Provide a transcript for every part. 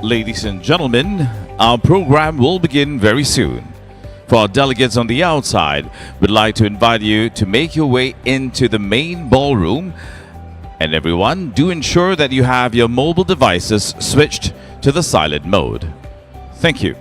Ladies and gentlemen, our program will begin very soon. For our delegates on the outside, we'd like to invite you to make your way into the main ballroom. And everyone, do ensure that you have your mobile devices switched to the silent mode. Thank you.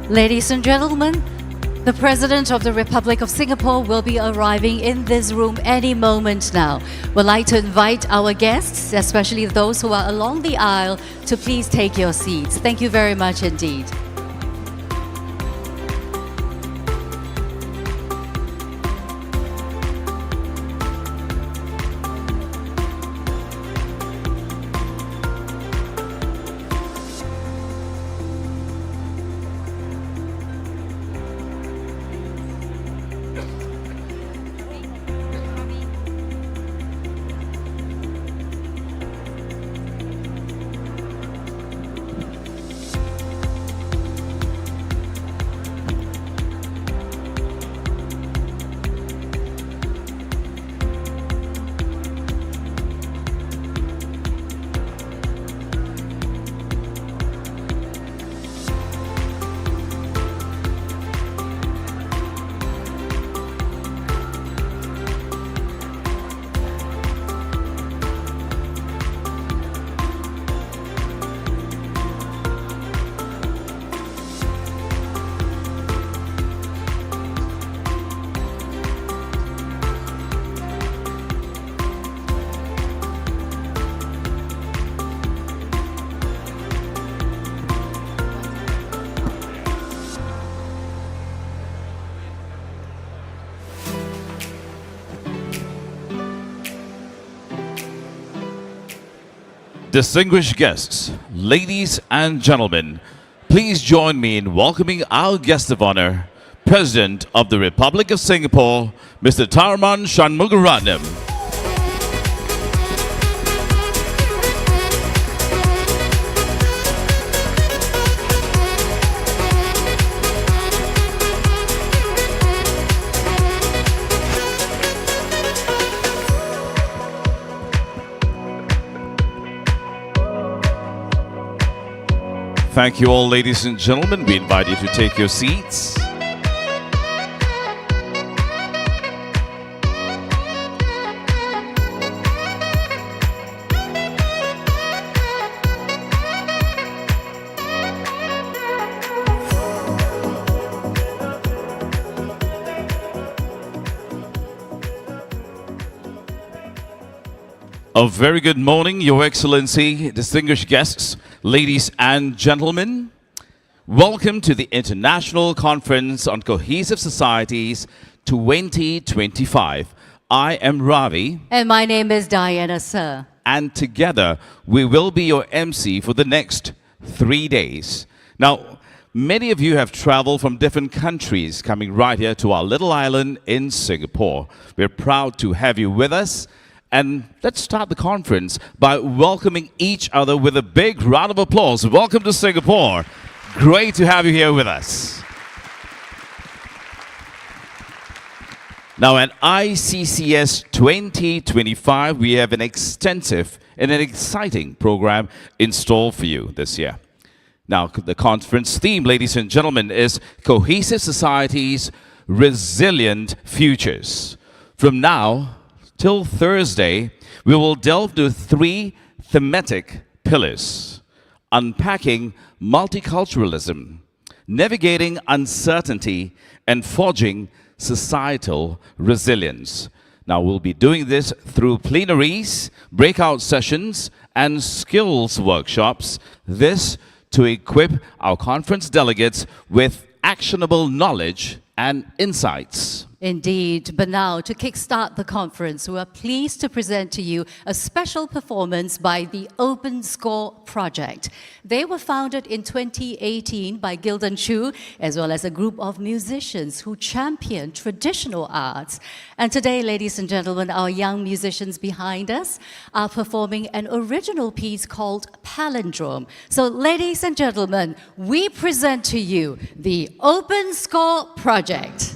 Ladies and gentlemen, the President of the Republic of Singapore will be arriving in this room any moment now. We'd like to invite our guests, especially those who are along the aisle, to please take your seats. Thank you very much indeed. Distinguished guests, ladies and gentlemen, please join me in welcoming our guest of honor, President of the Republic of Singapore, Mr. Tharman Shanmugaratnam. Thank you all, ladies and gentlemen. We invite you to take your seats. A very good morning, Your Excellency, distinguished guests, ladies and gentlemen. Welcome to the International Conference on Cohesive Societies 2025. I am Ravi. And my name is Diana, sir. And together, we will be your MC for the next 3 days. Now, many of you have traveled from different countries coming right here to our little island in Singapore. We're proud to have you with us. And let's start the conference by welcoming each other with a big round of applause. Welcome to Singapore. Great to have you here with us. Now at ICCS 2025, we have an extensive and an exciting program in store for you this year. Now, the conference theme, ladies and gentlemen, is Cohesive Societies, Resilient Futures. From now till Thursday, we will delve into 3 thematic pillars: unpacking multiculturalism, navigating uncertainty, and forging societal resilience. Now, we'll be doing this through plenaries, breakout sessions, and skills workshops. This to equip our conference delegates with actionable knowledge and insights. Indeed, but now to kickstart the conference, we are pleased to present to you a special performance by the Open Score Project. They were founded in 2018 by Gildan Chu, as well as a group of musicians who champion traditional arts. And today, ladies and gentlemen, our young musicians behind us are performing an original piece called Palindrome. So, ladies and gentlemen, we present to you the Open Score Project.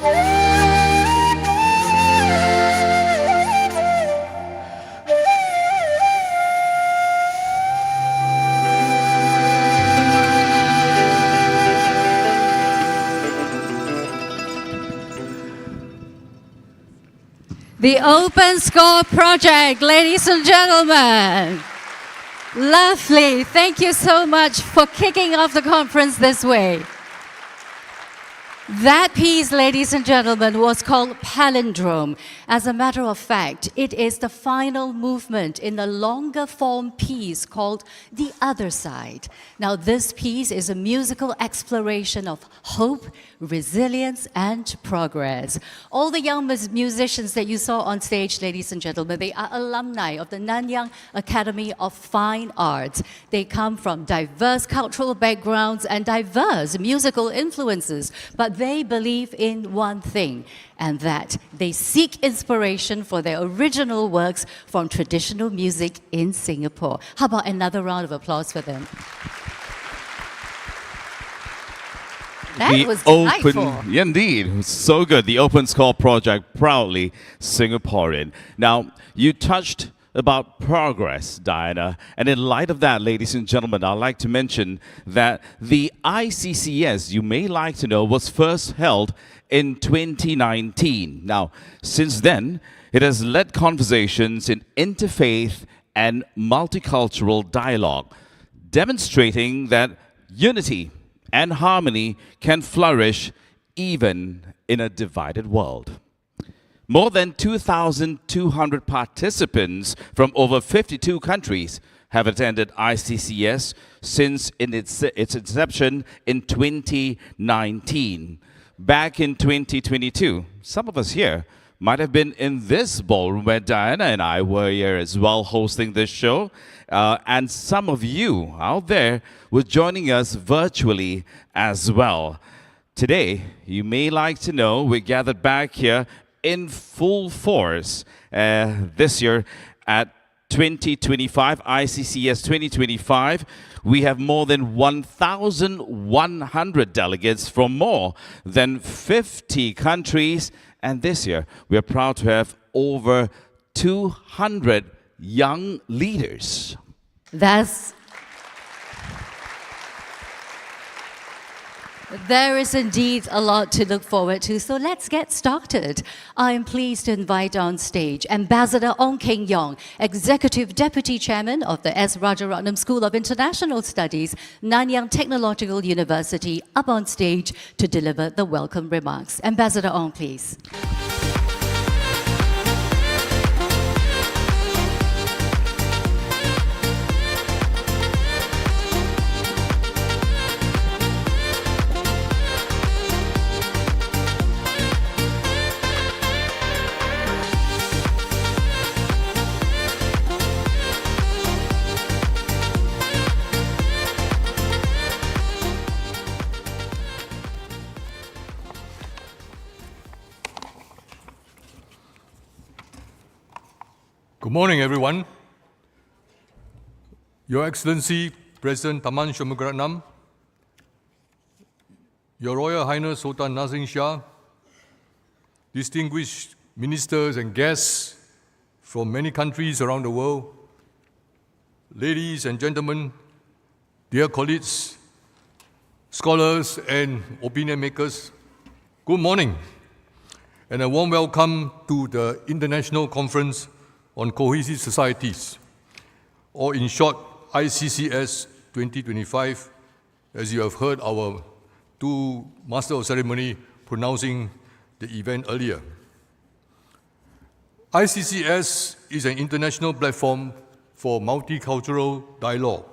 The Open Score Project, ladies and gentlemen. Lovely. Thank you so much for kicking off the conference this way. That piece, ladies and gentlemen, was called Palindrome. As a matter of fact, it is the final movement in a longer form piece called The Other Side. Now, this piece is a musical exploration of hope, resilience, and progress. All the young musicians that you saw on stage, ladies and gentlemen, they are alumni of the Nanyang Academy of Fine Arts. They come from diverse cultural backgrounds and diverse musical influences, but they believe in one thing, and that they seek inspiration for their original works from traditional music in Singapore. How about another round of applause for them? That was delightful. Indeed, it was so good. The Open Score Project, proudly Singaporean. Now, you touched about progress, Diana. And in light of that, ladies and gentlemen, I'd like to mention that the ICCS, you may like to know, was first held in 2019. Now, since then, it has led conversations in interfaith and multicultural dialogue, demonstrating that unity and harmony can flourish even in a divided world. More than 2,200 participants from over 52 countries have attended ICCS since its inception in 2019. Back in 2022, some of us here might have been in this ballroom where Diana and I were here as well hosting this show. And some of you out there were joining us virtually as well. Today, you may like to know we're gathered back here in full force this year at 2025, ICCS 2025. We have more than 1,100 delegates from more than 50 countries. And this year, we are proud to have over 200 young leaders. There is indeed a lot to look forward to, so let's get started. I am pleased to invite on stage Ambassador Ong Keng Yong, Executive Deputy Chairman of the S. Rajaratnam School of International Studies, Nanyang Technological University, up on stage to deliver the welcome remarks. Ambassador Ong, please. Good morning, everyone. Your Excellency, President Tharman Shanmugaratnam, Your Royal Highness Sultan Nazrin Shah, distinguished ministers and guests from many countries around the world, ladies and gentlemen, dear colleagues, scholars and opinion makers, good morning, and a warm welcome to the International Conference on Cohesive Societies, or in short, ICCS 2025, as you have heard our two Master of Ceremony pronouncing the event earlier. ICCS is an international platform for multicultural dialogue.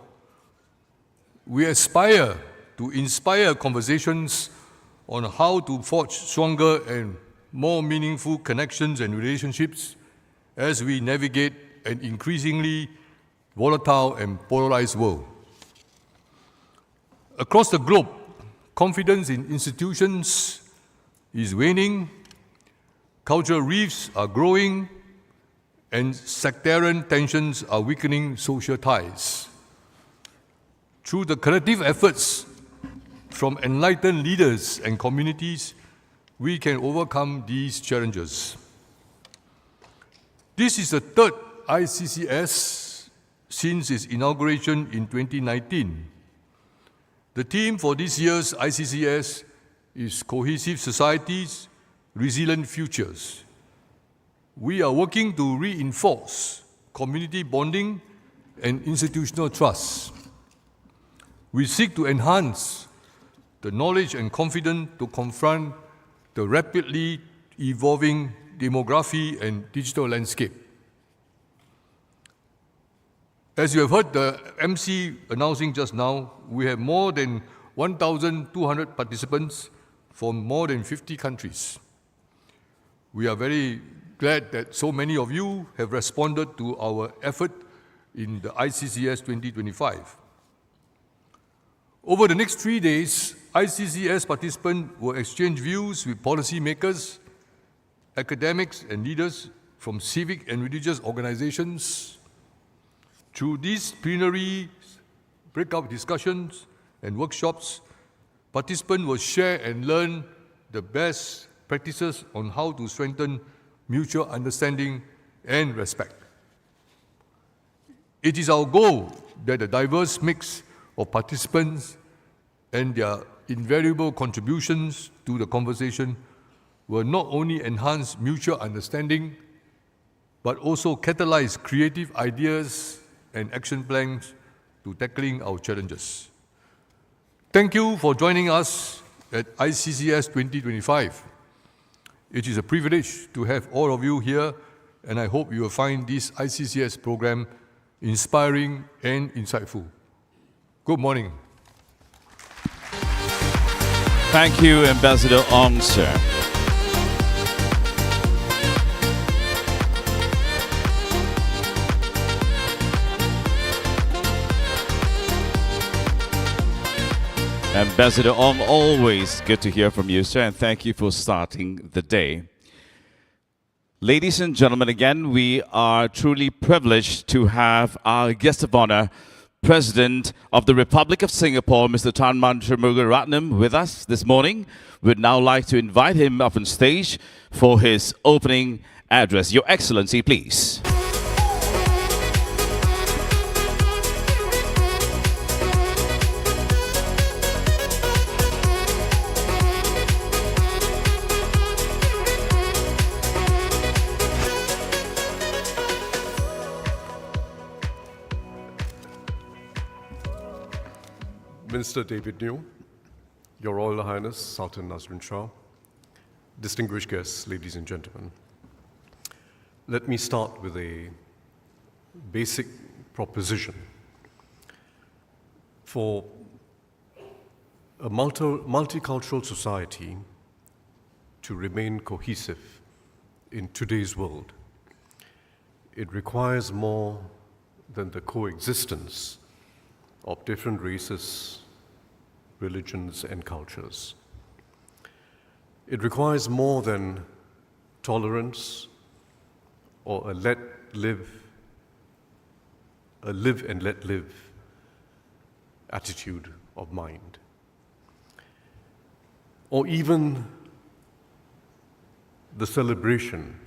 We aspire to inspire conversations on how to forge stronger and more meaningful connections and relationships as we navigate an increasingly volatile and polarized world. Across the globe, confidence in institutions is waning, cultural rifts are growing, and sectarian tensions are weakening social ties. Through the collective efforts from enlightened leaders and communities, we can overcome these challenges. This is the third ICCS since its inauguration in 2019. The theme for this year's ICCS is Cohesive Societies, Resilient Futures. We are working to reinforce community bonding and institutional trust. We seek to enhance the knowledge and confidence to confront the rapidly evolving demography and digital landscape. As you have heard the MC announcing just now, we have more than 1,200 participants from more than 50 countries. We are very glad that so many of you have responded to our effort in the ICCS 2025. Over the next 3 days, ICCS participants will exchange views with policymakers, academics and leaders from civic and religious organizations. Through these plenary breakout discussions and workshops, participants will share and learn the best practices on how to strengthen mutual understanding and respect. It is our goal that a diverse mix of participants and their invaluable contributions to the conversation will not only enhance mutual understanding, but also catalyze creative ideas and action plans to tackling our challenges. Thank you for joining us at ICCS 2025. It is a privilege to have all of you here, and I hope you will find this ICCS program inspiring and insightful. Good morning. Thank you, Ambassador Ong, sir. Ambassador Ong, always good to hear from you, sir, and thank you for starting the day. Ladies and gentlemen, again, we are truly privileged to have our guest of honor, President of the Republic of Singapore, Mr. Tharman Shanmugaratnam, with us this morning. We'd now like to invite him up on stage for his opening address. Your Excellency, please. Minister David New, Your Royal Highness Sultan Nazrul Shah, distinguished guests, ladies and gentlemen. Let me start with a basic proposition. For a multicultural society to remain cohesive in today's world, it requires more than the coexistence of different races, religions, and cultures. It requires more than tolerance or a live and let live attitude of mind, or even the celebration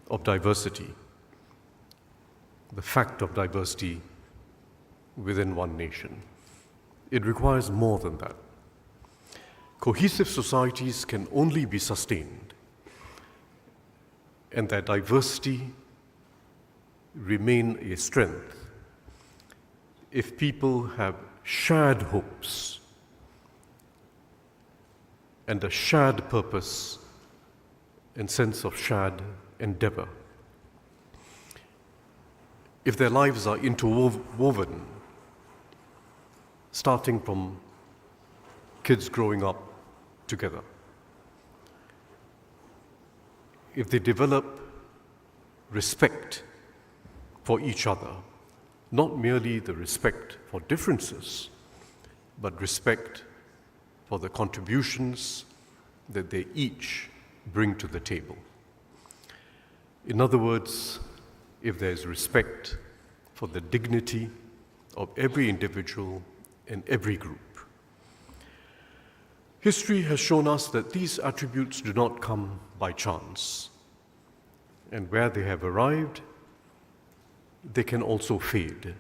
of diversity, the fact of diversity within one nation. It requires more than that. Cohesive societies can only be sustained, and their diversity remain a strength if people have shared hopes and a shared purpose and sense of shared endeavor. If their lives are interwoven, starting from kids growing up together. If they develop respect for each other, not merely the respect for differences, but respect for the contributions that they each bring to the table. In other words, if there's respect for the dignity of every individual and every group. History has shown us that these attributes do not come by chance. And where they have arrived, they can also fade.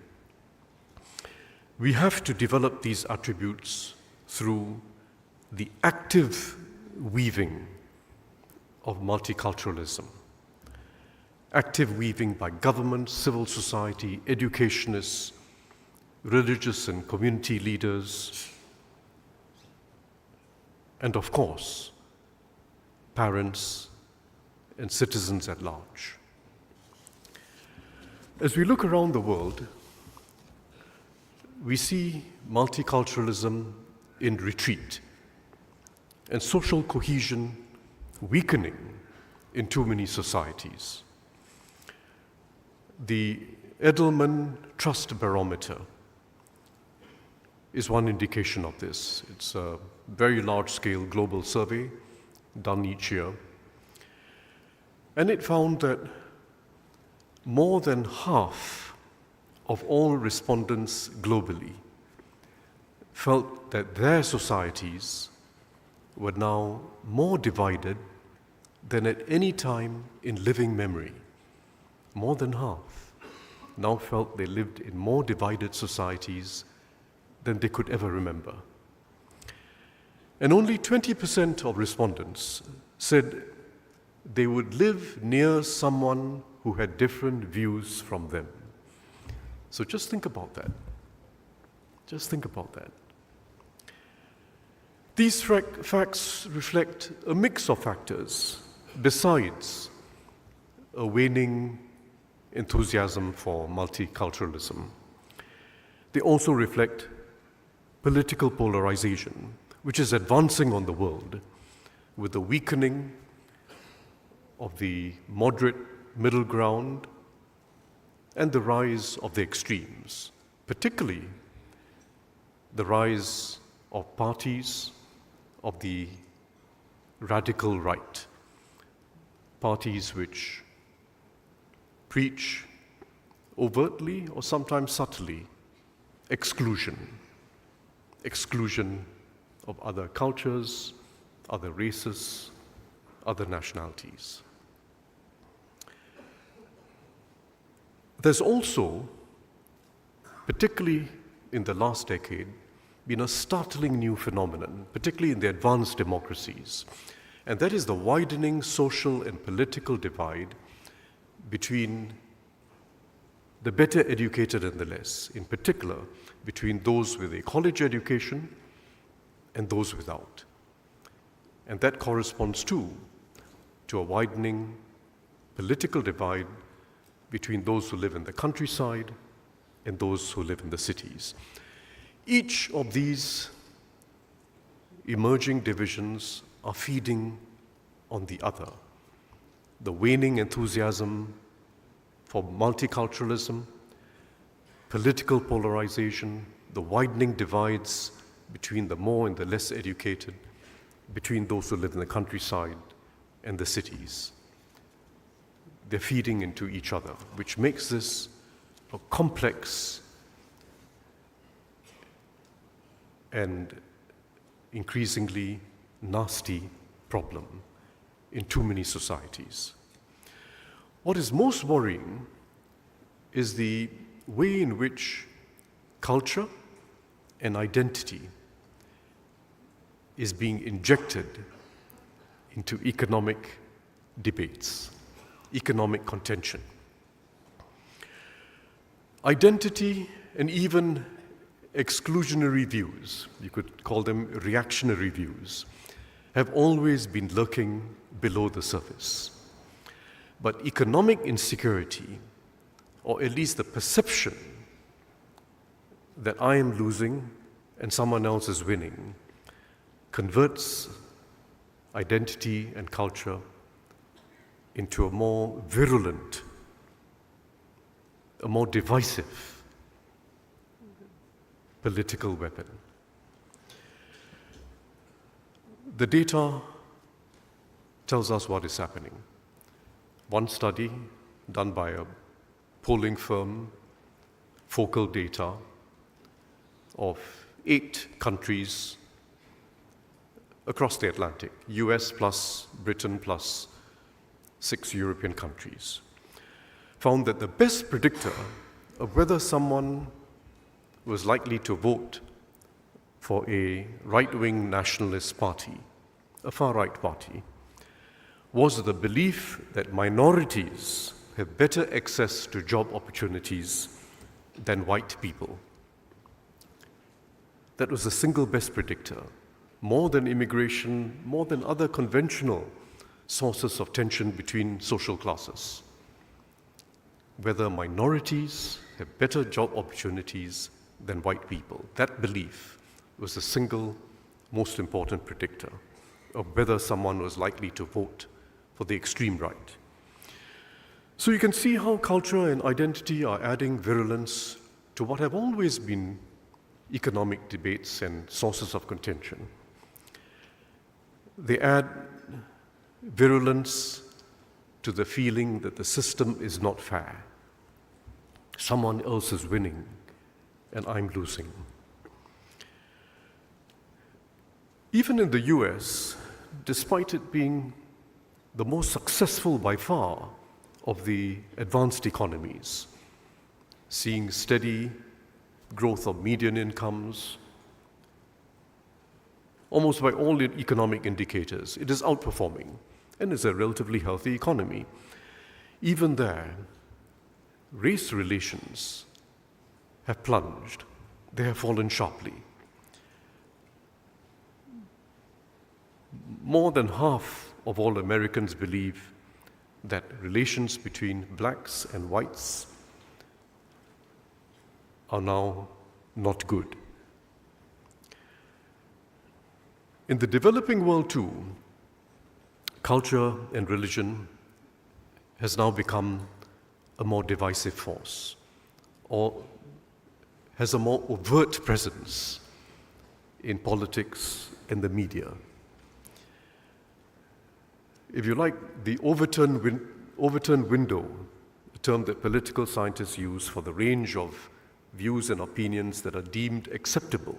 We have to develop these attributes through the active weaving of multiculturalism. Active weaving by government, civil society, educationists, religious and community leaders, and of course, parents and citizens at large. As we look around the world, we see multiculturalism in retreat and social cohesion weakening in too many societies. The Edelman Trust Barometer is one indication of this. It's a very large-scale global survey done each year. And it found that more than half of all respondents globally felt that their societies were now more divided than at any time in living memory. More than half now felt they lived in more divided societies than they could ever remember. And only 20% of respondents said they would live near someone who had different views from them. So just think about that. Just think about that. These facts reflect a mix of factors besides a waning enthusiasm for multiculturalism. They also reflect political polarization, which is advancing on the world with the weakening of the moderate middle ground and the rise of the extremes, particularly the rise of parties of the radical right, parties which preach overtly or sometimes subtly exclusion of other cultures, other races, other nationalities. There's also, particularly in the last decade, been a startling new phenomenon, particularly in the advanced democracies, and that is the widening social and political divide between the better educated and the less, in particular between those with a college education and those without. And that corresponds to a widening political divide between those who live in the countryside and those who live in the cities. Each of these emerging divisions are feeding on the other. The waning enthusiasm for multiculturalism, political polarization, the widening divides between the more and the less educated, between those who live in the countryside and the cities. They're feeding into each other, which makes this a complex and increasingly nasty problem in too many societies. What is most worrying is the way in which culture and identity is being injected into economic debates, economic contention. Identity and even exclusionary views, you could call them reactionary views, have always been lurking below the surface. But economic insecurity, or at least the perception that I am losing and someone else is winning, converts identity and culture into a more virulent, a more divisive political weapon. The data tells us what is happening. One study done by a polling firm, Focal Data, of 8 countries across the Atlantic, US plus Britain plus 6 European countries, found that the best predictor of whether someone was likely to vote for a right-wing nationalist party, a far-right party, was the belief that minorities have better access to job opportunities than white people. That was the single best predictor, more than immigration, more than other conventional sources of tension between social classes. Whether minorities have better job opportunities than white people. That belief was the single most important predictor of whether someone was likely to vote for the extreme right. So you can see how culture and identity are adding virulence to what have always been economic debates and sources of contention. They add virulence to the feeling that the system is not fair. Someone else is winning and I'm losing. Even in the US, despite it being the most successful by far of the advanced economies, seeing steady growth of median incomes, almost by all the economic indicators, it is outperforming and is a relatively healthy economy. Even there, race relations have plunged. They have fallen sharply. More than half of all Americans believe that relations between blacks and whites are now not good. In the developing world too, culture and religion has now become a more divisive force, or has a more overt presence in politics and the media. If you like, the overturned window, a term that political scientists use for the range of views and opinions that are deemed acceptable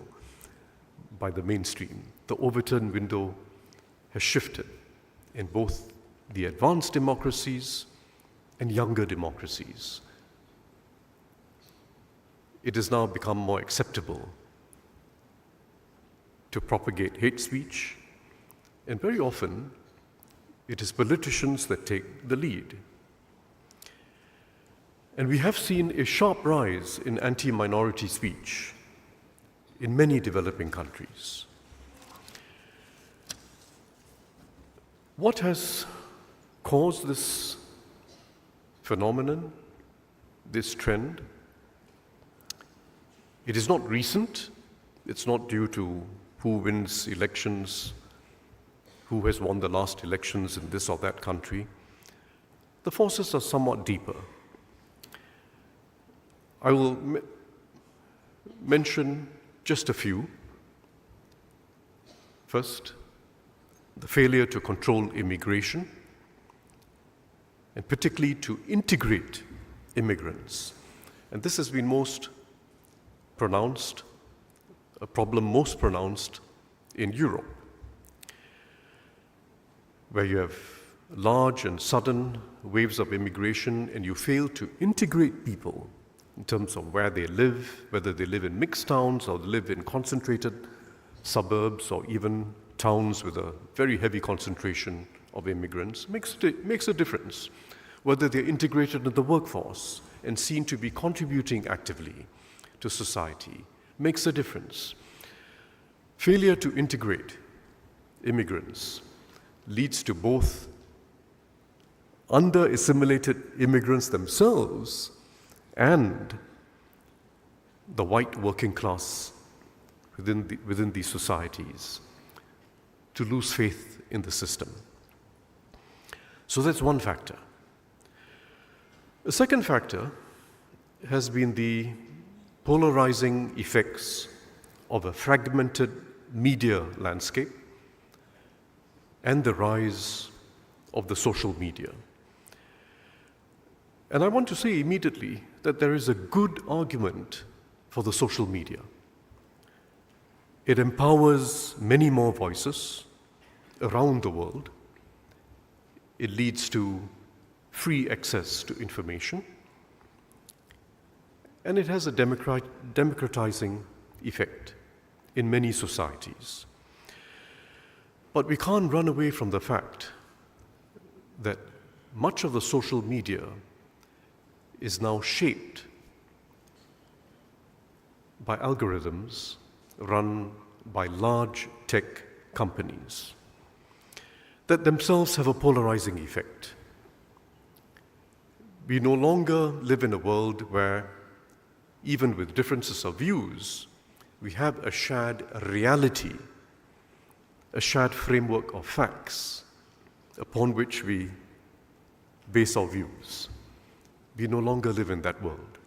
by the mainstream, the overturned window has shifted in both the advanced democracies and younger democracies. It has now become more acceptable to propagate hate speech, and very often it is politicians that take the lead. And we have seen a sharp rise in anti-minority speech in many developing countries. What has caused this phenomenon, this trend? It is not recent. It's not due to who wins elections, who has won the last elections in this or that country. The forces are somewhat deeper. I will mention just a few. First, the failure to control immigration, and particularly to integrate immigrants. And this has been most pronounced, a problem most pronounced in Europe, where you have large and sudden waves of immigration and you fail to integrate people in terms of where they live, whether they live in mixed towns or they live in concentrated suburbs or even towns with a very heavy concentration of immigrants, makes a difference. Whether they're integrated into the workforce and seen to be contributing actively to society makes a difference. Failure to integrate immigrants leads to both under-assimilated immigrants themselves and the white working class within these societies to lose faith in the system. So that's one factor. A second factor has been the polarizing effects of a fragmented media landscape and the rise of the social media. And I want to say immediately that there is a good argument for the social media. It empowers many more voices, around the world. It leads to free access to information, and it has a democratizing effect in many societies. But we can't run away from the fact that much of the social media is now shaped by algorithms run by large tech companies that themselves have a polarizing effect. We no longer live in a world where, even with differences of views, we have a shared reality, a shared framework of facts upon which we base our views. We no longer live in that world.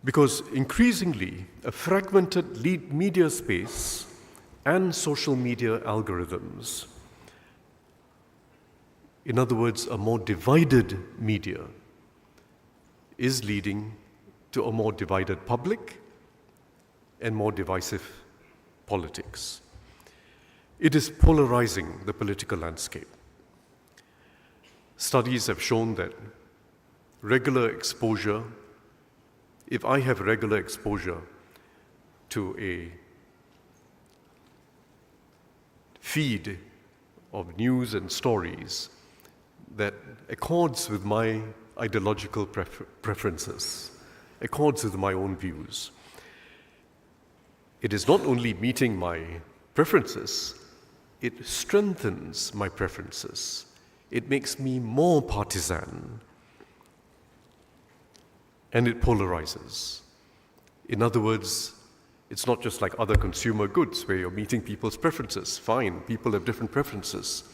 Because increasingly, a fragmented media space and social media algorithms, in other words, a more divided media, is leading to a more divided public and more divisive politics. It is polarizing the political landscape. Studies have shown that regular exposure, if I have regular exposure to a feed of news and stories that accords with my ideological preferences, accords with my own views, it is not only meeting my preferences, it strengthens my preferences. It makes me more partisan, and it polarizes. In other words, it's not just like other consumer goods where you're meeting people's preferences. Fine, people have different preferences.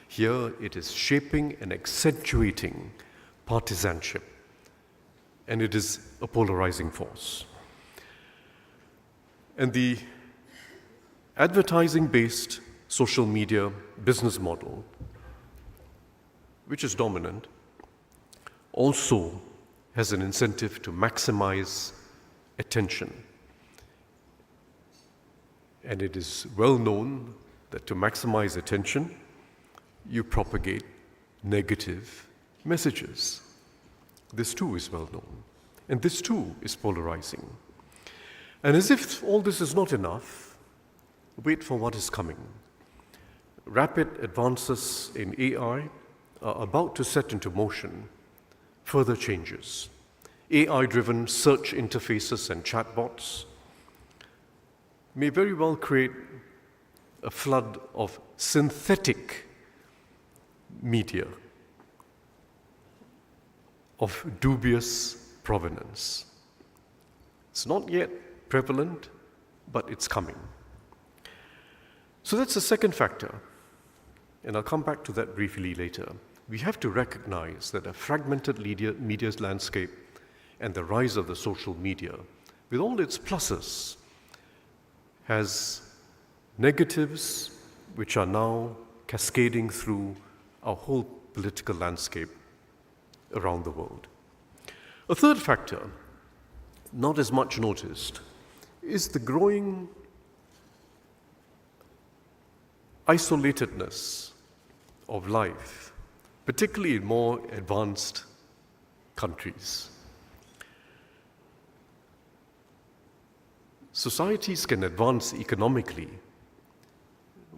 Here it is shaping and accentuating partisanship, and it is a polarizing force. And the advertising-based social media business model, which is dominant, also has an incentive to maximize attention. And it is well known that to maximize attention, you propagate negative messages. This too is well known. And this too is polarizing. And as if all this is not enough, wait for what is coming. Rapid advances in AI are about to set into motion further changes. AI-driven search interfaces and chatbots may very well create a flood of synthetic media of dubious provenance. It's not yet prevalent, but it's coming. So that's the second factor, and I'll come back to that briefly later. We have to recognize that a fragmented media's landscape and the rise of the social media, with all its pluses, has negatives which are now cascading through our whole political landscape around the world. A third factor, not as much noticed, is the growing isolatedness of life, particularly in more advanced countries. Societies can advance economically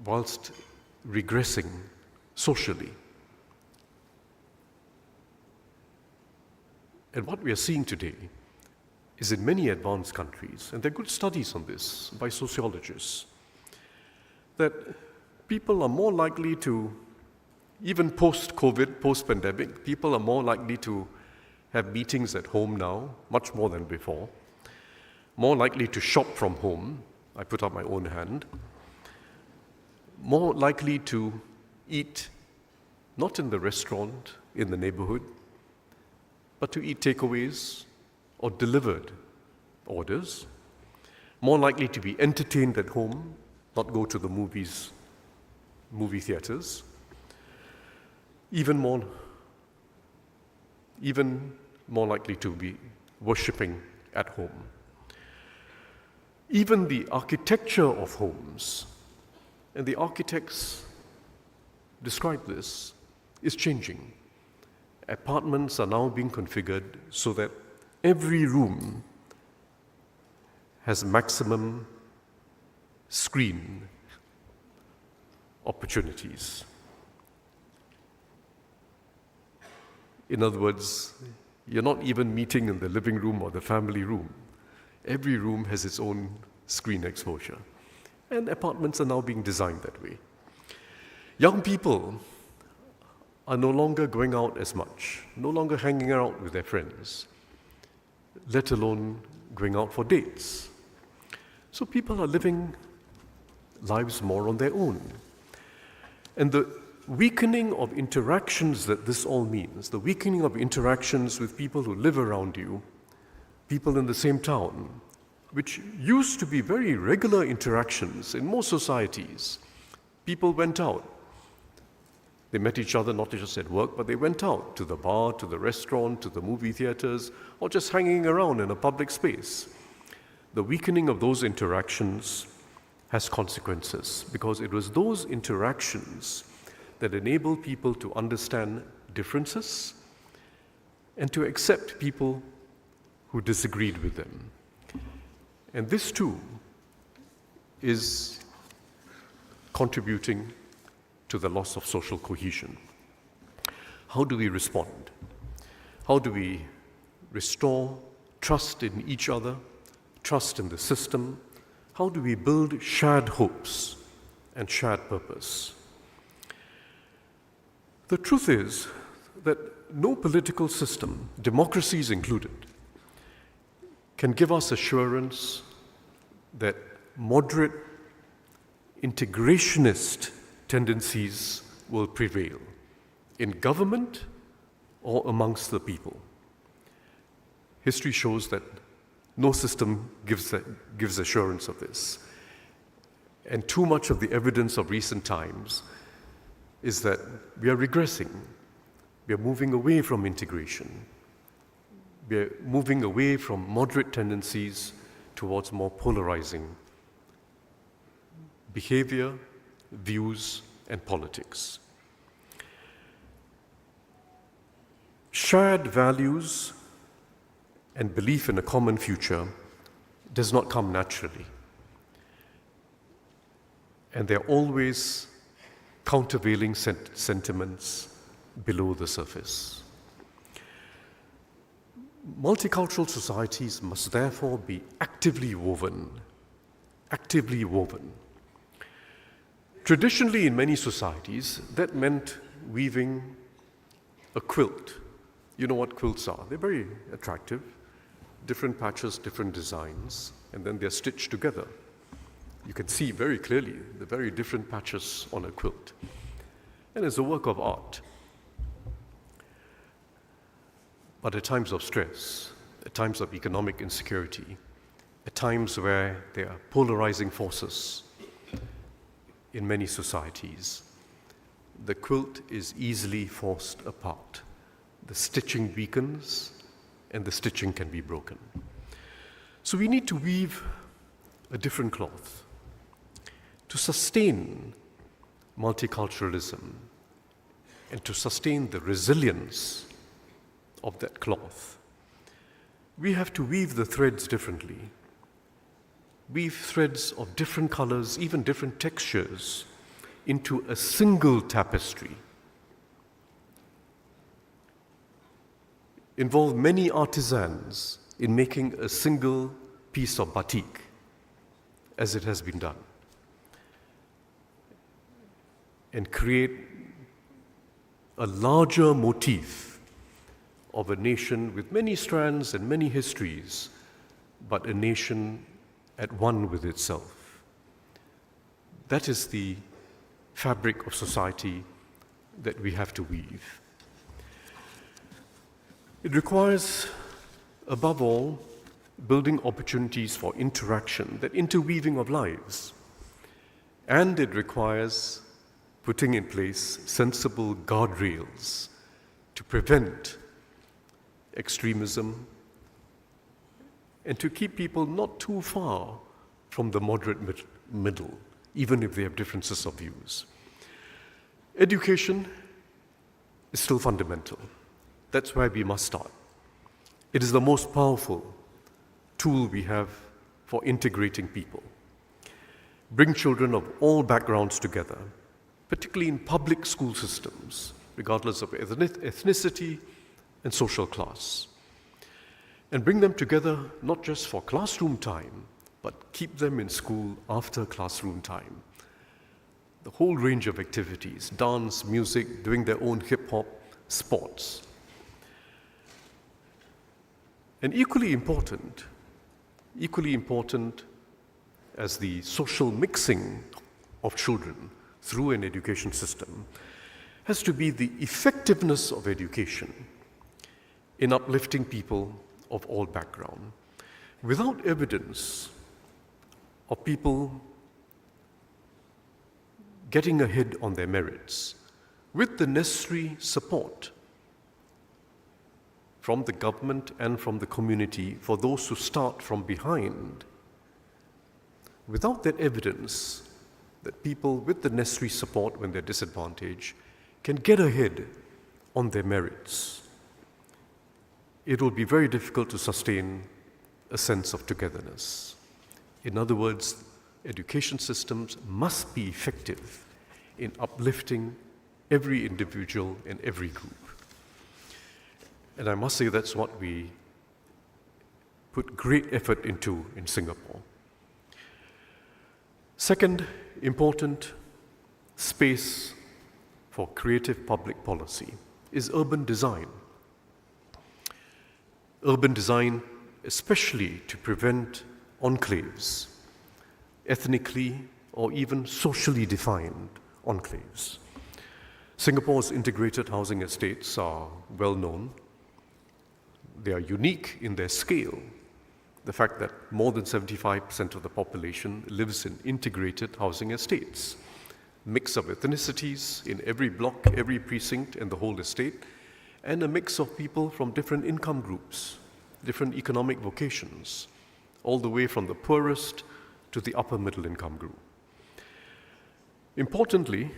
whilst regressing socially. And what we are seeing today is in many advanced countries, and there are good studies on this by sociologists, that people are more likely to, even post-COVID, post-pandemic, people are more likely to have meetings at home now, much more than before, more likely to shop from home, I put up my own hand, more likely to eat not in the restaurant in the neighborhood, but to eat takeaways or delivered orders, more likely to be entertained at home, not go to the movie theaters, even more likely to be worshipping at home. Even the architecture of homes and the architects describe this, is changing. Apartments are now being configured so that every room has maximum screen opportunities. In other words, you're not even meeting in the living room or the family room. Every room has its own screen exposure. And apartments are now being designed that way. Young people are no longer going out as much, no longer hanging out with their friends, let alone going out for dates. So people are living lives more on their own. And the weakening of interactions that this all means, the weakening of interactions with people who live around you, people in the same town, which used to be very regular interactions in most societies. People went out. They met each other not just at work, but they went out to the bar, to the restaurant, to the movie theaters, or just hanging around in a public space. The weakening of those interactions has consequences because it was those interactions that enable people to understand differences and to accept people who disagreed with them. And this too is contributing to the loss of social cohesion. How do we respond? How do we restore trust in each other, trust in the system? How do we build shared hopes and shared purpose? The truth is that no political system, democracies included, can give us assurance that moderate integrationist tendencies will prevail in government or amongst the people. History shows that no system gives assurance of this. And too much of the evidence of recent times is that we are regressing. We are moving away from integration. We are moving away from moderate tendencies towards more polarizing behavior, views, and politics. Shared values and belief in a common future does not come naturally. And there are always countervailing sentiments below the surface. Multicultural societies must therefore be actively woven. Traditionally, in many societies, that meant weaving a quilt. You know what quilts are? They're very attractive. Different patches, different designs, and then they're stitched together. You can see very clearly the very different patches on a quilt. And it's a work of art. But at times of stress, at times of economic insecurity, at times where there are polarizing forces in many societies, the quilt is easily forced apart. The stitching weakens, and the stitching can be broken. So we need to weave a different cloth to sustain multiculturalism and to sustain the resilience of that cloth. We have to weave the threads differently. Weave threads of different colors, even different textures, into a single tapestry. Involve many artisans in making a single piece of batik, as it has been done, and create a larger motif of a nation with many strands and many histories, but a nation at one with itself. That is the fabric of society that we have to weave. It requires, above all, building opportunities for interaction, that interweaving of lives. And it requires putting in place sensible guardrails to prevent extremism and to keep people not too far from the moderate middle, even if they have differences of views. Education is still fundamental. That's where we must start. It is the most powerful tool we have for integrating people. Bring children of all backgrounds together, particularly in public school systems, regardless of ethnicity and social class. And bring them together not just for classroom time, but keep them in school after classroom time. The whole range of activities, dance, music, doing their own hip-hop, sports. And equally important as the social mixing of children through an education system has to be the effectiveness of education in uplifting people of all background. Without evidence of people getting ahead on their merits, with the necessary support from the government and from the community for those who start from behind, without that evidence that people with the necessary support when they're disadvantaged can get ahead on their merits, it will be very difficult to sustain a sense of togetherness. In other words, education systems must be effective in uplifting every individual and every group. And I must say that's what we put great effort into in Singapore. Second important space for creative public policy is urban design. Urban design, especially to prevent enclaves, ethnically or even socially defined enclaves. Singapore's integrated housing estates are well known. They are unique in their scale. The fact that more than 75% of the population lives in integrated housing estates. Mix of ethnicities in every block, every precinct, and the whole estate, and a mix of people from different income groups, different economic vocations, all the way from the poorest to the upper middle income group. Importantly,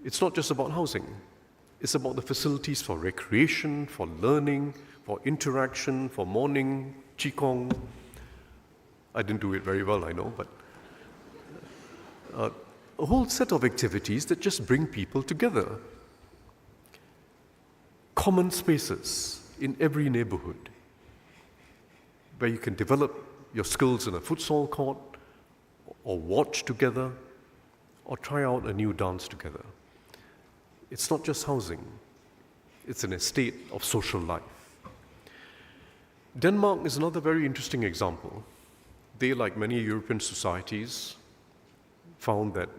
it's not just about housing. It's about the facilities for recreation, for learning, for interaction, for morning, qigong. I didn't do it very well, I know, but a whole set of activities that just bring people together. Common spaces in every neighborhood where you can develop your skills in a futsal court, or watch together, or try out a new dance together. It's not just housing, it's an estate of social life. Denmark is another very interesting example. They, like many European societies, found that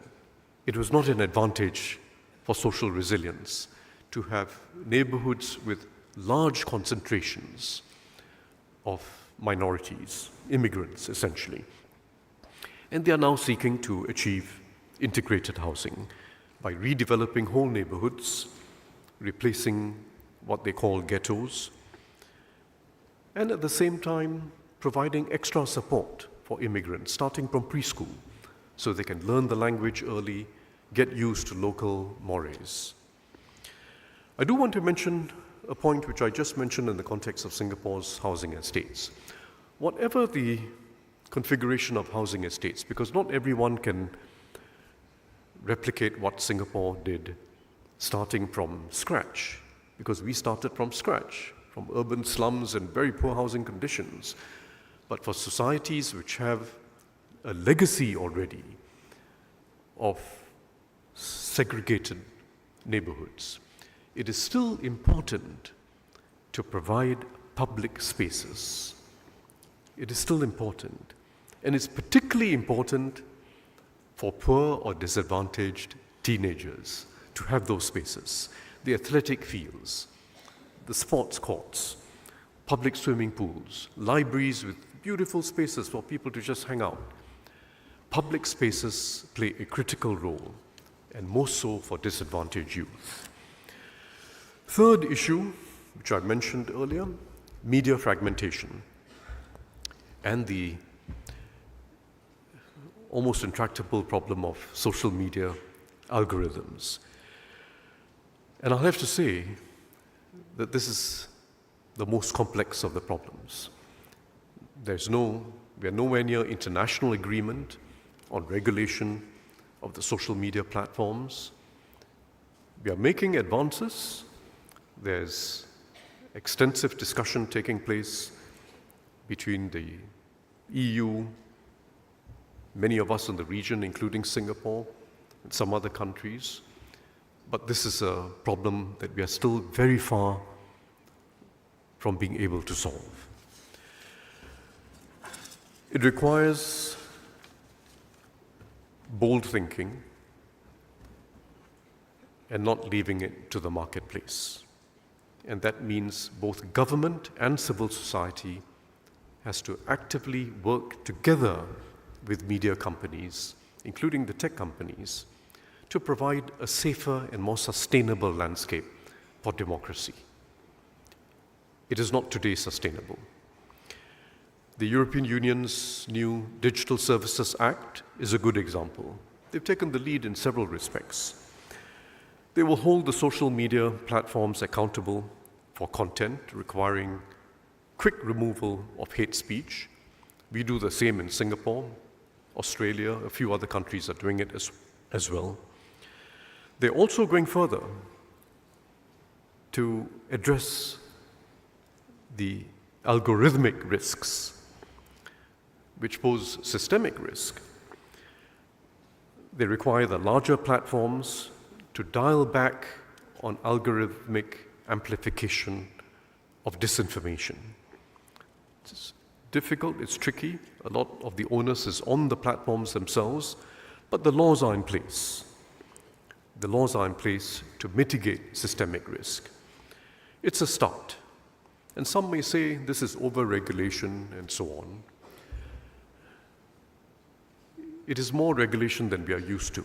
it was not an advantage for social resilience to have neighborhoods with large concentrations of minorities, immigrants essentially. And they are now seeking to achieve integrated housing by redeveloping whole neighborhoods, replacing what they call ghettos, and at the same time providing extra support for immigrants, starting from preschool, so they can learn the language early, get used to local mores. I do want to mention a point which I just mentioned in the context of Singapore's housing estates. Whatever the configuration of housing estates, because not everyone can replicate what Singapore did starting from scratch, because we started from scratch, from urban slums and very poor housing conditions. But for societies which have a legacy already of segregated neighborhoods, it is still important to provide public spaces. It is still important. And it's particularly important for poor or disadvantaged teenagers to have those spaces. The athletic fields, the sports courts, public swimming pools, libraries with beautiful spaces for people to just hang out. Public spaces play a critical role, and more so for disadvantaged youth. Third issue, which I mentioned earlier, media fragmentation and the almost intractable problem of social media algorithms. And I'll have to say that this is the most complex of the problems. We are nowhere near international agreement on regulation of the social media platforms. We are making advances. There's extensive discussion taking place between the EU, many of us in the region, including Singapore and some other countries. But this is a problem that we are still very far from being able to solve. It requires bold thinking and not leaving it to the marketplace. And that means both government and civil society has to actively work together with media companies, including the tech companies, to provide a safer and more sustainable landscape for democracy. It is not today sustainable. The European Union's new Digital Services Act is a good example. They've taken the lead in several respects. They will hold the social media platforms accountable for content requiring quick removal of hate speech. We do the same in Singapore, Australia, a few other countries are doing it as well. They're also going further to address the algorithmic risks, which pose systemic risk. They require the larger platforms to dial back on algorithmic amplification of disinformation. It's difficult, it's tricky. A lot of the onus is on the platforms themselves, but the laws are in place. The laws are in place to mitigate systemic risk. It's a start. And some may say this is over-regulation and so on. It is more regulation than we are used to,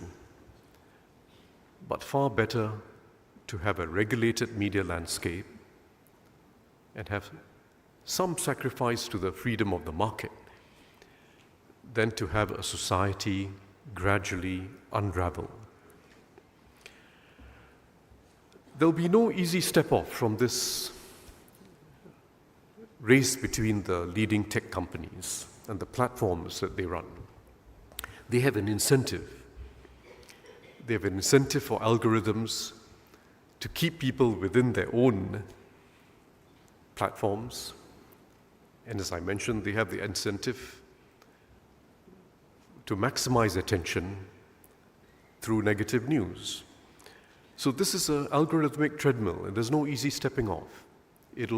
but far better to have a regulated media landscape and have some sacrifice to the freedom of the market than to have a society gradually unravel. There'll be no easy step off from this race between the leading tech companies and the platforms that they run. They have an incentive. They have an incentive for algorithms to keep people within their own platforms. And as I mentioned, they have the incentive to maximize attention through negative news. So this is an algorithmic treadmill, and there's no easy stepping off. It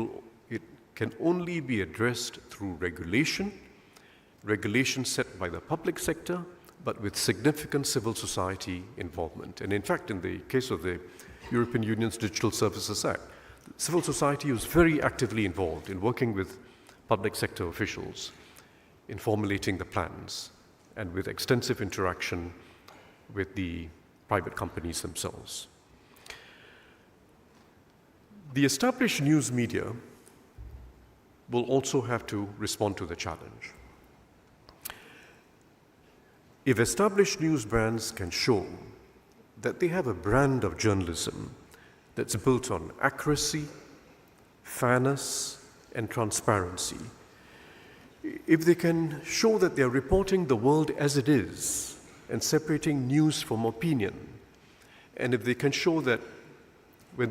can only be addressed through regulation set by the public sector, but with significant civil society involvement. And in fact, in the case of the European Union's Digital Services Act, civil society was very actively involved in working with public sector officials in formulating the plans and with extensive interaction with the private companies themselves. The established news media will also have to respond to the challenge. If established news brands can show that they have a brand of journalism that's built on accuracy, fairness, and transparency, if they can show that they're reporting the world as it is and separating news from opinion, and if they can show that when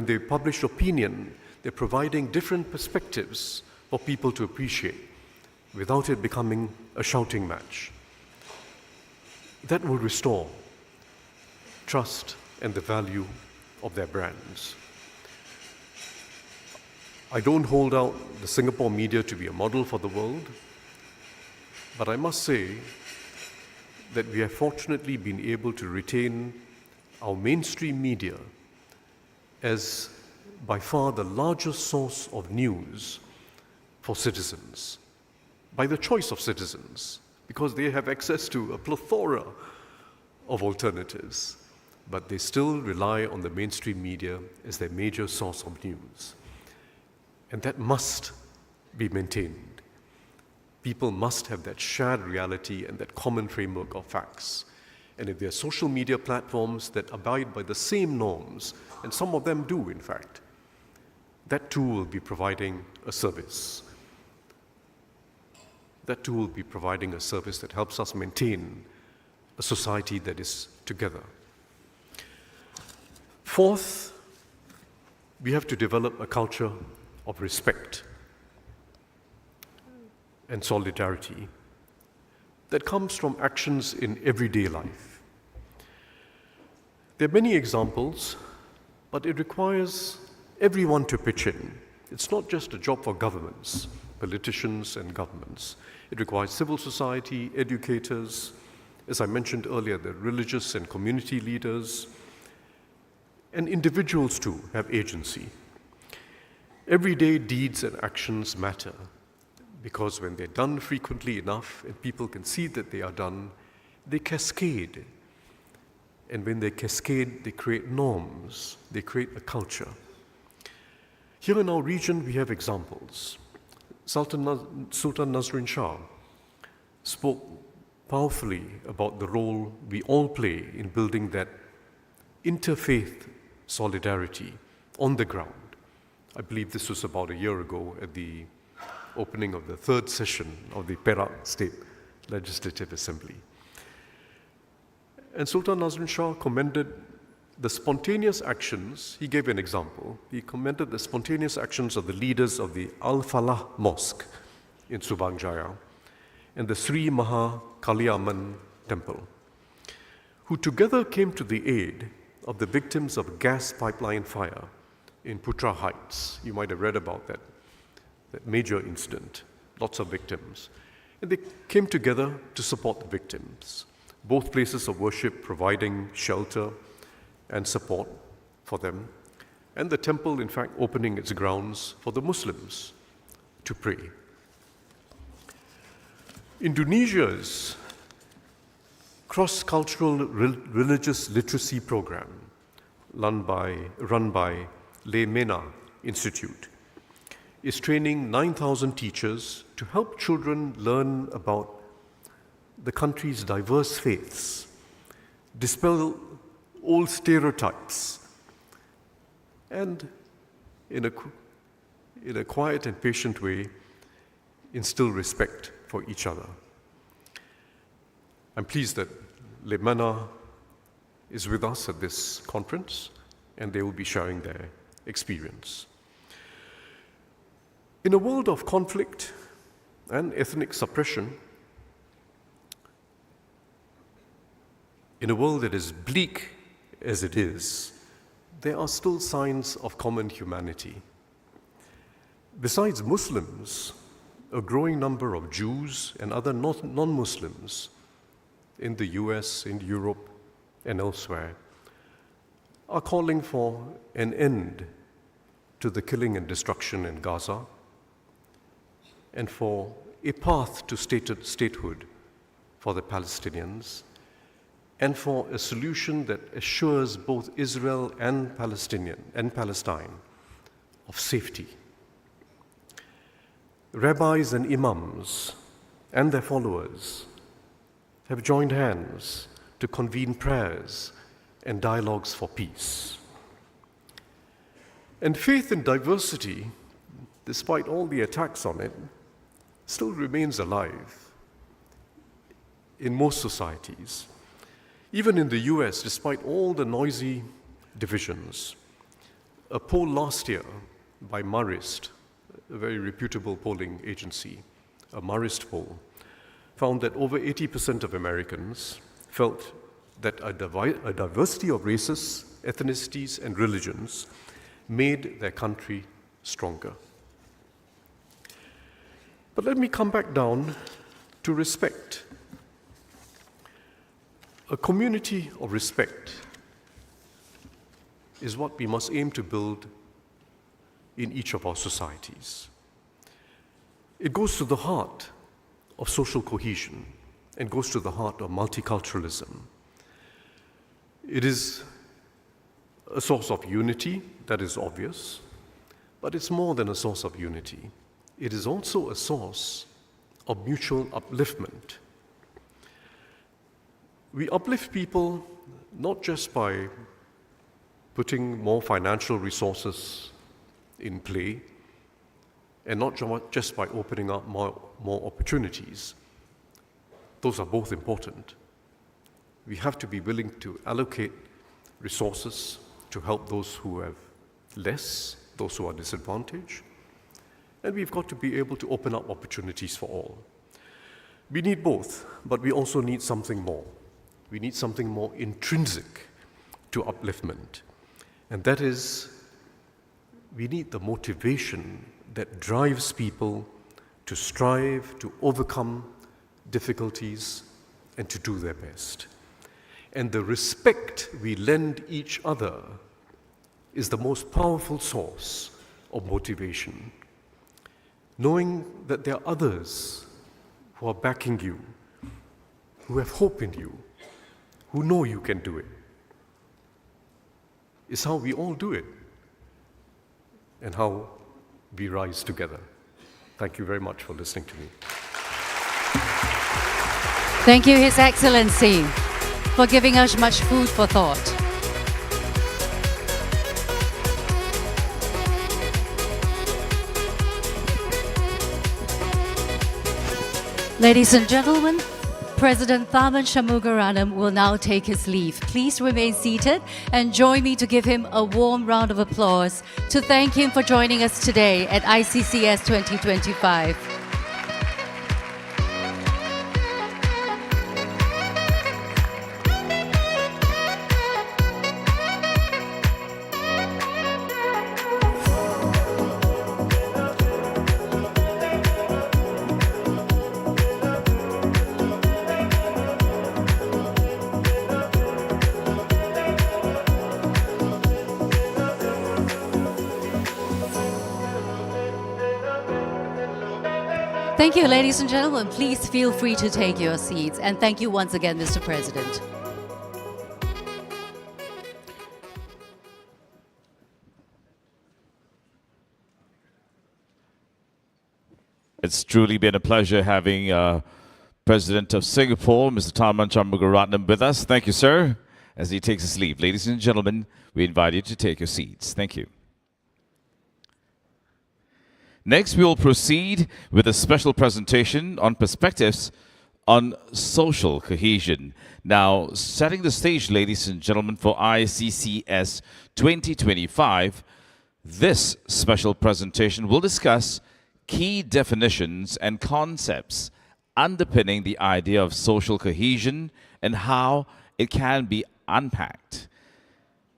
they publish opinion, they're providing different perspectives for people to appreciate without it becoming a shouting match, that will restore trust and the value of their brands. I don't hold out the Singapore media to be a model for the world, but I must say that we have fortunately been able to retain our mainstream media as by far the largest source of news for citizens, by the choice of citizens, because they have access to a plethora of alternatives, but they still rely on the mainstream media as their major source of news. And that must be maintained. people must have that shared reality and that common framework of facts. And if there are social media platforms that abide by the same norms, and some of them do, in fact, that too will be providing a service. That too will be providing a service that helps us maintain a society that is together. Fourth, we have to develop a culture of respect and solidarity that comes from actions in everyday life. There are many examples, but it requires everyone to pitch in. It's not just a job for governments, politicians and governments. It requires civil society, educators, as I mentioned earlier, the religious and community leaders, and individuals too have agency. Everyday deeds and actions matter because when they're done frequently enough and people can see that they are done, they cascade. And when they cascade, they create norms, they create a culture. Here in our region, we have examples. Sultan Nasruddin Shah spoke powerfully about the role we all play in building that interfaith solidarity on the ground. I believe this was about a year ago at the opening of the third session of the Perak State Legislative Assembly. And Sultan Nasruddin Shah commended the spontaneous actions. He gave an example. He commended the spontaneous actions of the leaders of the Al-Falah Mosque in Subang Jaya and the Sri Maha Kaliamman Temple, who together came to the aid of the victims of a gas pipeline fire in Putra Heights. You might have read about that major incident, lots of victims. And they came together to support the victims, both places of worship providing shelter and support for them, and the temple, in fact, opening its grounds for the Muslims to pray. Indonesia's cross-cultural religious literacy program, run by Le Mena Institute, is training 9,000 teachers to help children learn about the country's diverse faiths, dispel old stereotypes, and in a quiet and patient way, instill respect for each other. I'm pleased that Le Mena is with us at this conference, and they will be sharing their experience. In a world of conflict and ethnic suppression, in a world that is bleak as it is, there are still signs of common humanity. Besides Muslims, a growing number of Jews and other non-Muslims in the US, in Europe, and elsewhere are calling for an end to the killing and destruction in Gaza and for a path to statehood for the Palestinians and for a solution that assures both Israel and Palestine of safety. Rabbis and imams and their followers have joined hands to convene prayers and dialogues for peace. And faith in diversity, despite all the attacks on it, still remains alive in most societies. Even in the US, despite all the noisy divisions, a poll last year by Marist, a very reputable polling agency, a Marist poll, found that over 80% of Americans felt that a diversity of races, ethnicities, and religions made their country stronger. But let me come back down to respect. A community of respect is what we must aim to build in each of our societies. It goes to the heart of social cohesion and goes to the heart of multiculturalism. It is a source of unity, that is obvious, but it's more than a source of unity. It is also a source of mutual upliftment. We uplift people not just by putting more financial resources in play, and not just by opening up more opportunities. Those are both important. We have to be willing to allocate resources to help those who have less, those who are disadvantaged, and we've got to be able to open up opportunities for all. We need both, but we also need something more. We need something more intrinsic to upliftment, and that is, we need the motivation that drives people to strive, to overcome difficulties, and to do their best. And the respect we lend each other is the most powerful source of motivation. Knowing that there are others who are backing you, who have hope in you, who know you can do it, is how we all do it, and how we rise together. Thank you very much for listening to me. Thank you, His Excellency, for giving us much food for thought. Ladies and gentlemen, President Tharman Shanmugaratnam will now take his leave. Please remain seated and join me to give him a warm round of applause to thank him for joining us today at ICCS 2025. Thank you, ladies and gentlemen. Please feel free to take your seats. And thank you once again, Mr. President. It's truly been a pleasure having President of Singapore, Mr. Tharman Shanmugaratnam, with us. Thank you, sir, as he takes his leave. Ladies and gentlemen, we invite you to take your seats. Thank you. Next, we will proceed with a special presentation on perspectives on social cohesion. Now, setting the stage, ladies and gentlemen, for ICCS 2025, this special presentation will discuss key definitions and concepts underpinning the idea of social cohesion and how it can be unpacked.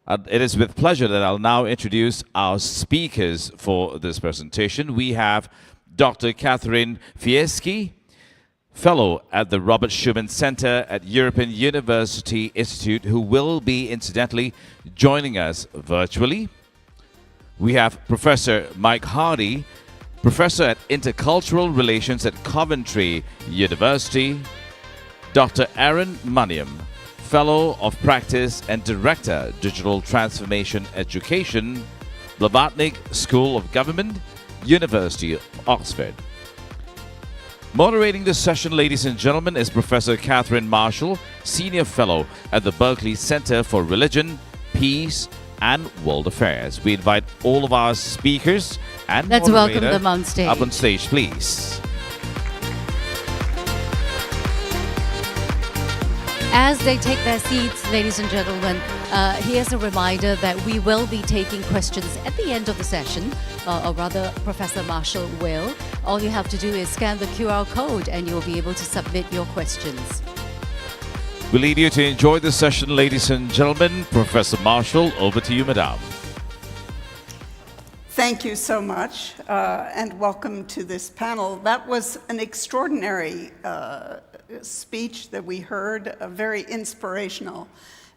It is with pleasure that I'll now introduce our speakers for this presentation. We have Dr. Catherine Fieschi, Fellow at the Robert Schuman Center at European University Institute, who will be incidentally joining us virtually. We have Professor Mike Hardy, Professor at Intercultural Relations at Coventry University, Dr. Aaron Maniam, Fellow of Practice and Director, Digital Transformation Education, Blavatnik School of Government, University of Oxford. Moderating this session, ladies and gentlemen, is Professor Catherine Marshall, Senior Fellow at the Berkeley Center for Religion, Peace and World Affairs. We invite all of our speakers and Let's welcome them on stage. Up on stage, please. As they take their seats, ladies and gentlemen, here's a reminder that we will be taking questions at the end of the session, or rather, Professor Marshall will. All you have to do is scan the QR code and you'll be able to submit your questions. We leave you to enjoy the session, ladies and gentlemen. Professor Marshall, over to you, madam. Thank you so much, and welcome to this panel. That was an extraordinary speech that we heard, very inspirational.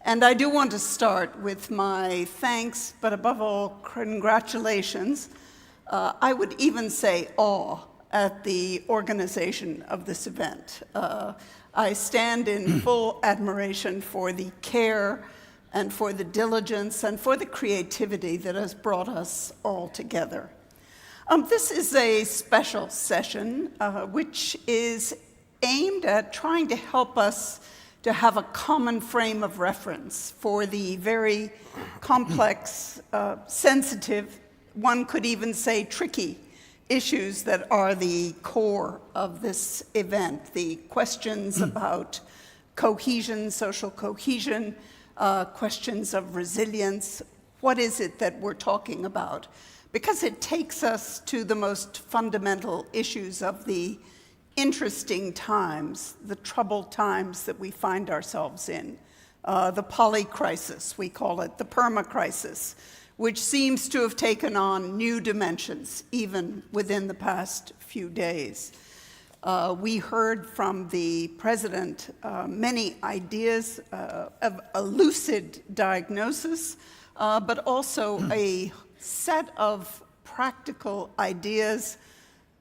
And I do want to start with my thanks, but above all, congratulations. I would even say awe at the organization of this event. I stand in full admiration for the care and for the diligence and for the creativity that has brought us all together. This is a special session which is aimed at trying to help us to have a common frame of reference for the very complex, sensitive, one could even say tricky issues that are the core of this event. The questions about cohesion, social cohesion, questions of resilience. What is it that we're talking about? Because it takes us to the most fundamental issues of the interesting times, the troubled times that we find ourselves in. The poly-crisis, we call it, the perma-crisis, which seems to have taken on new dimensions, even within the past few days. We heard from the president many ideas of a lucid diagnosis, but also a set of practical ideas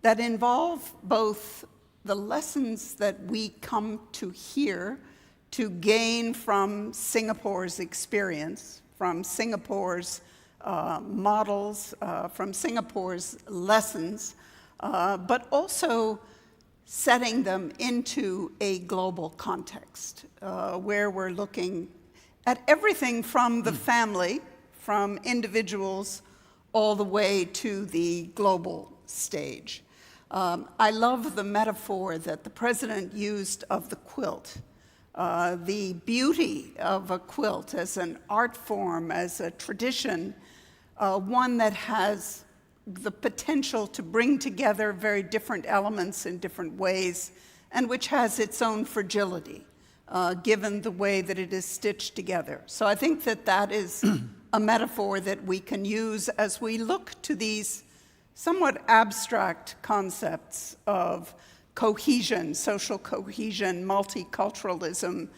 that involve both the lessons that we come to hear, to gain from Singapore's experience, from Singapore's models, from Singapore's lessons, but also setting them into a global context where we're looking at everything from the family, from individuals, all the way to the global stage. I love the metaphor that the president used of the quilt. The beauty of a quilt as an art form, as a tradition, one that has the potential to bring together very different elements in different ways, and which has its own fragility, given the way that it is stitched together. So I think that that is a metaphor that we can use as we look to these somewhat abstract concepts of cohesion, social cohesion, multiculturalism,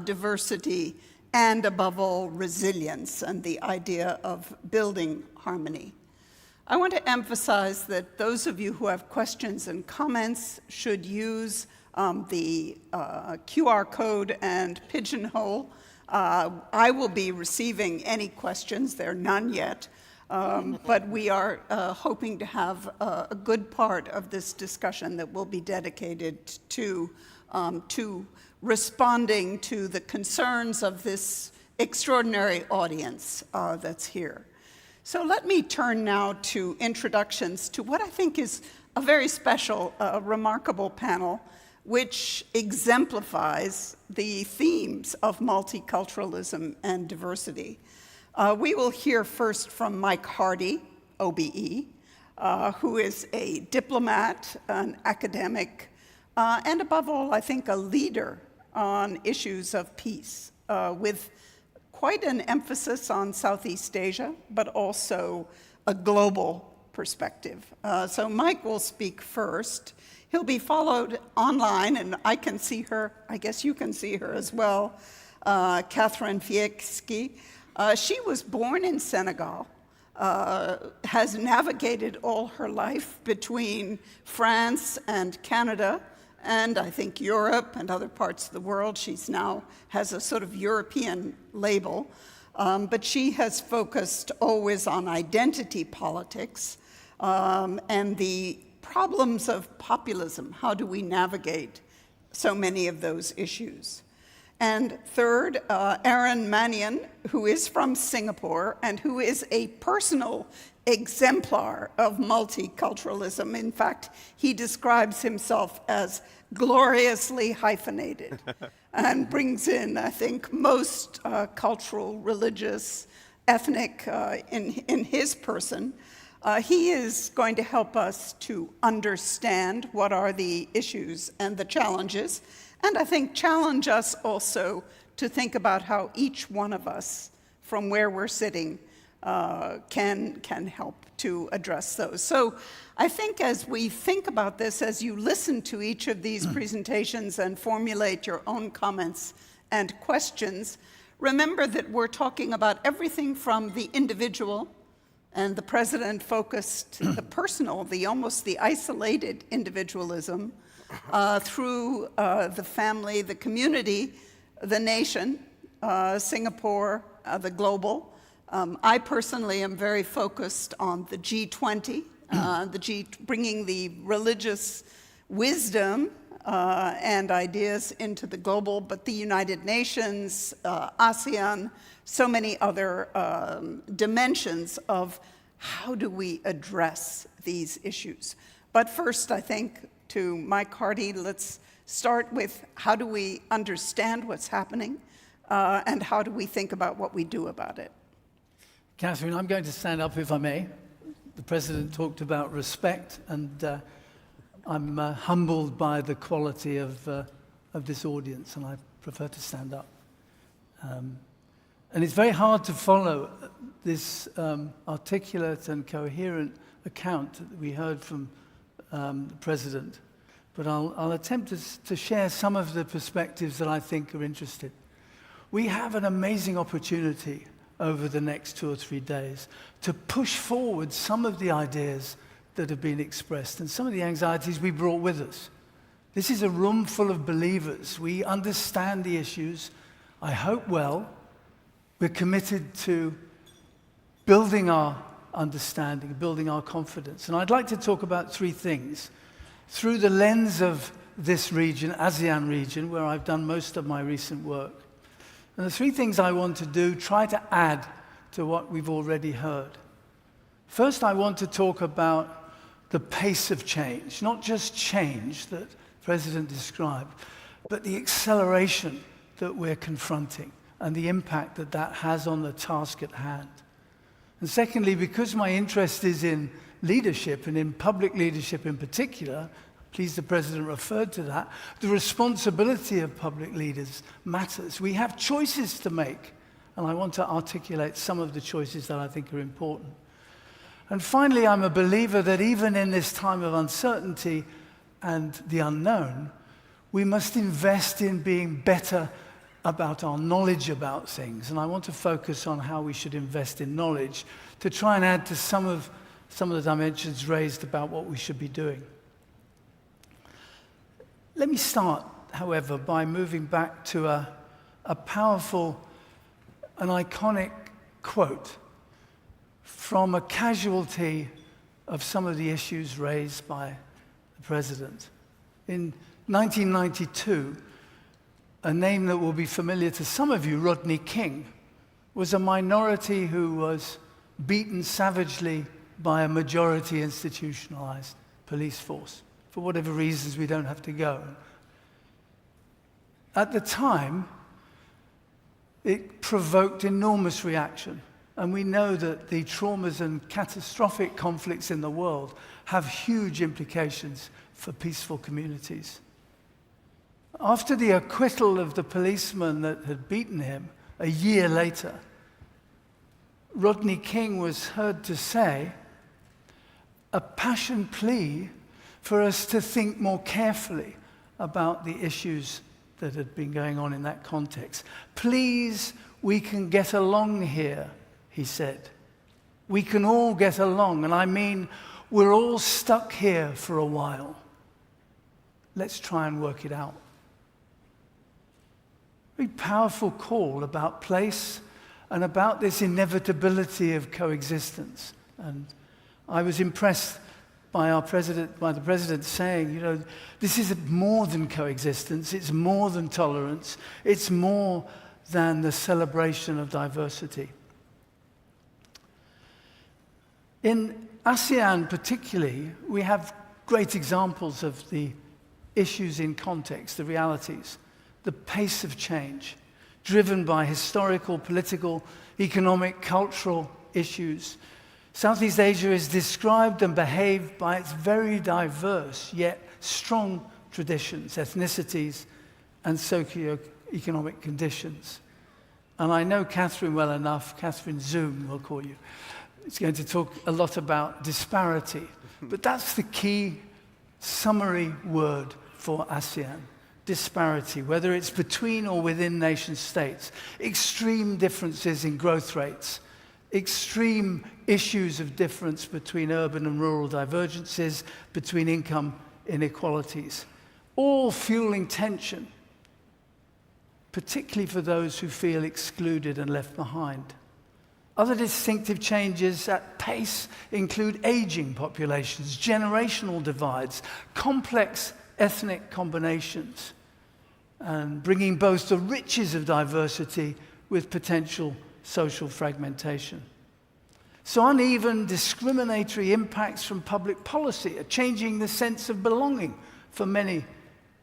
diversity, and above all, resilience, and the idea of building harmony. I want to emphasize that those of you who have questions and comments should use the QR code and Pigeonhole. I will be receiving any questions. There are none yet. But we are hoping to have a good part of this discussion that will be dedicated to responding to the concerns of this extraordinary audience that's here. So let me turn now to introductions to what I think is a very special, remarkable panel, which exemplifies the themes of multiculturalism and diversity. We will hear first from Mike Hardy, OBE, who is a diplomat, an academic, and above all, I think, a leader on issues of peace, with quite an emphasis on Southeast Asia, but also a global perspective. So Mike will speak first. He'll be followed online, and I can see her, I guess you can see her as well, Catherine Fiecki. She was born in Senegal, has navigated all her life between France and Canada, and I think Europe and other parts of the world. She's now has a sort of European label, but she has focused always on identity politics and the problems of populism. How do we navigate so many of those issues? And third, Aaron Manion, who is from Singapore and who is a personal exemplar of multiculturalism. In fact, he describes himself as gloriously hyphenated and brings in, I think, most cultural, religious, ethnic in his person. He is going to help us to understand what are the issues and the challenges, and I think challenge us also to think about how each one of us, from where we're sitting, can help to address those. So I think as we think about this, as you listen to each of these presentations and formulate your own comments and questions, remember that we're talking about everything from the individual, and the president focused the personal, almost the isolated individualism, through the family, the community, the nation, Singapore, the global. I personally am very focused on the G20, bringing the religious wisdom and ideas into the global, but the United Nations, ASEAN, so many other dimensions of how do we address these issues. But first, I think, to Mike Hardy, let's start with how do we understand what's happening and how do we think about what we do about it? Catherine, I'm going to stand up if I may. The President talked about respect, and I'm humbled by the quality of this audience, and I prefer to stand up. And it's very hard to follow this articulate and coherent account that we heard from the President, but I'll attempt to share some of the perspectives that I think are interesting. We have an amazing opportunity over the next 2 or 3 days to push forward some of the ideas that have been expressed and some of the anxieties we brought with us. This is a room full of believers. We understand the issues, I hope well. We're committed to building our understanding, building our confidence. And I'd like to talk about 3 things through the lens of this region, ASEAN region, where I've done most of my recent work. And the 3 things I want to do, try to add to what we've already heard. First, I want to talk about the pace of change, not just change that the President described, but the acceleration that we're confronting and the impact that that has on the task at hand. And secondly, because my interest is in leadership and in public leadership in particular, pleased the President referred to that, the responsibility of public leaders matters. We have choices to make, and I want to articulate some of the choices that I think are important. And finally, I'm a believer that even in this time of uncertainty and the unknown, we must invest in being better about our knowledge about things. And I want to focus on how we should invest in knowledge to try and add to some of the dimensions raised about what we should be doing. Let me start, however, by moving back to a powerful, an iconic quote from a casualty of some of the issues raised by the President. In 1992, a name that will be familiar to some of you, Rodney King, was a minority who was beaten savagely by a majority institutionalized police force. For whatever reasons, we don't have to go. At the time, it provoked enormous reaction. And we know that the traumas and catastrophic conflicts in the world have huge implications for peaceful communities. After the acquittal of the policeman that had beaten him, a year later, Rodney King was heard to say, a passion plea for us to think more carefully about the issues that had been going on in that context. Please, we can get along here, he said. We can all get along, and I mean, we're all stuck here for a while. Let's try and work it out. Very powerful call about place and about this inevitability of coexistence. And I was impressed by the President saying, you know, this is more than coexistence, it's more than tolerance, it's more than the celebration of diversity. In ASEAN particularly, we have great examples of the issues in context, the realities, the pace of change, driven by historical, political, economic, cultural issues. Southeast Asia is described and behaved by its very diverse yet strong traditions, ethnicities, and socio-economic conditions. And I know Catherine well enough, Catherine Zoom, we'll call you. It's going to talk a lot about disparity. But that's the key summary word for ASEAN. Disparity, whether it's between or within nation states, extreme differences in growth rates, extreme issues of difference between urban and rural divergences, between income inequalities, all fueling tension, particularly for those who feel excluded and left behind. Other distinctive changes at pace include aging populations, generational divides, complex ethnic combinations, and bringing both the riches of diversity with potential social fragmentation. So uneven, discriminatory impacts from public policy are changing the sense of belonging for many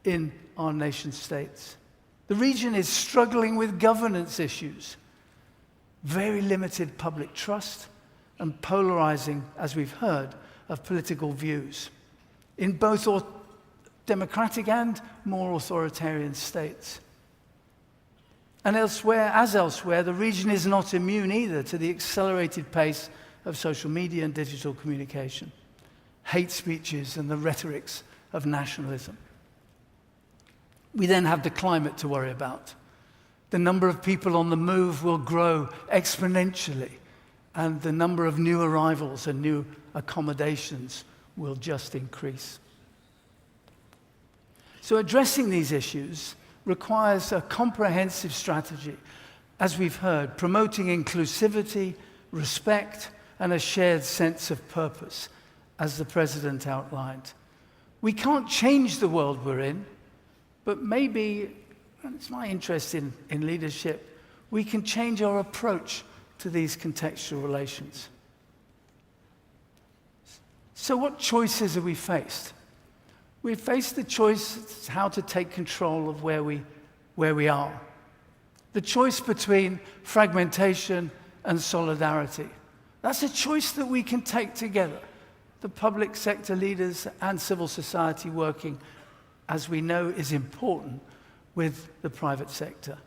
in our nation states. The region is struggling with governance issues, very limited public trust, and polarizing, as we've heard, of political views in both democratic and more authoritarian states. And elsewhere, the region is not immune either to the accelerated pace of social media and digital communication, hate speeches, and the rhetorics of nationalism. We then have the climate to worry about. The number of people on the move will grow exponentially, and the number of new arrivals and new accommodations will just increase. So addressing these issues requires a comprehensive strategy, as we've heard, promoting inclusivity, respect, and a shared sense of purpose, as the President outlined. We can't change the world we're in, but maybe, and it's my interest in leadership, we can change our approach to these contextual relations. So what choices are we faced? We face the choice how to take control of where we are. The choice between fragmentation and solidarity. That's a choice that we can take together. The public sector leaders and civil society working, as we know, is important with the private sector.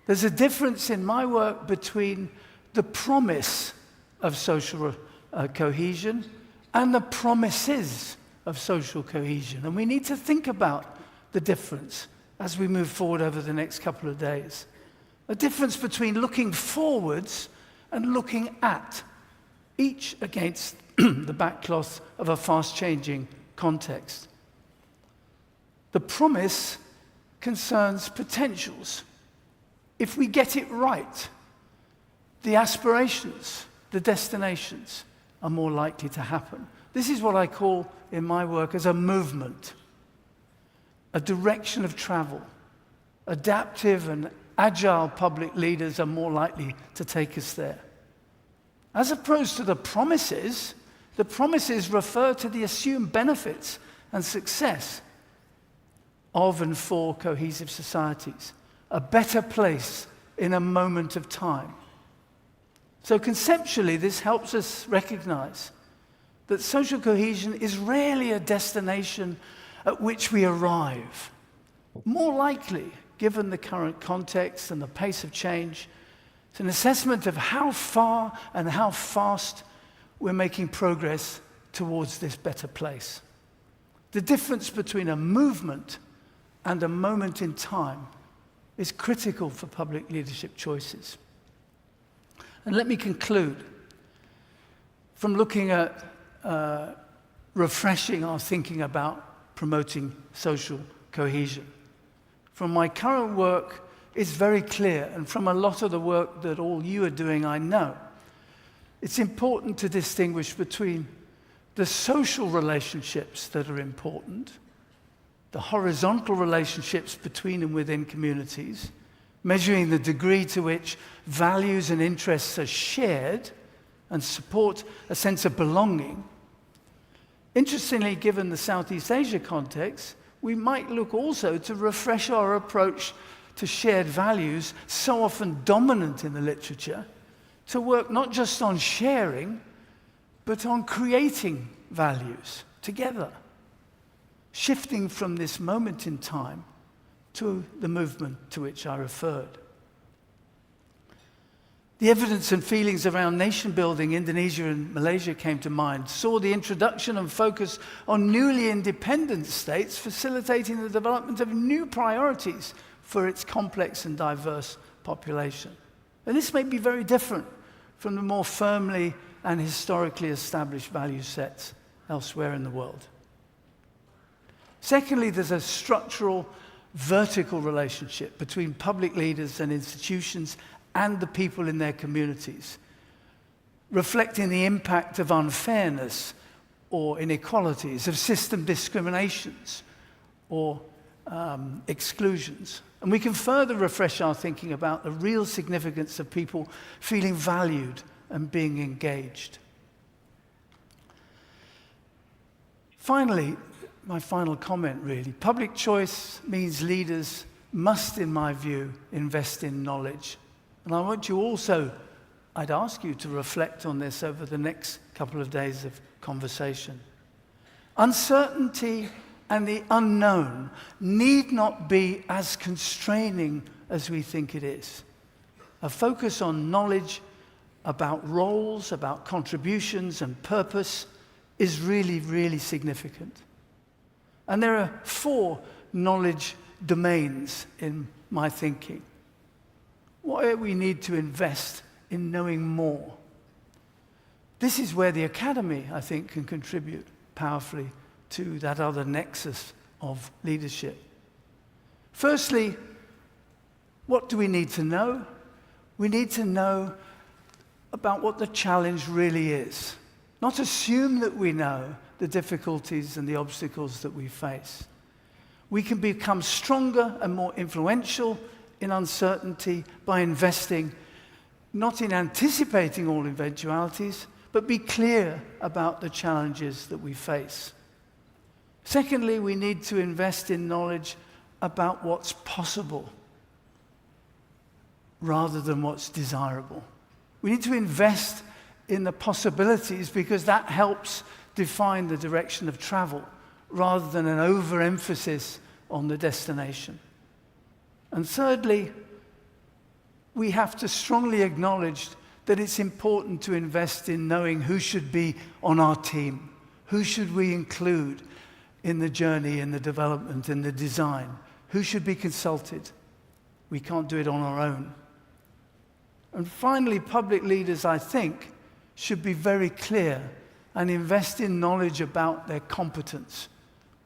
There's a difference in my work between the promise of social cohesion and the promises of social cohesion. And we need to think about the difference as we move forward over the next couple of days. A difference between looking forwards and looking at, each against the backcloth of a fast-changing context. The promise concerns potentials. If we get it right, the aspirations, the destinations are more likely to happen. This is what I call in my work as a movement, a direction of travel. Adaptive and agile public leaders are more likely to take us there. As opposed to the promises refer to the assumed benefits and success of and for cohesive societies, a better place in a moment of time. So conceptually, this helps us recognize that social cohesion is rarely a destination at which we arrive. More likely, given the current context and the pace of change, it's an assessment of how far and how fast we're making progress towards this better place. The difference between a movement and a moment in time is critical for public leadership choices. And let me conclude from looking at refreshing our thinking about promoting social cohesion. From my current work, it's very clear, and from a lot of the work that all you are doing, I know, it's important to distinguish between the social relationships that are important, the horizontal relationships between and within communities, measuring the degree to which values and interests are shared and support a sense of belonging. Interestingly, given the Southeast Asia context, we might look also to refresh our approach to shared values, so often dominant in the literature, to work not just on sharing, but on creating values together, shifting from this moment in time to the movement to which I referred. The evidence and feelings around nation building, Indonesia and Malaysia came to mind, saw the introduction and focus on newly independent states facilitating the development of new priorities for its complex and diverse population. And this may be very different from the more firmly and historically established value sets elsewhere in the world. Secondly, there's a structural vertical relationship between public leaders and institutions and the people in their communities, reflecting the impact of unfairness or inequalities, of system discriminations or exclusions. And we can further refresh our thinking about the real significance of people feeling valued and being engaged. Finally, my final comment really, public choice means leaders must, in my view, invest in knowledge. And I want you also, I'd ask you to reflect on this over the next couple of days of conversation. Uncertainty and the unknown need not be as constraining as we think it is. A focus on knowledge about roles, about contributions and purpose is really, really significant. And there are 4 knowledge domains in my thinking. Why we need to invest in knowing more. This is where the academy, I think, can contribute powerfully to that other nexus of leadership. Firstly, what do we need to know? We need to know about what the challenge really is. Not assume that we know the difficulties and the obstacles that we face. We can become stronger and more influential in uncertainty by investing not in anticipating all eventualities, but be clear about the challenges that we face. Secondly, we need to invest in knowledge about what's possible rather than what's desirable. We need to invest in the possibilities because that helps define the direction of travel rather than an overemphasis on the destination. And thirdly, we have to strongly acknowledge that it's important to invest in knowing who should be on our team, who should we include in the journey, in the development, in the design, who should be consulted. We can't do it on our own. And finally, public leaders, I think, should be very clear and invest in knowledge about their competence,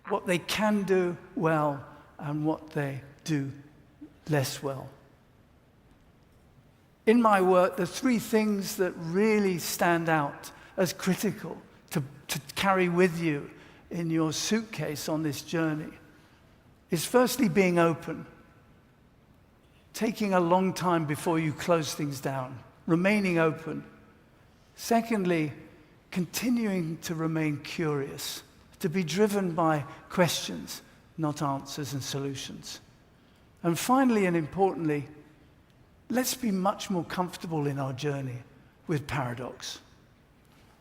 what they can do well and what they do less well. In my work, the 3 things that really stand out as critical to carry with you in your suitcase on this journey is firstly being open, taking a long time before you close things down, remaining open. Secondly, continuing to remain curious, to be driven by questions, not answers and solutions. And finally and importantly, let's be much more comfortable in our journey with paradox.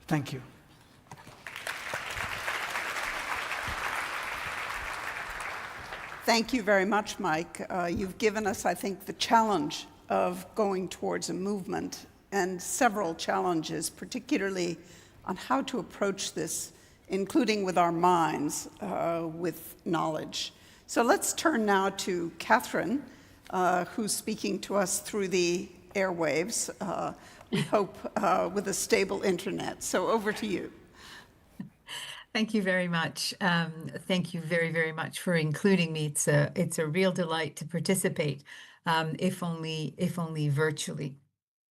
Thank you. Thank you very much, Mike. You've given us, I think, the challenge of going towards a movement and several challenges, particularly on how to approach this, including with our minds, with knowledge. So let's turn now to Catherine, who's speaking to us through the airwaves, we hope with a stable internet. So over to you. Thank you very much. Thank you very, very much for including me. It's a real delight to participate, if only virtually.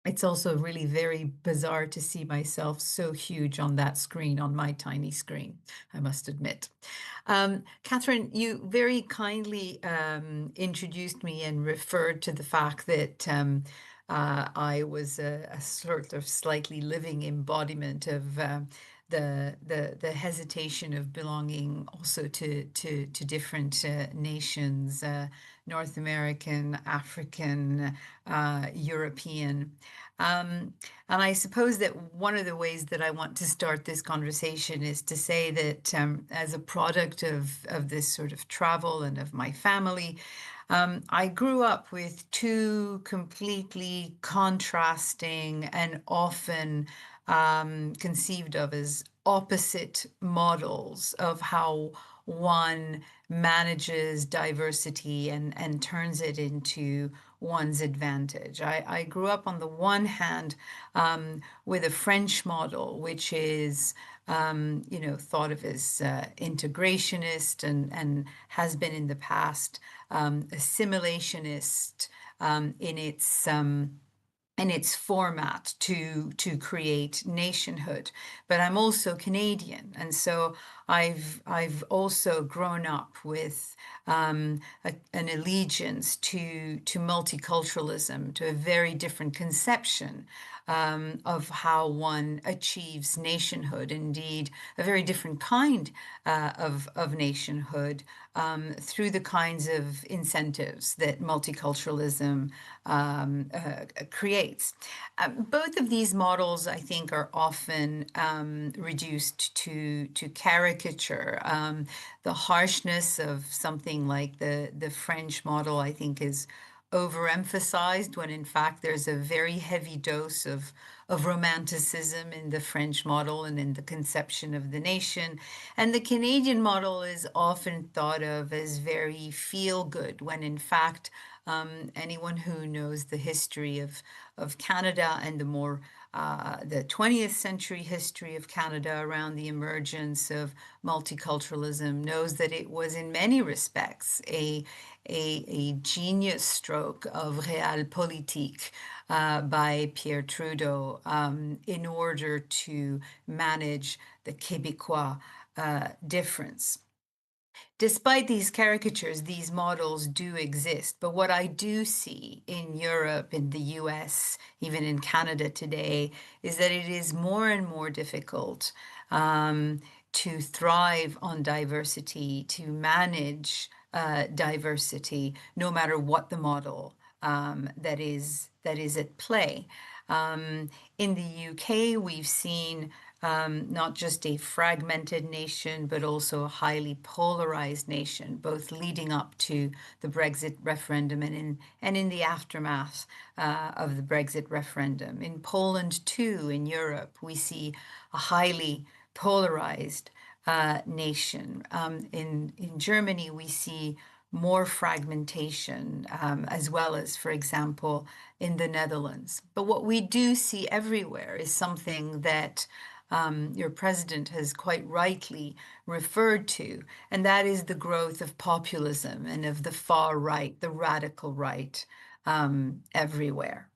It's also really very bizarre to see myself so huge on that screen, on my tiny screen, I must admit. Catherine, you very kindly introduced me and referred to the fact that I was a sort of slightly living embodiment of the hesitation of belonging also to different nations, North American, African, European. And I suppose that one of the ways that I want to start this conversation is to say that as a product of this sort of travel and of my family, I grew up with 2 completely contrasting and often conceived of as opposite models of how one manages diversity and turns it into one's advantage. I grew up on the one hand with a French model, which is thought of as integrationist and has been in the past assimilationist in its and its format to create nationhood. But I'm also Canadian, and so I've also grown up with an allegiance to multiculturalism, to a very different conception of how one achieves nationhood. Indeed, a very different kind of nationhood through the kinds of incentives that multiculturalism creates. Both of these models, I think, are often reduced to caricature. The harshness of something like the French model, I think, is overemphasized when in fact there's a very heavy dose of romanticism in the French model and in the conception of the nation. And the Canadian model is often thought of as very feel good, when in fact anyone who knows the history of Canada and the 20th century history of Canada around the emergence of multiculturalism knows that it was in many respects a genius stroke of realpolitik by Pierre Trudeau in order to manage the Québécois difference. Despite these caricatures, these models do exist. But what I do see in Europe, in the US, even in Canada today, is that it is more and more difficult to thrive on diversity, to manage diversity, no matter what the model that is at play. In the UK, we've seen not just a fragmented nation, but also a highly polarized nation, both leading up to the Brexit referendum and in the aftermath of the Brexit referendum. In Poland, too, in Europe, we see a highly polarized nation. In Germany, we see more fragmentation, as well as, for example, in the Netherlands. But what we do see everywhere is something that your president has quite rightly referred to, and that is the growth of populism and of the far right, the radical right, everywhere.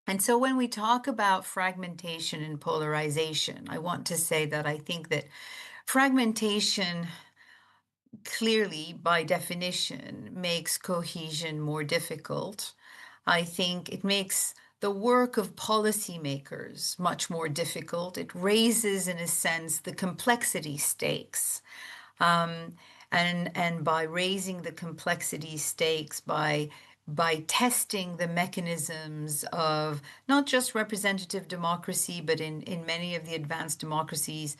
And so when we talk about fragmentation and polarization, I want to say that I think that fragmentation clearly, by definition, makes cohesion more difficult. I think it makes the work of policymakers much more difficult. It raises, in a sense, the complexity stakes. And by raising the complexity stakes, by testing the mechanisms of not just representative democracy, but in many of the advanced democracies,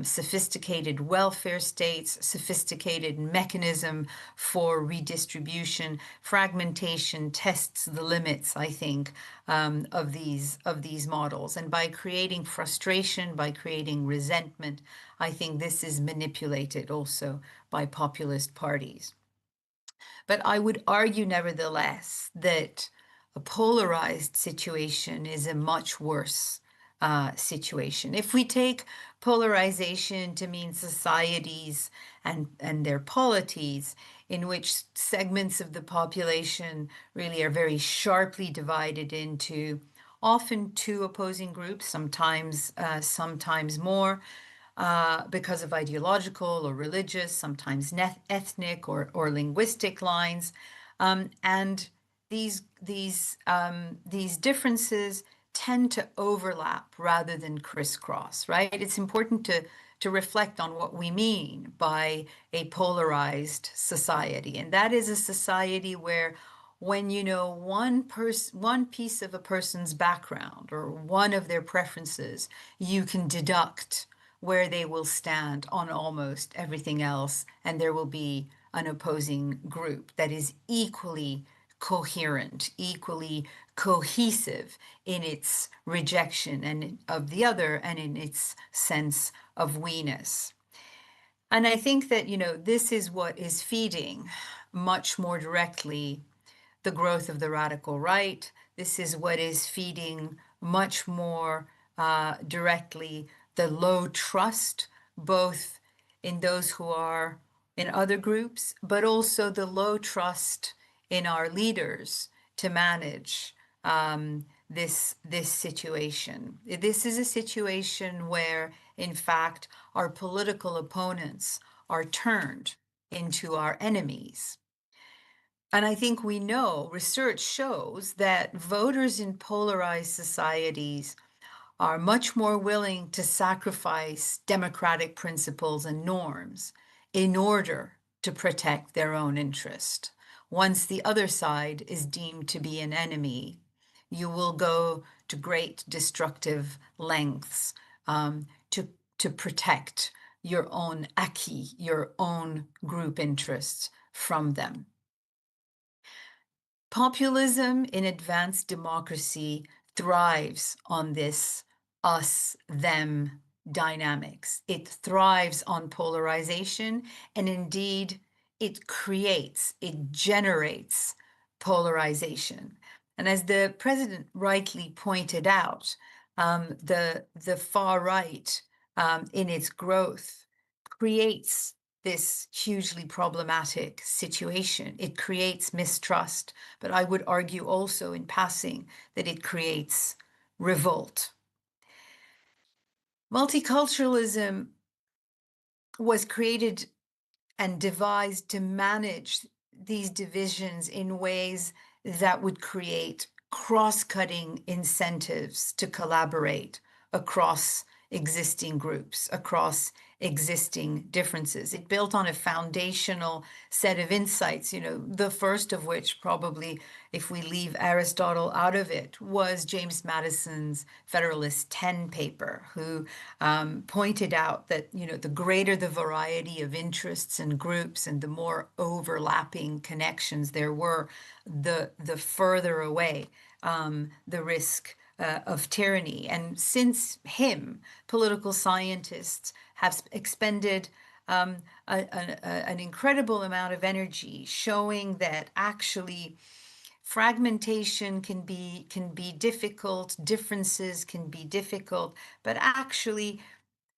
sophisticated welfare states, sophisticated mechanism for redistribution. Fragmentation tests the limits, I think, of these models. And by creating frustration, by creating resentment, I think this is manipulated also by populist parties. But I would argue, nevertheless, that a polarized situation is a much worse situation. If we take polarization to mean societies and their polities, in which segments of the population really are very sharply divided into often two opposing groups, sometimes more, because of ideological or religious, sometimes ethnic or linguistic lines, and these differences tend to overlap rather than crisscross, right? It's important to reflect on what we mean by a polarized society, and that is a society where when you know one piece of a person's background or one of their preferences, you can deduct where they will stand on almost everything else, and there will be an opposing group that is equally coherent, equally cohesive in its rejection and of the other and in its sense of we-ness. And I think that, this is what is feeding much more directly the growth of the radical right. This is what is feeding much more directly the low trust, both in those who are in other groups, but also the low trust in our leaders to manage this situation. This is a situation where, in fact, our political opponents are turned into our enemies. And I think we know, research shows that voters in polarized societies are much more willing to sacrifice democratic principles and norms in order to protect their own interest. Once the other side is deemed to be an enemy, you will go to great destructive lengths to protect your own acquis, your own group interests from them. Populism in advanced democracy thrives on this us-them dynamics. It thrives on polarization, and indeed, it generates polarization. And as the president rightly pointed out, the far right in its growth creates this hugely problematic situation. It creates mistrust, but I would argue also in passing that it creates revolt. Multiculturalism was created and devised to manage these divisions in ways that would create cross-cutting incentives to collaborate across existing groups, across existing differences. It built on a foundational set of insights, the first of which probably, if we leave Aristotle out of it, was James Madison's Federalist 10 paper, who pointed out that, the greater the variety of interests and groups and the more overlapping connections there were, the further away the risk of tyranny. And since him, political scientists have expended an incredible amount of energy showing that actually fragmentation can be difficult, differences can be difficult, but actually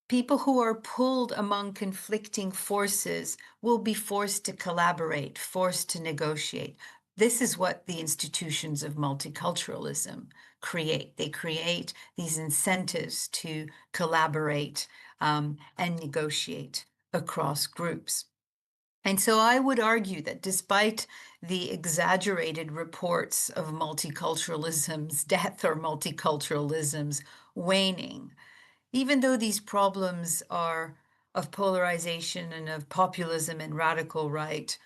people who are pulled among conflicting forces will be forced to collaborate, forced to negotiate. This is what the institutions of multiculturalism create. They create these incentives to collaborate and negotiate across groups. And so I would argue that despite the exaggerated reports of multiculturalism's death or multiculturalism's waning, even though these problems are of polarization and of populism and radical right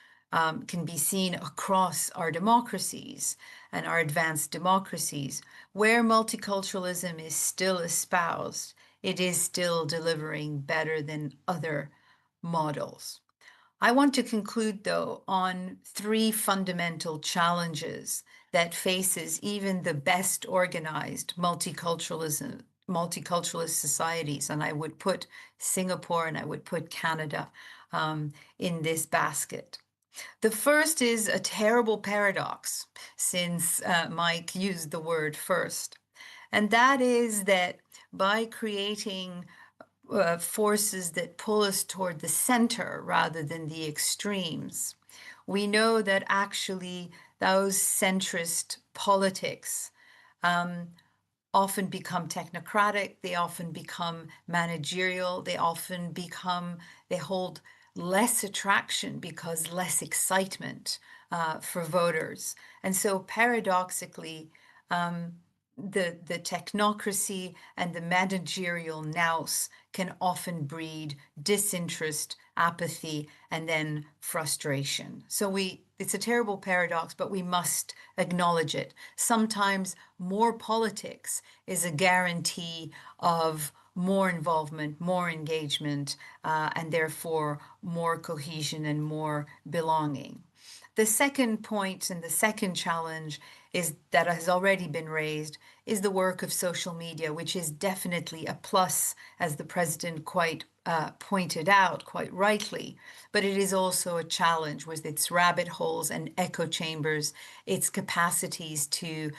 can be seen across our democracies and our advanced democracies, where multiculturalism is still espoused, it is still delivering better than other models. I want to conclude, though, on three fundamental challenges that faces even the best organized multiculturalist societies, and I would put Singapore and I would put Canada in this basket. The first is a terrible paradox, since Mike used the word first, and that is that by creating forces that pull us toward the center rather than the extremes, we know that actually those centrist politics often become technocratic, they often become managerial, they hold less attraction because less excitement for voters. And so paradoxically, the technocracy and the managerial nous can often breed disinterest, apathy, and then frustration. So it's a terrible paradox, but we must acknowledge it. Sometimes more politics is a guarantee of more involvement, more engagement, and therefore more cohesion and more belonging. The second point and the second challenge is that has already been raised is the work of social media, which is definitely a plus, as the president quite pointed out quite rightly, but it is also a challenge with its rabbit holes and echo chambers, its capacities to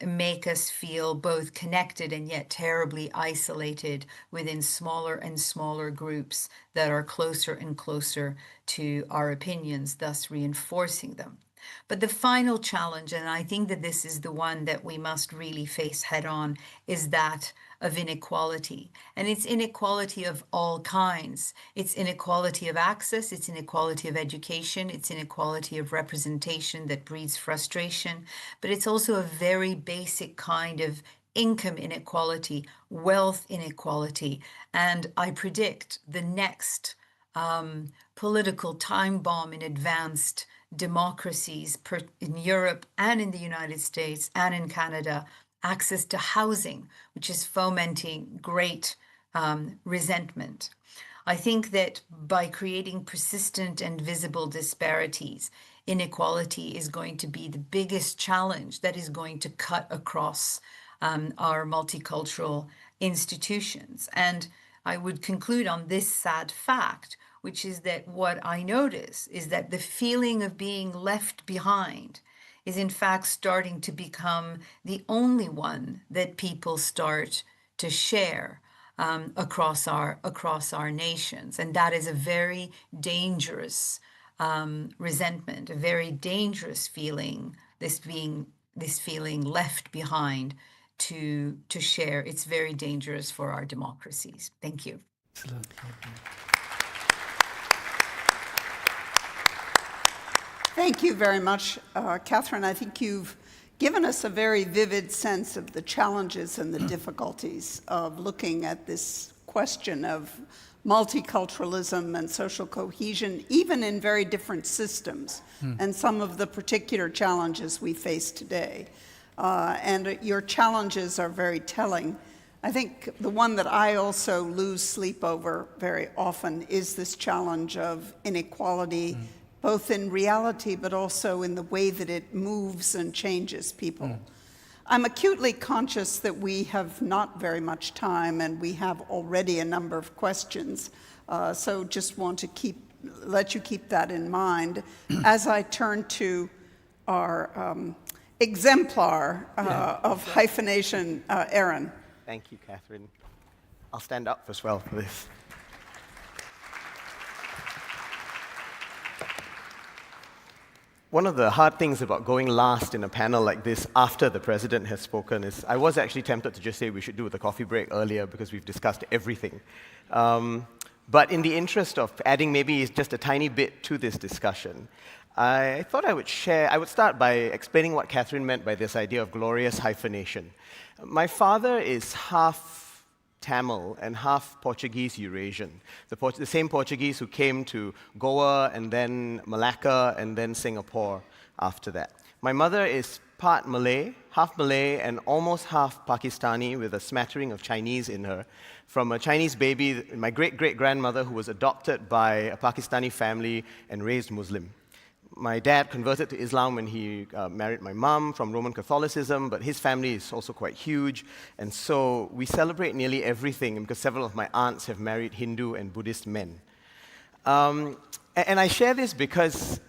make us feel both connected and yet terribly isolated within smaller and smaller groups that are closer and closer to our opinions, thus reinforcing them. But the final challenge, and I think that this is the one that we must really face head on, is that of inequality. And it's inequality of all kinds. It's inequality of access, it's inequality of education, it's inequality of representation that breeds frustration, but it's also a very basic kind of income inequality, wealth inequality. And I predict the next political time bomb in advanced democracies in Europe and in the United States and in Canada, access to housing, which is fomenting great resentment. I think that by creating persistent and visible disparities, inequality is going to be the biggest challenge that is going to cut across our multicultural institutions. And I would conclude on this sad fact, which is that what I notice is that the feeling of being left behind is in fact starting to become the only one that people start to share across our nations. And that is a very dangerous resentment, a very dangerous feeling, this feeling left behind to share. It's very dangerous for our democracies. Thank you. Excellent. Thank you very much, Catherine. I think you've given us a very vivid sense of the challenges and the difficulties of looking at this question of multiculturalism and social cohesion, even in very different systems, and some of the particular challenges we face today. And your challenges are very telling. I think the one that I also lose sleep over very often is this challenge of inequality, both in reality but also in the way that it moves and changes people. I'm acutely conscious that we have not very much time and we have already a number of questions, so just want to let you keep that in mind as I turn to our exemplar of hyphenation, Aaron. Thank you, Catherine. I'll stand up as well for this. One of the hard things about going last in a panel like this after the president has spoken is I was actually tempted to just say we should do the coffee break earlier because we've discussed everything. But in the interest of adding maybe just a tiny bit to this discussion, I thought I would start by explaining what Catherine meant by this idea of glorious hyphenation. My father is half Tamil and half Portuguese Eurasian, the same Portuguese who came to Goa and then Malacca and then Singapore after that. My mother is part Malay, and almost half Pakistani with a smattering of Chinese in her, from a Chinese baby, my great-great-grandmother who was adopted by a Pakistani family and raised Muslim. My dad converted to Islam when he married my mom from Roman Catholicism, but his family is also quite huge, and so we celebrate nearly everything because several of my aunts have married Hindu and Buddhist men. And I share this because,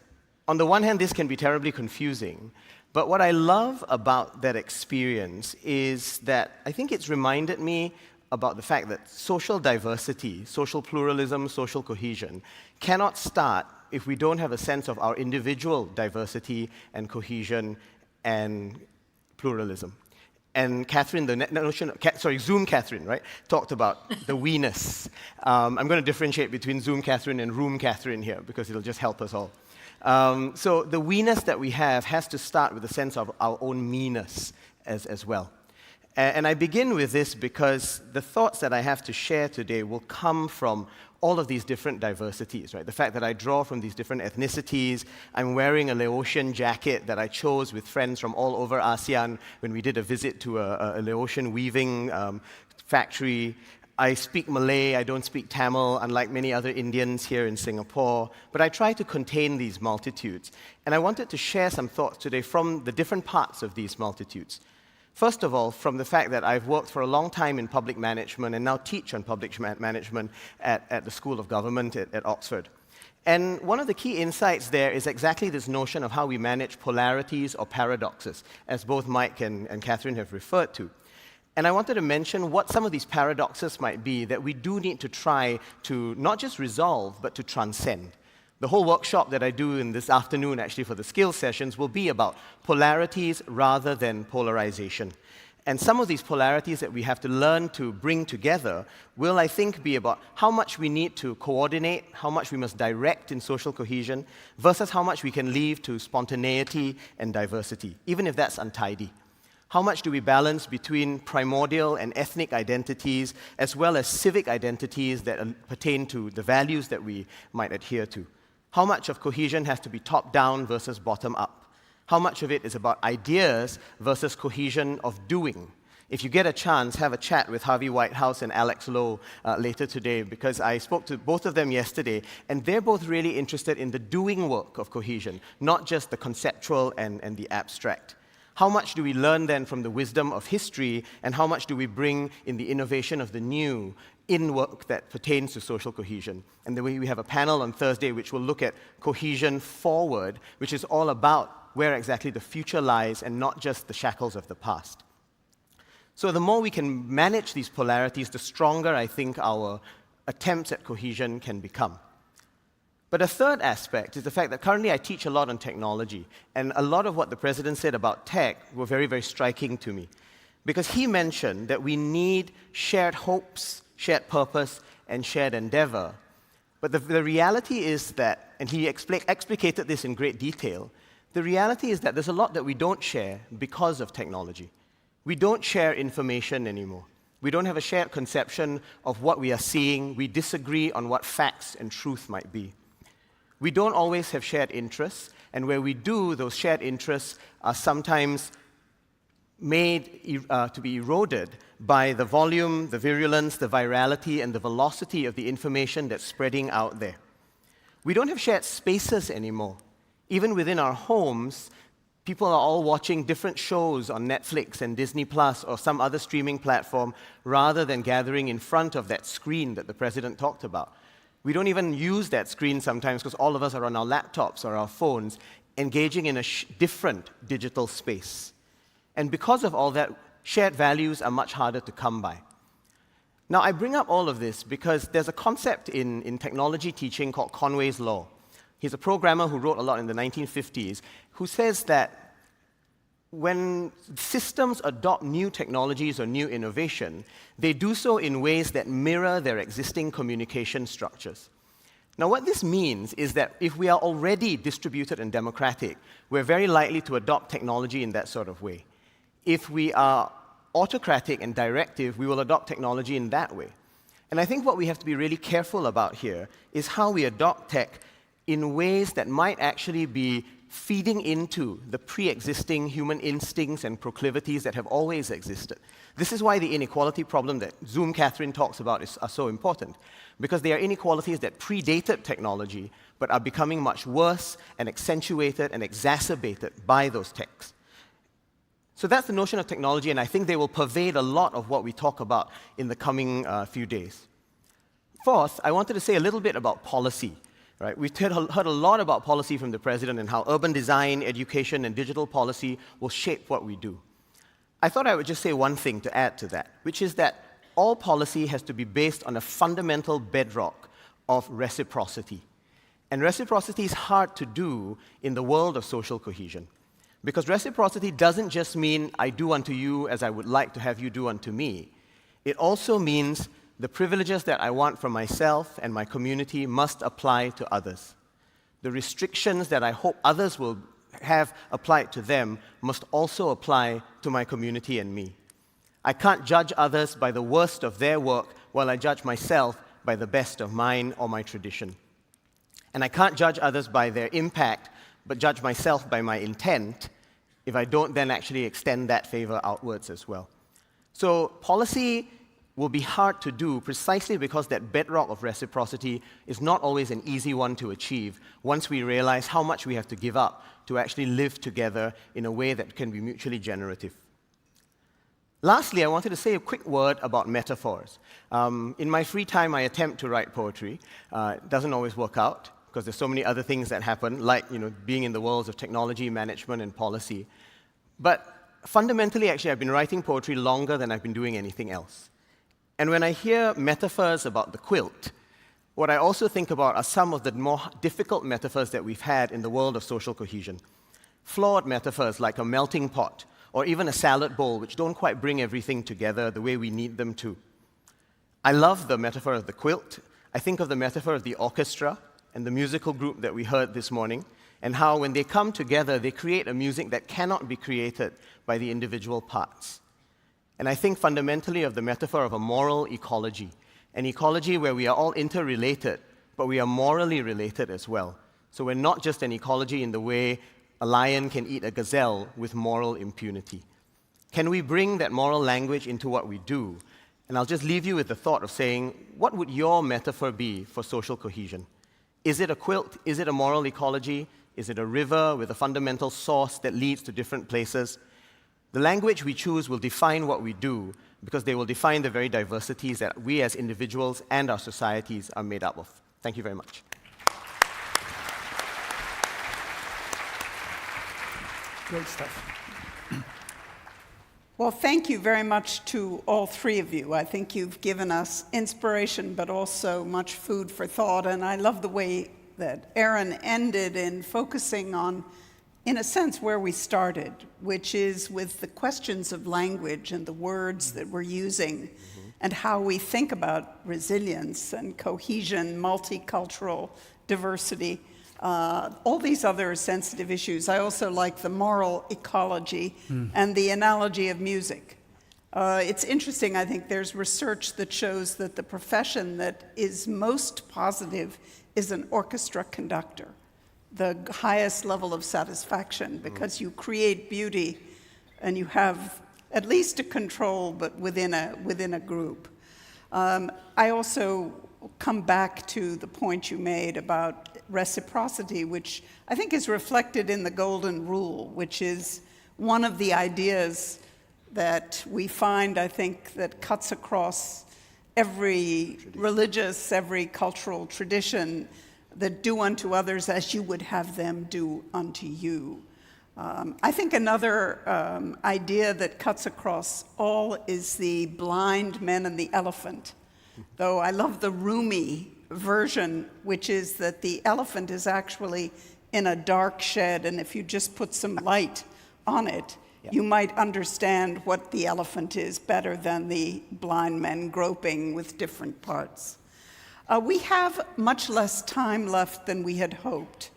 on the one hand, this can be terribly confusing, but what I love about that experience is that I think it's reminded me about the fact that social diversity, social pluralism, social cohesion cannot start if we don't have a sense of our individual diversity and cohesion and pluralism. And Catherine, the notion, Zoom Catherine, right, talked about the we-ness. I'm going to differentiate between Zoom Catherine and Room Catherine here because it'll just help us all. So the we-ness that we have has to start with a sense of our own me-ness as well. And I begin with this because the thoughts that I have to share today will come from all of these different diversities, right? The fact that I draw from these different ethnicities. I'm wearing a Laotian jacket that I chose with friends from all over ASEAN when we did a visit to a Laotian weaving factory. I speak Malay, I don't speak Tamil, unlike many other Indians here in Singapore, but I try to contain these multitudes. And I wanted to share some thoughts today from the different parts of these multitudes. First of all, from the fact that I've worked for a long time in public management and now teach on public management at the School of Government at Oxford. And one of the key insights there is exactly this notion of how we manage polarities or paradoxes, as both Mike and Catherine have referred to. And I wanted to mention what some of these paradoxes might be that we do need to try to not just resolve, but to transcend. The whole workshop that I do in this afternoon, actually, for the skills sessions, will be about polarities rather than polarization. And some of these polarities that we have to learn to bring together will, I think, be about how much we need to coordinate, how much we must direct in social cohesion, versus how much we can leave to spontaneity and diversity, even if that's untidy. How much do we balance between primordial and ethnic identities, as well as civic identities that pertain to the values that we might adhere to? How much of cohesion has to be top-down versus bottom-up? How much of it is about ideas versus cohesion of doing? If you get a chance, have a chat with Harvey Whitehouse and Alex Lowe later today, because I spoke to both of them yesterday, and they're both really interested in the doing work of cohesion, not just the conceptual and the abstract. How much do we learn then from the wisdom of history, and how much do we bring in the innovation of the new in work that pertains to social cohesion? And then we have a panel on Thursday which will look at cohesion forward, which is all about where exactly the future lies and not just the shackles of the past. So the more we can manage these polarities, the stronger I think our attempts at cohesion can become. But a third aspect is the fact that currently I teach a lot on technology, and a lot of what the President said about tech were very, very striking to me, because he mentioned that we need shared hopes, shared purpose, and shared endeavor. But the reality is that, and he explicated this in great detail, the reality is that there's a lot that we don't share because of technology. We don't share information anymore. We don't have a shared conception of what we are seeing. We disagree on what facts and truth might be. We don't always have shared interests, and where we do, those shared interests are sometimes made to be eroded by the volume, the virulence, the virality, and the velocity of the information that's spreading out there. We don't have shared spaces anymore. Even within our homes, people are all watching different shows on Netflix and Disney Plus or some other streaming platform rather than gathering in front of that screen that the President talked about. We don't even use that screen sometimes because all of us are on our laptops or our phones, engaging in a different digital space. And because of all that, shared values are much harder to come by. Now, I bring up all of this because there's a concept in technology teaching called Conway's Law. He's a programmer who wrote a lot in the 1950s, who says that when systems adopt new technologies or new innovation, they do so in ways that mirror their existing communication structures. Now, what this means is that if we are already distributed and democratic, we're very likely to adopt technology in that sort of way. If we are autocratic and directive, we will adopt technology in that way. And I think what we have to be really careful about here is how we adopt tech in ways that might actually be feeding into the pre-existing human instincts and proclivities that have always existed. This is why the inequality problem that Zoom Catherine talks about are so important, because they are inequalities that predated technology but are becoming much worse and accentuated and exacerbated by those techs. So that's the notion of technology, and I think they will pervade a lot of what we talk about in the coming few days. Fourth, I wanted to say a little bit about policy. Right? We've heard a lot about policy from the President and how urban design, education, and digital policy will shape what we do. I thought I would just say one thing to add to that, which is that all policy has to be based on a fundamental bedrock of reciprocity. And reciprocity is hard to do in the world of social cohesion. Because reciprocity doesn't just mean I do unto you as I would like to have you do unto me. It also means the privileges that I want for myself and my community must apply to others. The restrictions that I hope others will have applied to them must also apply to my community and me. I can't judge others by the worst of their work while I judge myself by the best of mine or my tradition. And I can't judge others by their impact, but judge myself by my intent if I don't then actually extend that favor outwards as well. So policy will be hard to do precisely because that bedrock of reciprocity is not always an easy one to achieve once we realize how much we have to give up to actually live together in a way that can be mutually generative. Lastly, I wanted to say a quick word about metaphors. In my free time, I attempt to write poetry. It doesn't always work out because there's so many other things that happen, like being in the worlds of technology, management, and policy. But fundamentally, actually, I've been writing poetry longer than I've been doing anything else. And when I hear metaphors about the quilt, what I also think about are some of the more difficult metaphors that we've had in the world of social cohesion. Flawed metaphors like a melting pot or even a salad bowl, which don't quite bring everything together the way we need them to. I love the metaphor of the quilt. I think of the metaphor of the orchestra and the musical group that we heard this morning, and how when they come together, they create a music that cannot be created by the individual parts. And I think fundamentally of the metaphor of a moral ecology, an ecology where we are all interrelated, but we are morally related as well. So we're not just an ecology in the way a lion can eat a gazelle with moral impunity. Can we bring that moral language into what we do? And I'll just leave you with the thought of saying, what would your metaphor be for social cohesion? Is it a quilt? Is it a moral ecology? Is it a river with a fundamental source that leads to different places? The language we choose will define what we do, because they will define the very diversities that we as individuals and our societies are made up of. Thank you very much. Great stuff. Well, thank you very much to all three of you. I think you've given us inspiration, but also much food for thought. And I love the way that Aaron ended in focusing on, in a sense, where we started, which is with the questions of language and the words that we're using, and how we think about resilience and cohesion, multicultural diversity, all these other sensitive issues. I also like the moral ecology and the analogy of music. It's interesting, I think there's research that shows that the profession that is most positive is an orchestra conductor, the highest level of satisfaction, because you create beauty and you have at least a control, but within a group. I also come back to the point you made about reciprocity, which I think is reflected in the Golden Rule, which is one of the ideas that we find, I think, that cuts across every religious, every cultural tradition, that do unto others as you would have them do unto you. I think another idea that cuts across all is the blind men and the elephant. Though I love the Rumi version, which is that the elephant is actually in a dark shed, and if you just put some light on it, you might understand what the elephant is better than the blind men groping with different parts. We have much less time left than we had hoped.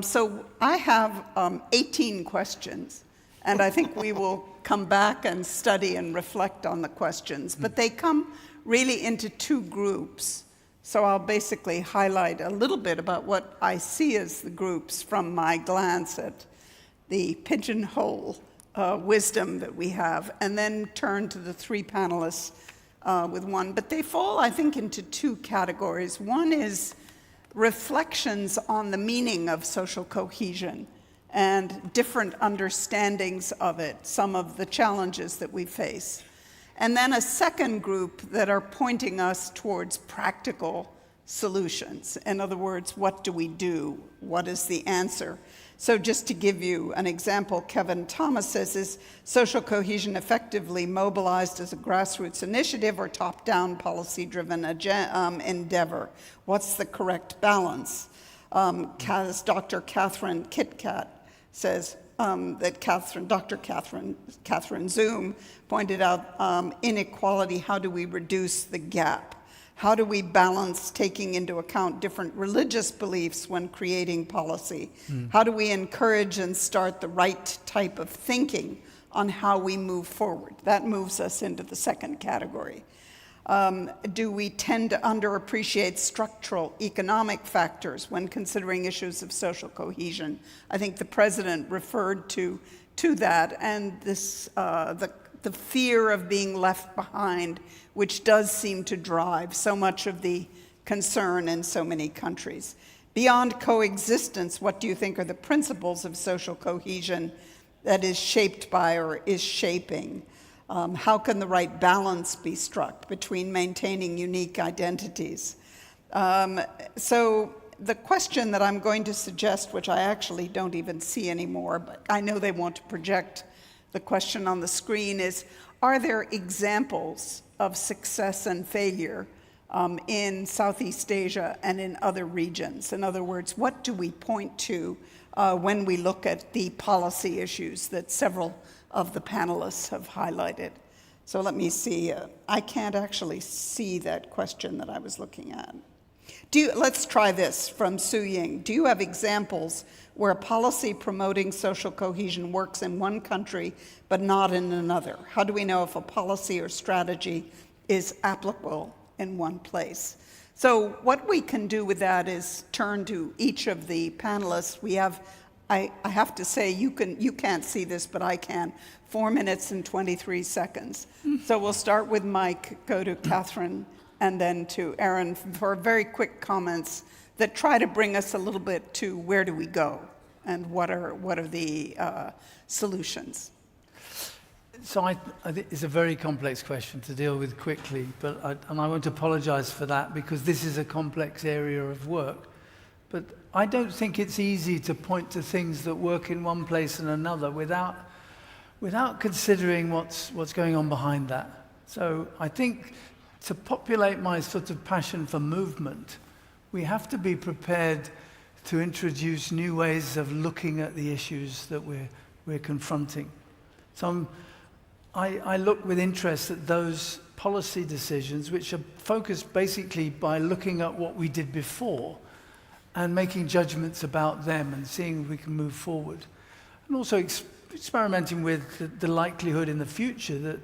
So I have 18 questions, and I think we will come back and study and reflect on the questions. But they come really into two groups. So I'll basically highlight a little bit about what I see as the groups from my glance at the pigeonhole wisdom that we have, and then turn to the three panelists with one. But they fall, I think, into two categories. One is reflections on the meaning of social cohesion and different understandings of it, some of the challenges that we face. And then a second group that are pointing us towards practical solutions. In other words, what do we do? What is the answer? So just to give you an example, Kevin Thomas says, is social cohesion effectively mobilized as a grassroots initiative or top-down policy-driven endeavor? What's the correct balance? Dr. Catherine Kitcat says that Dr. Catherine Zoom pointed out inequality. How do we reduce the gap? How do we balance taking into account different religious beliefs when creating policy? How do we encourage and start the right type of thinking on how we move forward? That moves us into the second category. Do we tend to underappreciate structural economic factors when considering issues of social cohesion? I think the president referred to that, and this the fear of being left behind, which does seem to drive so much of the concern in so many countries. Beyond coexistence, what do you think are the principles of social cohesion that is shaped by or is shaping? How can the right balance be struck between maintaining unique identities? So the question that I'm going to suggest, which I actually don't even see anymore, but I know they want to project the question on the screen, is, are there examples of success and failure in Southeast Asia and in other regions? In other words, what do we point to when we look at the policy issues that several of the panelists have highlighted? So let me see. I can't actually see that question that I was looking at. Let's try this from Su Ying. Do you have examples where policy promoting social cohesion works in one country but not in another? How do we know if a policy or strategy is applicable in one place? So what we can do with that is turn to each of the panelists. We have, I have to say, you can't see this, but I can. 4 minutes and 23 seconds. So we'll start with Mike, go to Catherine, and then to Aaron for very quick comments that try to bring us a little bit to where do we go and what are the solutions. So I think it's a very complex question to deal with quickly, and I want to apologize for that because this is a complex area of work. But I don't think it's easy to point to things that work in one place and another without considering what's going on behind that. So I think to populate my sort of passion for movement, we have to be prepared to introduce new ways of looking at the issues that we're confronting. So I look with interest at those policy decisions which are focused basically by looking at what we did before and making judgments about them and seeing if we can move forward. And also experimenting with the likelihood in the future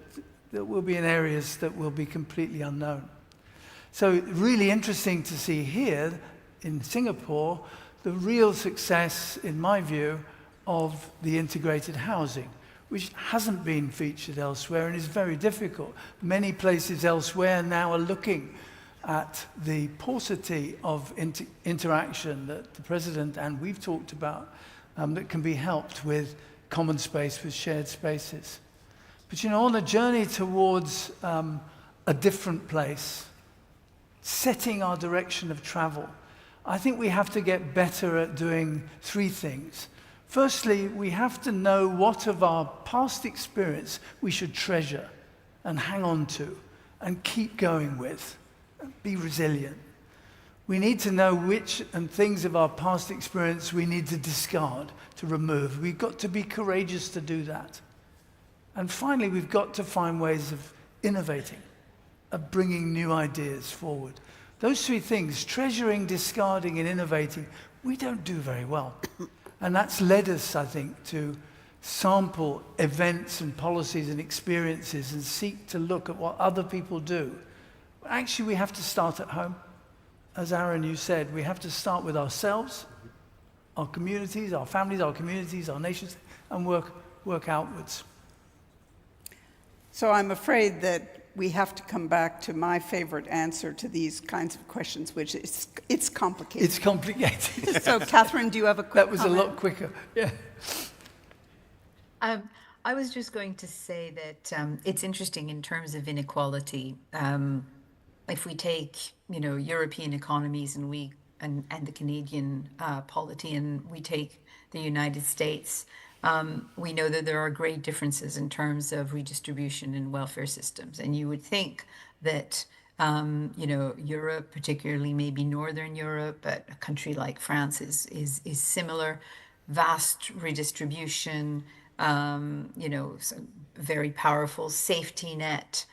that we'll be in areas that will be completely unknown. So really interesting to see here in Singapore the real success, in my view, of the integrated housing, which hasn't been featured elsewhere and is very difficult. Many places elsewhere now are looking at the paucity of interaction that the President and we've talked about that can be helped with common space, with shared spaces. But you know, on a journey towards a different place, setting our direction of travel, I think we have to get better at doing three things. Firstly, we have to know what of our past experience we should treasure and hang on to and keep going with, be resilient. We need to know which and things of our past experience we need to discard, to remove. We've got to be courageous to do that. And finally, we've got to find ways of innovating, of bringing new ideas forward. Those three things, treasuring, discarding, and innovating, we don't do very well. And that's led us, I think, to sample events and policies and experiences and seek to look at what other people do. Actually, we have to start at home. As Aaron, you said, we have to start with ourselves, our communities, our families, our communities, our nations, and work outwards. So I'm afraid that we have to come back to my favorite answer to these kinds of questions, which is it's complicated. It's complicated. So, Catherine, do you have a quick That was comment? a lot quicker. Yeah. I was just going to say that it's interesting in terms of inequality. If we take, European economies and the Canadian polity, and we take the United States, we know that there are great differences in terms of redistribution in welfare systems. And you would think that, Europe, particularly maybe Northern Europe, but a country like France is similar, vast redistribution, very powerful safety net.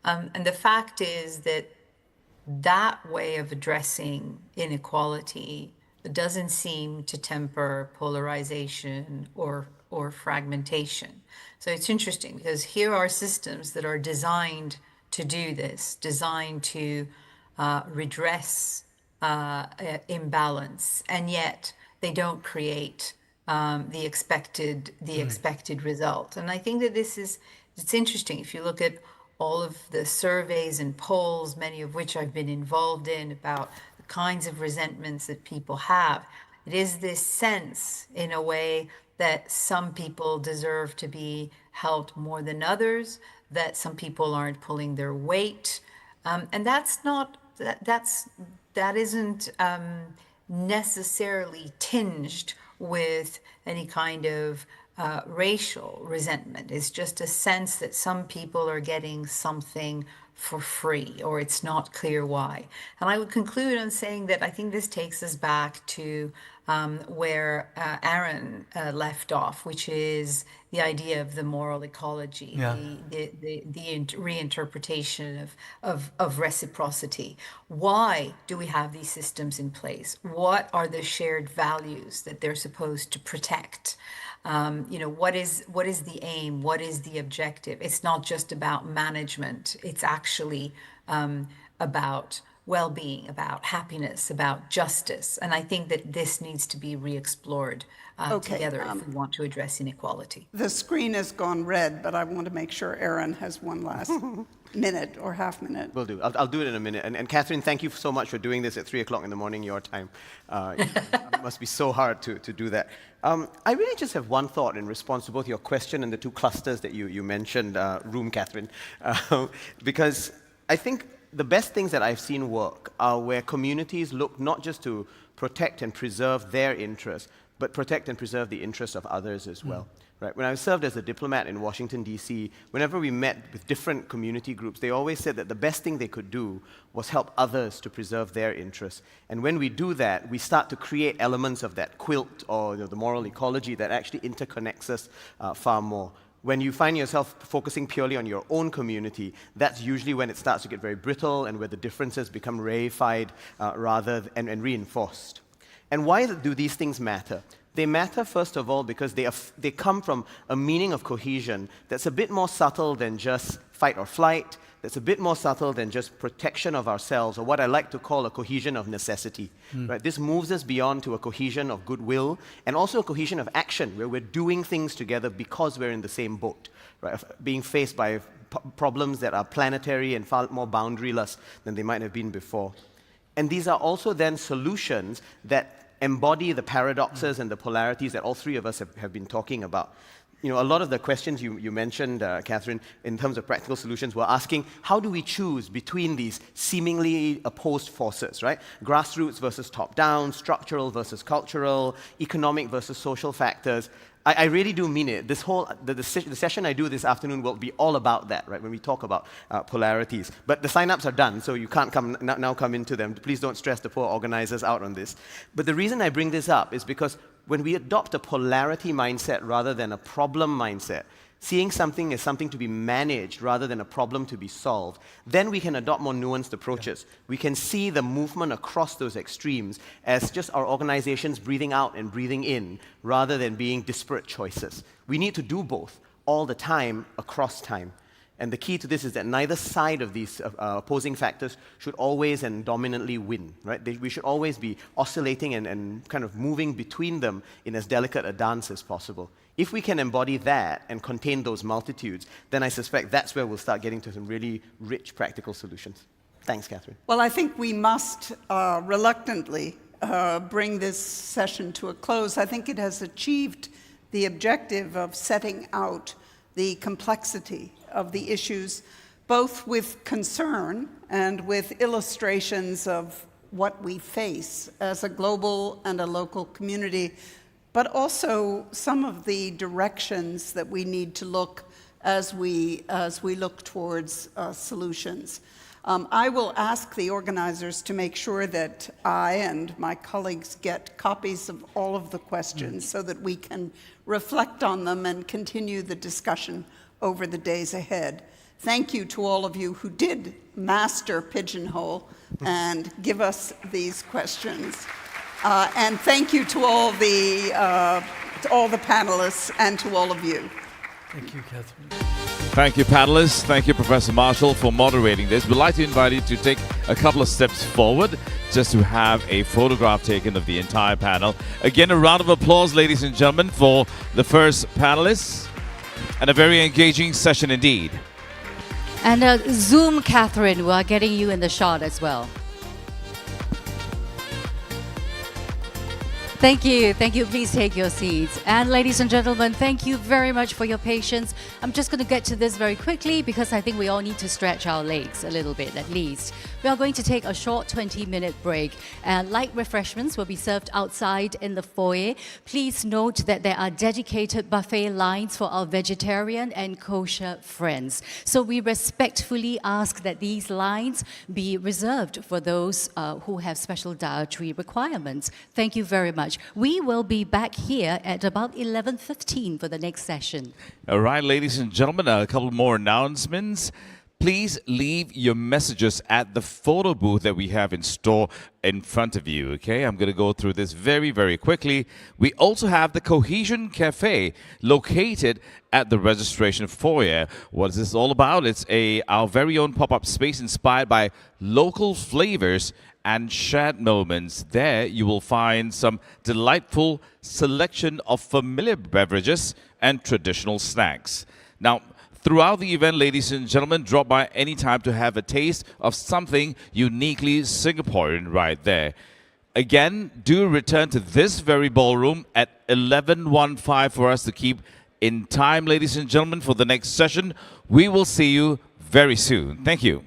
And the fact is that way of addressing inequality doesn't seem to temper polarization or fragmentation. So it's interesting because here are systems that are designed to do this, designed to redress imbalance, and yet they don't create the expected result. And I think that it's interesting if you look at all of the surveys and polls, many of which I've been involved in, about the kinds of resentments that people have. It is this sense, in a way, that some people deserve to be helped more than others, that some people aren't pulling their weight, and that isn't necessarily tinged with any kind of racial resentment. It's just a sense that some people are getting something for free, or it's not clear why. And I would conclude on saying that I think this takes us back to where Aaron left off, which is the idea of the moral ecology, the reinterpretation of reciprocity. Why do we have these systems in place? What are the shared values that they're supposed to protect? What is the aim? What is the objective? It's not just about management. It's actually about well-being, about happiness, about justice. And I think that this needs to be re-explored together if we want to address inequality. The screen has gone red, but I want to make sure Aaron has one last minute or half minute. Will do. I'll do it in a minute. And Catherine, thank you so much for doing this at 3 o'clock in the morning, your time. It must be so hard to do that. I really just have one thought in response to both your question and the two clusters that you mentioned, Catherine, because I think the best things that I've seen work are where communities look not just to protect and preserve their interests, but protect and preserve the interests of others as well. Right? When I served as a diplomat in Washington, D.C., whenever we met with different community groups, they always said that the best thing they could do was help others to preserve their interests. And when we do that, we start to create elements of that quilt or the moral ecology that actually interconnects us far more. When you find yourself focusing purely on your own community, that's usually when it starts to get very brittle and where the differences become reified and reinforced. And why do these things matter? They matter, first of all, because they come from a meaning of cohesion that's a bit more subtle than just fight or flight, that's a bit more subtle than just protection of ourselves, or what I like to call a cohesion of necessity. Right? This moves us beyond to a cohesion of goodwill, and also a cohesion of action, where we're doing things together because we're in the same boat, right? Being faced by problems that are planetary and far more boundaryless than they might have been before. And these are also then solutions that embody the paradoxes and the polarities that all three of us have been talking about. A lot of the questions you mentioned, Catherine, in terms of practical solutions, were asking, how do we choose between these seemingly opposed forces, right? Grassroots versus top-down, structural versus cultural, economic versus social factors. I really do mean it. The session I do this afternoon will be all about that, right, when we talk about polarities. But the sign-ups are done, so you can't now come into them. Please don't stress the poor organizers out on this. But the reason I bring this up is because when we adopt a polarity mindset rather than a problem mindset, seeing something as something to be managed rather than a problem to be solved, then we can adopt more nuanced approaches. We can see the movement across those extremes as just our organizations breathing out and breathing in, rather than being disparate choices. We need to do both all the time, across time. And the key to this is that neither side of these opposing factors should always and dominantly win, right? We should always be oscillating and kind of moving between them in as delicate a dance as possible. If we can embody that and contain those multitudes, then I suspect that's where we'll start getting to some really rich practical solutions. Thanks, Catherine. Well, I think we must reluctantly bring this session to a close. I think it has achieved the objective of setting out the complexity of the issues, both with concern and with illustrations of what we face as a global and a local community, but also some of the directions that we need to look as we look towards solutions. I will ask the organizers to make sure that I and my colleagues get copies of all of the questions so that we can reflect on them and continue the discussion over the days ahead. Thank you to all of you who did master Pigeonhole and give us these questions. And thank you to all the panelists and to all of you. Thank you, Catherine. Thank you, panelists. Thank you, Professor Marshall, for moderating this. We'd like to invite you to take a couple of steps forward just to have a photograph taken of the entire panel. Again, a round of applause, ladies and gentlemen, for the first panelists. And a very engaging session indeed. And Zoom, Catherine, we are getting you in the shot as well. Thank you. Thank you. Please take your seats. And ladies and gentlemen, thank you very much for your patience. I'm just going to get to this very quickly because I think we all need to stretch our legs a little bit at least. We are going to take a short 20-minute break, and light refreshments will be served outside in the foyer. Please note that there are dedicated buffet lines for our vegetarian and kosher friends. So we respectfully ask that these lines be reserved for those who have special dietary requirements. Thank you very much. We will be back here at about 11:15 for the next session. All right, ladies and gentlemen, a couple more announcements. Please leave your messages at the photo booth that we have in store in front of you, okay? I'm going to go through this very, very quickly. We also have the Cohesion Cafe located at the registration foyer. What is this all about? It's our very own pop-up space inspired by local flavors and shared moments. There you will find some delightful selection of familiar beverages and traditional snacks. Now, throughout the event, ladies and gentlemen, drop by any time to have a taste of something uniquely Singaporean right there. Again, do return to this very ballroom at 11:15 for us to keep in time, ladies and gentlemen, for the next session. We will see you very soon. Thank you.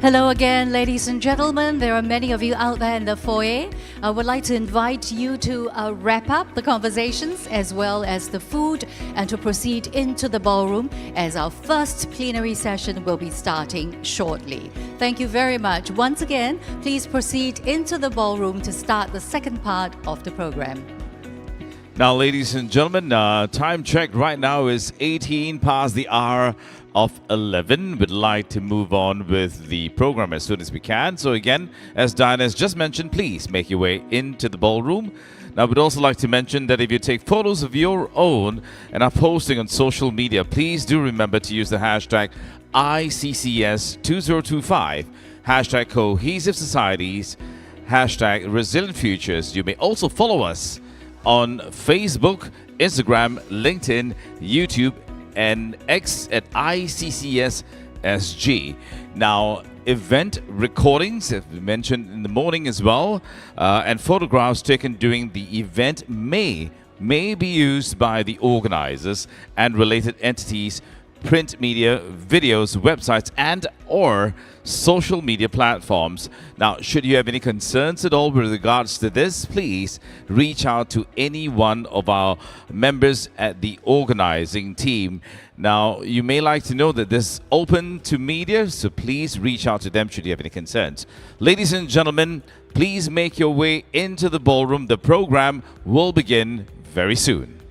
Hello again, ladies and gentlemen. There are many of you out there in the foyer. I would like to invite you to wrap up the conversations as well as the food and to proceed into the ballroom as our first plenary session will be starting shortly. Thank you very much. Once again, please proceed into the ballroom to start the second part of the program. Now, ladies and gentlemen, time check right now is 18 past the hour of 11. We'd like to move on with the program as soon as we can. So again, as Diana has just mentioned, please make your way into the ballroom. Now, we'd also like to mention that if you take photos of your own and are posting on social media, please do remember to use the hashtag ICCS2025, hashtag Cohesive Societies, hashtag Resilient Futures. You may also follow us on Facebook, Instagram, LinkedIn, YouTube, and X at ICCSSG. Now, event recordings, as we mentioned in the morning as well, and photographs taken during the event may be used by the organizers and related entities, print media, videos, websites, and or social media platforms. Now, should you have any concerns at all with regards to this, please reach out to any one of our members at the organizing team. Now, you may like to know that this is open to media, so please reach out to them should you have any concerns. Ladies and gentlemen, please make your way into the ballroom. The program will begin very soon.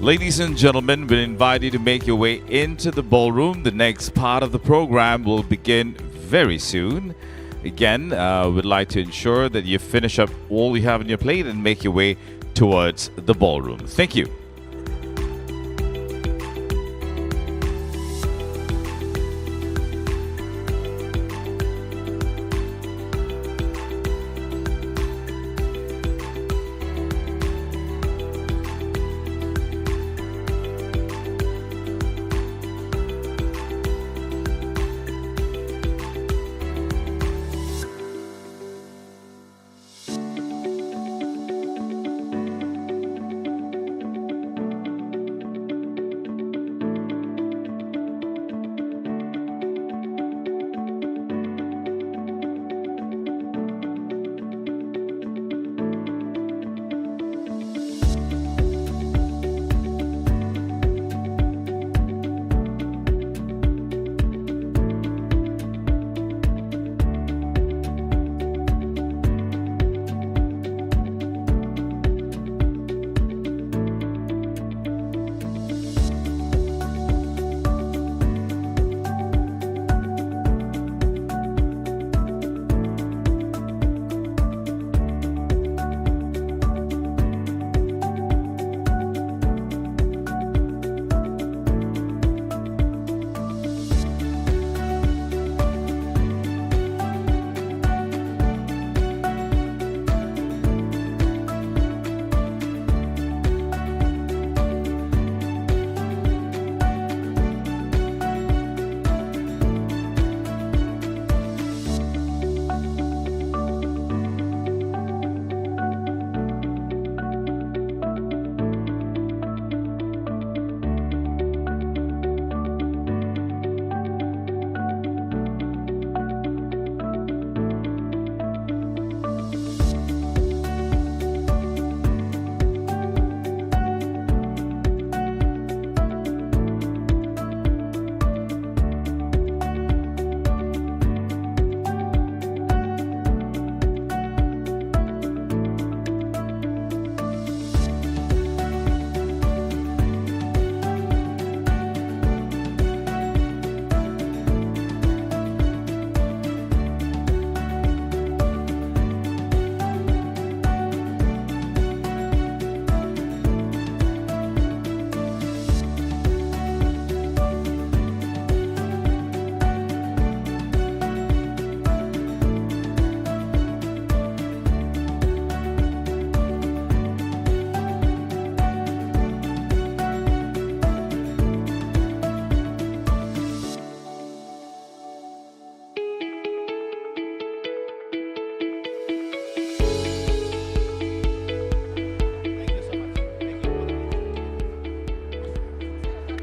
Ladies and gentlemen, we invite you to make your way into the ballroom. The next part of the program will begin very soon. Again, we'd like to ensure that you finish up all you have on your plate and make your way towards the ballroom. Thank you.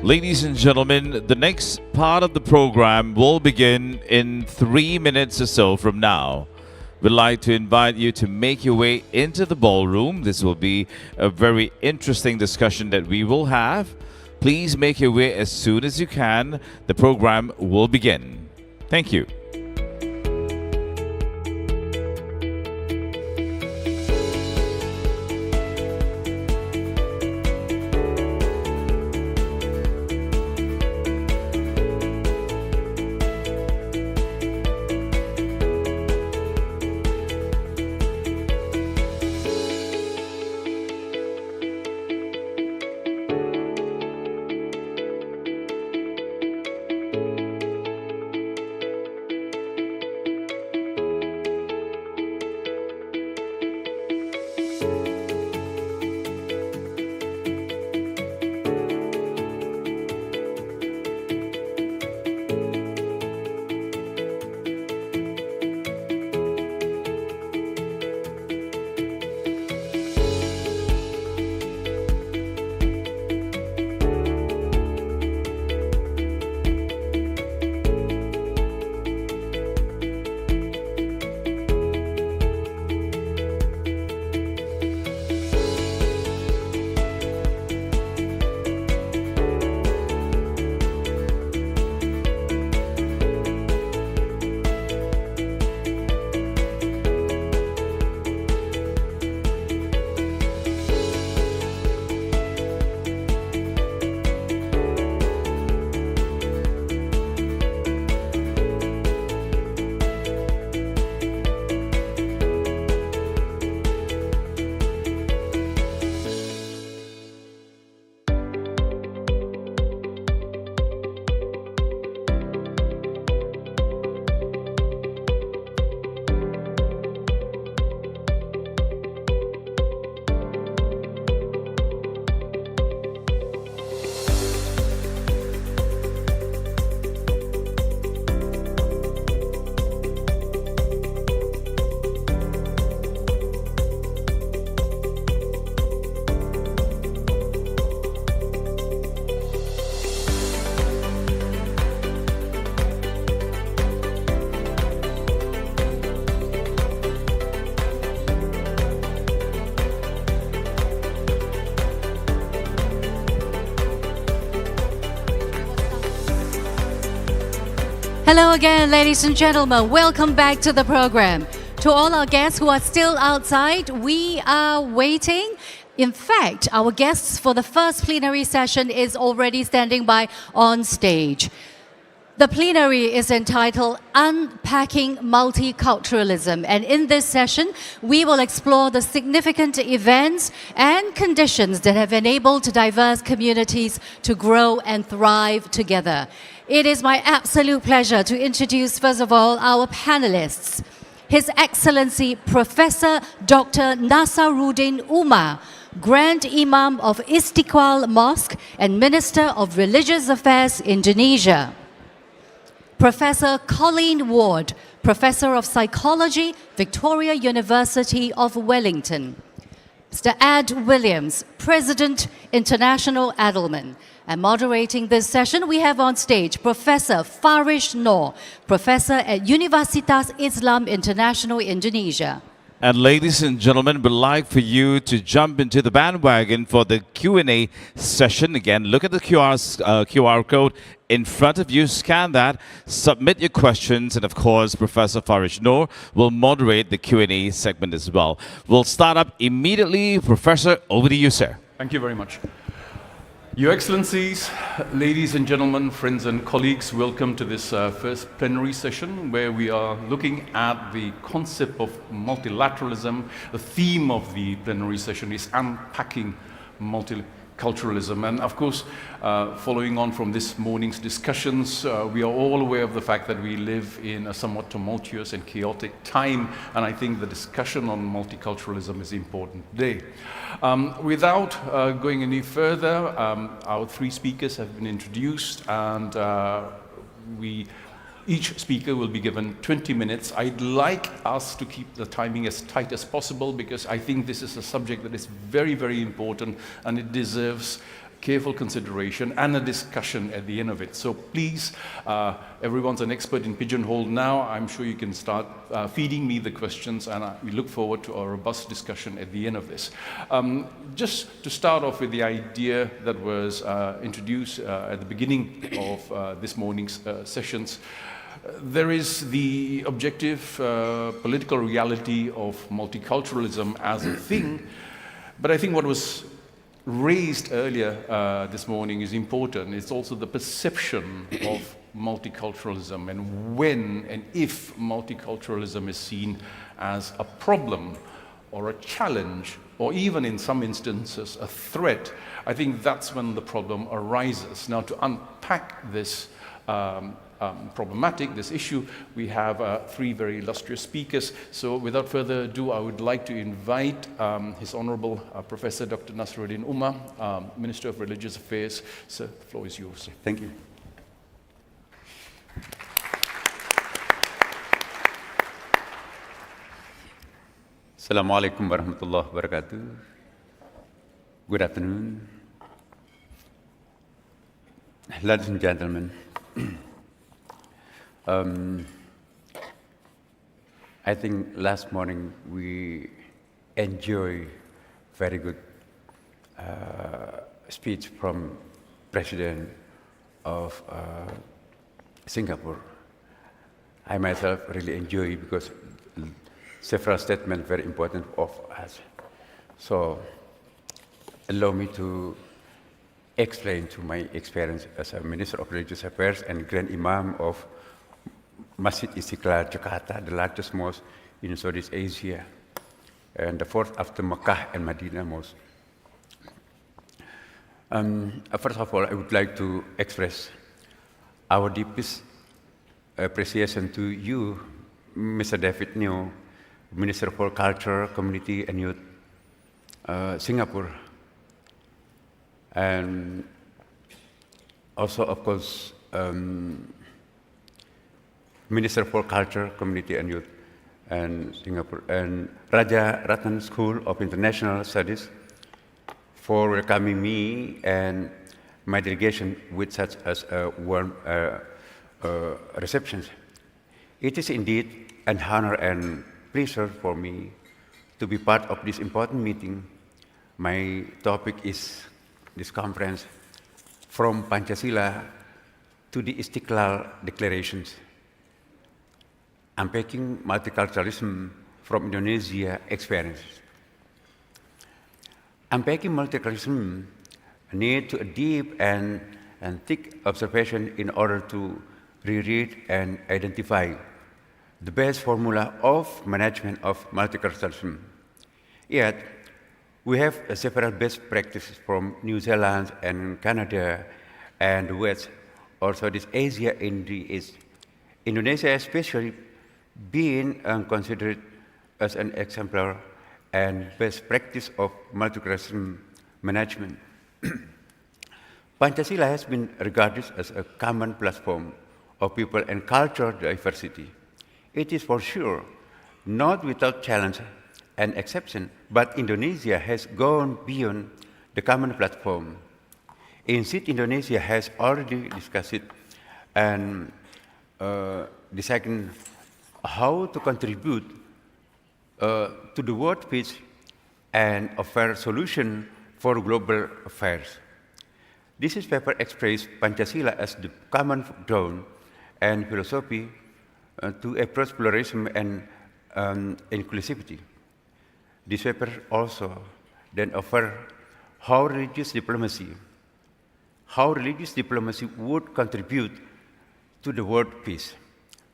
Ladies and gentlemen, the next part of the program will begin in 3 minutes or so from now. We'd like to invite you to make your way into the ballroom. This will be a very interesting discussion that we will have. Please make your way as soon as you can. The program will begin. Thank you. Hello again, ladies and gentlemen. Welcome back to the program. To all our guests who are still outside, we are waiting. In fact, our guests for the first plenary session is already standing by on stage. The plenary is entitled Unpacking Multiculturalism, and in this session, we will explore the significant events and conditions that have enabled diverse communities to grow and thrive together. It is my absolute pleasure to introduce, first of all, our panelists. His Excellency Professor Dr. Nasaruddin Umar, Grand Imam of Istiqlal Mosque and Minister of Religious Affairs, Indonesia. Professor Colleen Ward, Professor of Psychology, Victoria University of Wellington. Mr. Ed Williams, President, International Edelman. And moderating this session, we have on stage Professor Farish Noor, Professor at Universitas Islam International, Indonesia. And ladies and gentlemen, we'd like for you to jump into the bandwagon for the Q&A session. Again, look at the QR code in front of you, scan that, submit your questions, and of course, Professor Farish Noor will moderate the Q&A segment as well. We'll start up immediately. Professor, over to you, sir. Thank you very much. Your Excellencies, ladies and gentlemen, friends and colleagues, welcome to this first plenary session where we are looking at the concept of multilateralism. The theme of the plenary session is Unpacking Multiculturalism. And of course, following on from this morning's discussions, we are all aware of the fact that we live in a somewhat tumultuous and chaotic time, and I think the discussion on multiculturalism is important today. Without going any further, our three speakers have been introduced, and each speaker will be given 20 minutes. I'd like us to keep the timing as tight as possible because I think this is a subject that is very, very important and it deserves careful consideration and a discussion at the end of it. So please, everyone's an expert in pigeonhole now. I'm sure you can start feeding me the questions, and we look forward to a robust discussion at the end of this. Just to start off with the idea that was introduced at the beginning of this morning's sessions, there is the objective political reality of multiculturalism as a thing, but I think what was raised earlier this morning is important. It's also the perception of multiculturalism and when and if multiculturalism is seen as a problem or a challenge or even in some instances a threat. I think that's when the problem arises. Now, to unpack this problematic, this issue, we have three very illustrious speakers. So without further ado, I would like to invite His Honorable Professor Dr. Nasruddin Umar, Minister of Religious Affairs. Sir, the floor is yours. Thank you. Assalamu alaikum warahmatullahi wabarakatuh. Good afternoon. Ladies and gentlemen, I think last morning we enjoyed very good speech from President of Singapore. I myself really enjoy because several statements very important of us. So allow me to explain to my experience as a Minister of Religious Affairs and Grand Imam of Masjid Istiqlal, Jakarta, the largest mosque in Southeast Asia, and the fourth after Mecca and Medina mosque. First of all, I would like to express our deepest appreciation to you, Mr. David Neo, Minister for Culture, Community and Youth, Singapore, and also, of course, Minister for Culture, Community and Youth, and Singapore, and Rajaratnam School of International Studies for welcoming me and my delegation with such as a warm reception. It is indeed an honor and pleasure for me to be part of this important meeting. My topic is this conference, From Pancasila to the Istiqlal Declarations, Unpacking Multiculturalism from Indonesia Experiences. Unpacking multiculturalism needs a deep and thick observation in order to reread and identify the best formula of management of multiculturalism. Yet, we have several best practices from New Zealand and Canada and the West, also this Asia in the East. Indonesia especially being considered as an exemplar and best practice of multiculturalism management. Pancasila has been regarded as a common platform of people and cultural diversity. It is for sure not without challenge and exception, but Indonesia has gone beyond the common platform. Instead, Indonesia has already discussed it and decided how to contribute to the world peace and offer solution for global affairs. This is paper expressed Pancasila as the common ground and philosophy to approach pluralism and inclusivity. This paper also then offer how religious diplomacy would contribute to the world peace.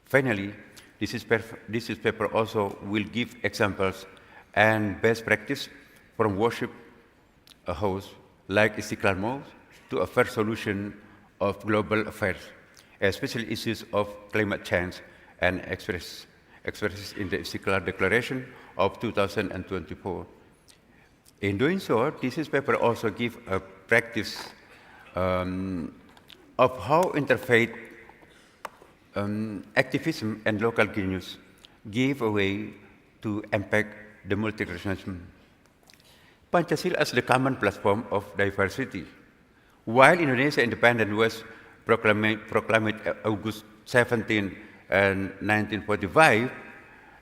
Finally, this paper also will give examples and best practice from worship a host like Istiqlal Mosque to offer solution of global affairs, especially issues of climate change and expresses in the Istiqlal Declaration of 2024. In doing so, this paper also gives a practice of how interfaith activism and local genius give a way to impact the multiculturalism. Pancasila as the common platform of diversity While Indonesia's independence was proclaimed August 17 and 1945,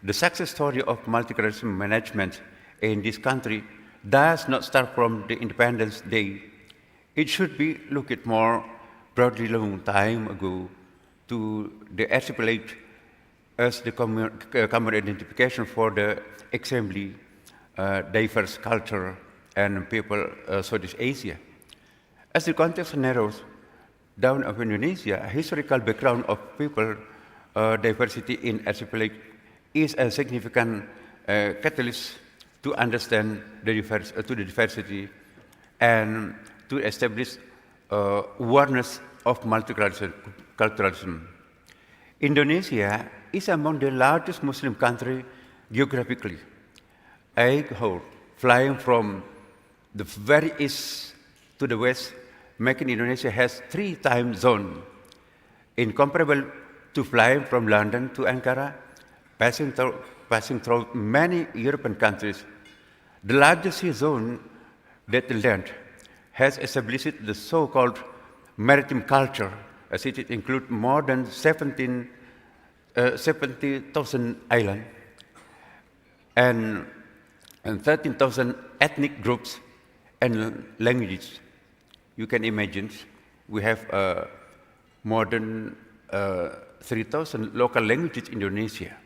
the success story of multicultural management in this country does not start from the Independence Day. It should be looked at more broadly long time ago to the archipelago as the common identification for the extremely diverse culture and people Southeast Asia. As the context narrows down of Indonesia, a historical background of people diversity in archipelago is a significant catalyst to understand the diversity and to establish awareness of multiculturalism. Indonesia is among the largest Muslim countries geographically. Flying from the very east to the west, making Indonesia has 3 time zones, incomparable to flying from London to Ankara, passing through many European countries. The largest sea zone that the land has established the so-called maritime culture, as it includes more than 70,000 islands and 13,000 ethnic groups and languages. You can imagine we have more than 3,000 local languages in Indonesia.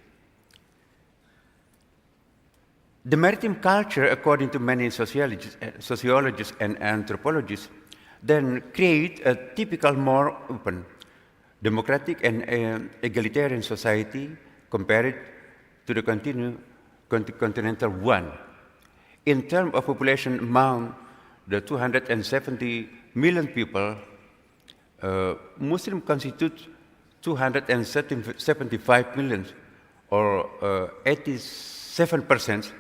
The maritime culture, according to many sociologists and anthropologists, then create a typical more open, democratic and egalitarian society compared to the continental one. In terms of population among the 270 million people, Muslims constitute 275 million, or 87%,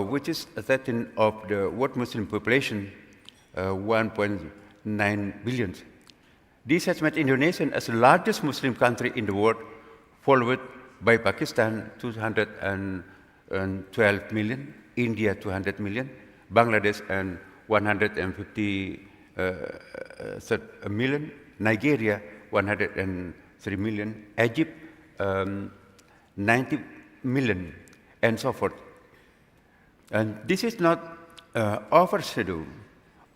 which is 13% of the world Muslim population, 1.9 billion. This has made Indonesia as the largest Muslim country in the world, followed by Pakistan, 212 million, India, 200 million, Bangladesh, and 150 million, Nigeria, 103 million, Egypt, 90 million, and so forth. And this is not overshadow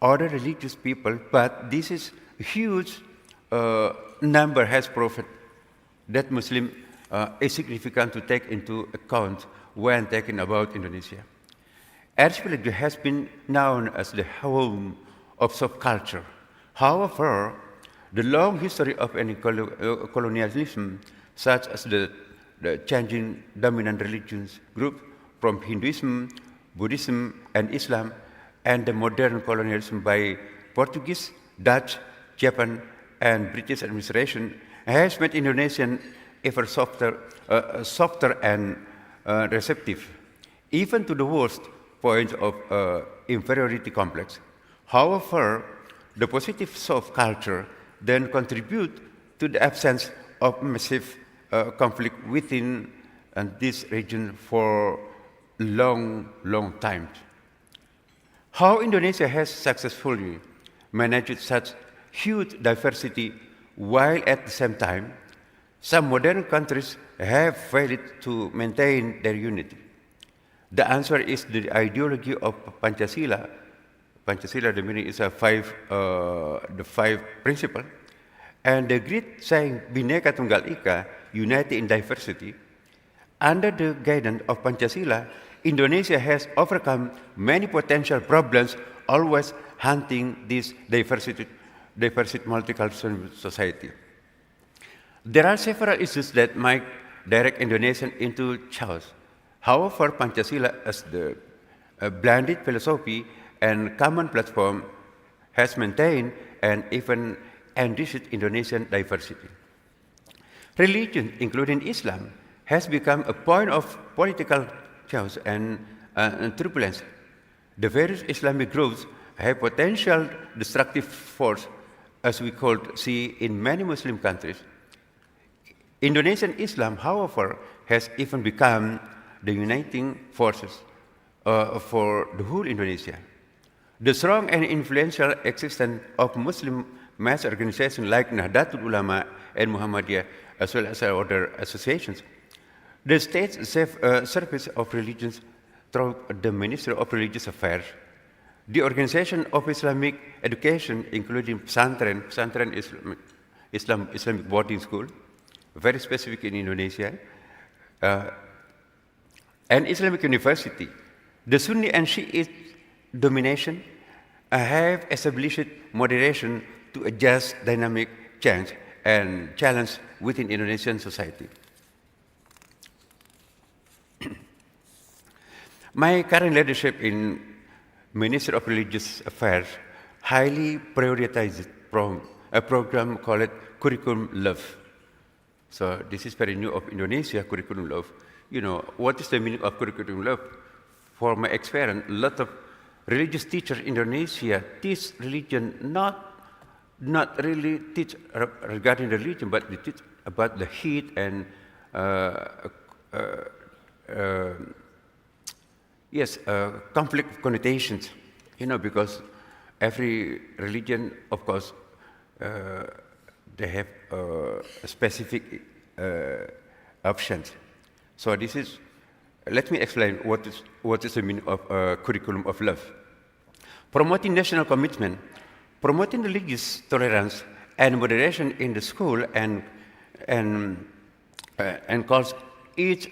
other religious people, but this is a huge number has profit that Muslim is significant to take into account when talking about Indonesia. Archipelago has been known as the home of subculture. However, the long history of colonialism, such as the changing dominant religions group from Hinduism, Buddhism, and Islam, and the modern colonialism by Portuguese, Dutch, Japan, and British administration, has made Indonesian ever softer and receptive, even to the worst points of inferiority complex. However, the positive soft culture then contribute to the absence of massive conflict within this region for long time. How Indonesia has successfully managed such huge diversity while at the same time some modern countries have failed to maintain their unity? The answer is the ideology of Pancasila. Pancasila, the meaning is the five principles, and the great saying Bhinneka Tunggal Ika, united in diversity. Under the guidance of Pancasila, Indonesia has overcome many potential problems, always hunting this diversity multicultural society. There are several issues that might direct Indonesians into chaos. However, Pancasila, as the blended philosophy and common platform, has maintained and even enriched Indonesian diversity. Religion, including Islam, has become a point of political chaos and turbulence. The various Islamic groups have potential destructive force, as we could see in many Muslim countries. Indonesian Islam, however, has even become the uniting forces for the whole Indonesia. The strong and influential existence of Muslim mass organizations like Nahdlatul Ulama and Muhammadiyah, as well as other associations. The state's service of religions through the Ministry of Religious Affairs. The Organization of Islamic Education, including Pesantren is Islamic boarding school, very specific in Indonesia, and Islamic University. The Sunni and Shiite domination have established moderation to adjust dynamic change and challenge within Indonesian society. My current leadership in Ministry of Religious Affairs highly prioritized from a program called Curriculum Love. So this is very new of Indonesia, Curriculum Love. You know, what is the meaning of Curriculum Love? For my experience, a lot of religious teachers in Indonesia teach religion, not really teach regarding religion, but they teach about the heat and conflict connotations, you know, because every religion, of course, they have specific options. So this is, let me explain what is the meaning of curriculum of love. Promoting national commitment, promoting religious tolerance and moderation in the school, and calls each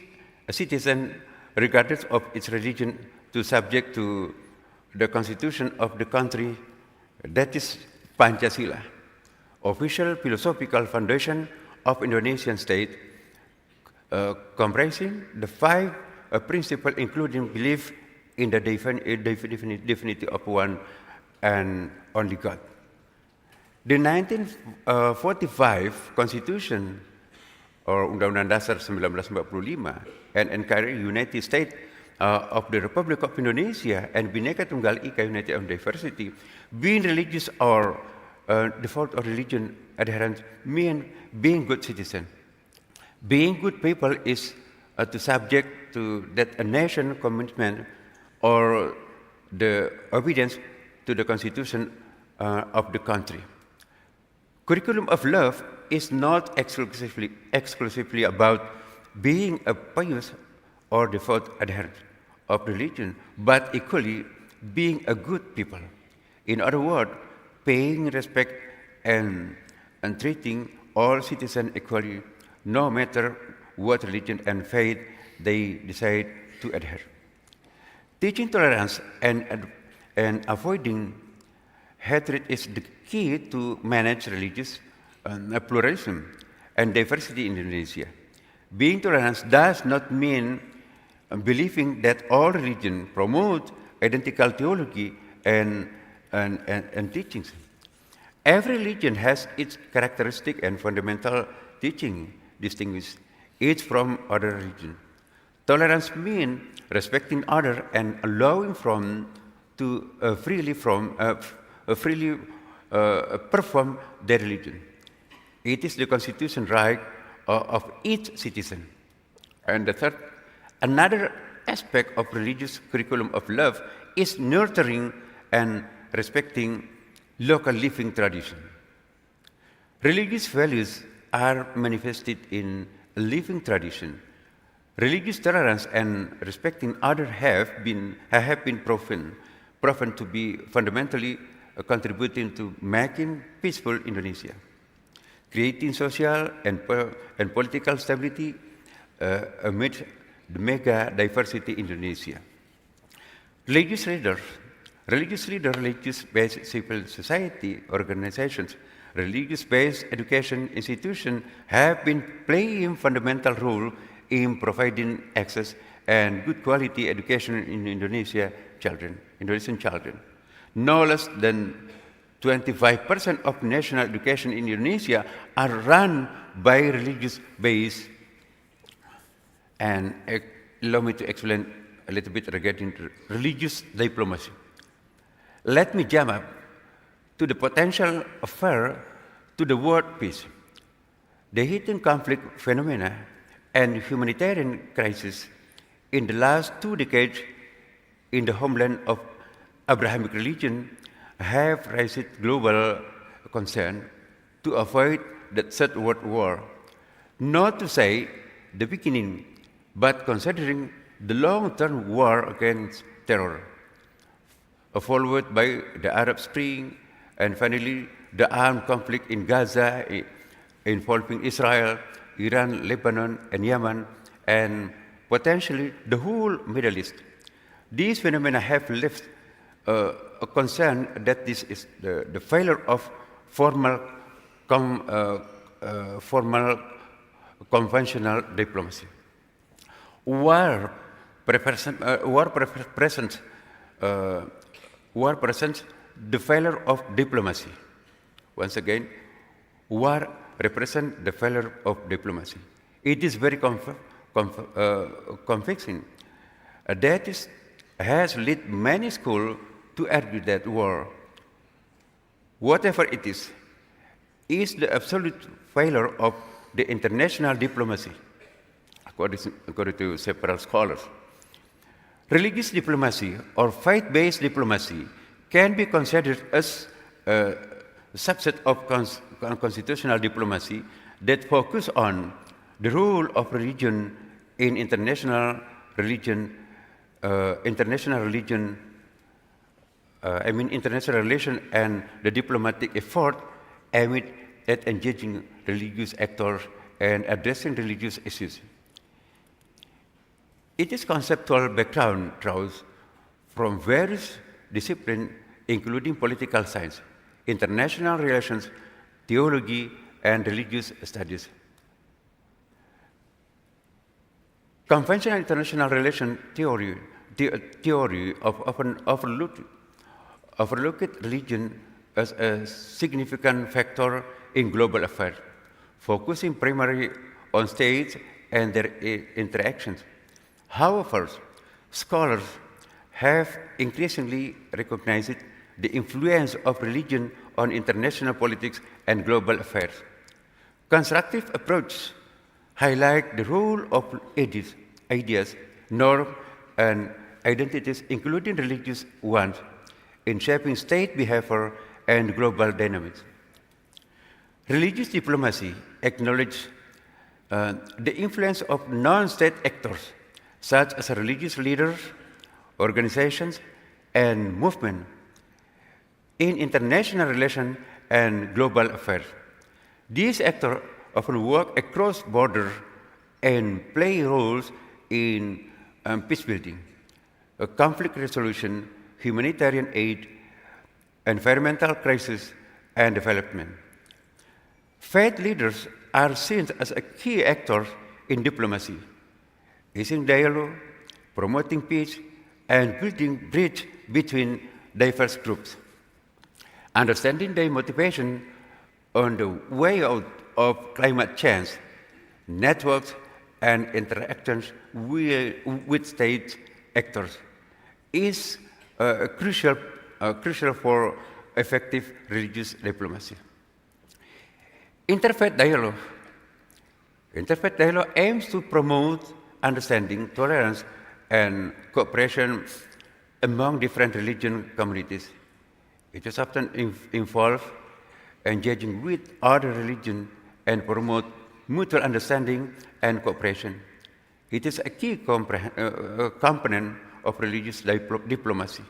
citizen, regardless of its religion, to subject to the constitution of the country, that is Pancasila, official philosophical foundation of Indonesian state, comprising the 5 principles, including belief in the divinity of one and only God. The 1945 Constitution, or Undang-Undang Dasar 1945, and encourage United States of the Republic of Indonesia and Bhinneka Tunggal Ika, Unity and Diversity, being religious or default or religion adherents mean being good citizen. Being good people is to subject to that a nation commitment or the obedience to the constitution of the country. Curriculum of love is not exclusively about being a pious or devout adherent of religion, but equally being a good people. In other words, paying respect and treating all citizens equally, no matter what religion and faith they decide to adhere. Teaching tolerance and avoiding hatred is the key to manage religious pluralism and diversity in Indonesia. Being tolerant does not mean believing that all religions promote identical theology and teachings. Every religion has its characteristic and fundamental teaching, distinguish each from other religion. Tolerance means respecting other and allowing to freely perform their religion. It is the constitutional right of each citizen. And the third, another aspect of religious curriculum of love is nurturing and respecting local living tradition. Religious values are manifested in a living tradition. Religious tolerance and respecting others have been proven to be fundamentally contributing to making peaceful Indonesia, creating social and political stability amid the mega diversity in Indonesia. Religious-based civil society organizations, religious-based education institutions have been playing fundamental role in providing access and good quality education in Indonesian children. No less than 25% of national education in Indonesia are run by religious-based. And allow me to explain a little bit regarding religious diplomacy. Let me jump up to the potential affair to the word peace. The heating conflict phenomena and humanitarian crisis in the last 2 decades in the homeland of Abrahamic religion have raised global concern to avoid the Third World War, not to say the beginning, but considering the long-term war against terror, followed by the Arab Spring, and finally the armed conflict in Gaza involving Israel, Iran, Lebanon, and Yemen, and potentially the whole Middle East. These phenomena have left a concern that this is the failure of formal conventional diplomacy. War presents the failure of diplomacy. Once again, war represents the failure of diplomacy. It is very convincing. That has led many schools to argue that war, whatever it is the absolute failure of the international diplomacy, according to several scholars. Religious diplomacy or faith-based diplomacy can be considered as a subset of constitutional diplomacy that focus on the role of religion in international relation and the diplomatic effort aimed at engaging religious actors and addressing religious issues. Its conceptual background draws from various disciplines, including political science, international relations, theology, and religious studies. Conventional international relation theory often overlooked religion as a significant factor in global affairs, focusing primarily on states and their interactions. However, scholars have increasingly recognized the influence of religion on international politics and global affairs. Constructive approaches highlight the role of ideas, norms, and identities, including religious ones, in shaping state behavior and global dynamics. Religious diplomacy acknowledges the influence of non-state actors, such as religious leaders, organizations, and movements, in international relations and global affairs. These actors often work across borders and play roles in peacebuilding, conflict resolution, humanitarian aid, environmental crisis, and development. Faith leaders are seen as a key actors in diplomacy, easing dialogue, promoting peace, and building bridge between diverse groups. Understanding their motivation on the way out of climate change, networks, and interactions with state actors is crucial for effective religious diplomacy. Interfaith dialogue aims to promote understanding, tolerance, and cooperation among different religion communities. It is often involved engaging with other religions and promote mutual understanding and cooperation. It is a key component of religious diplomacy,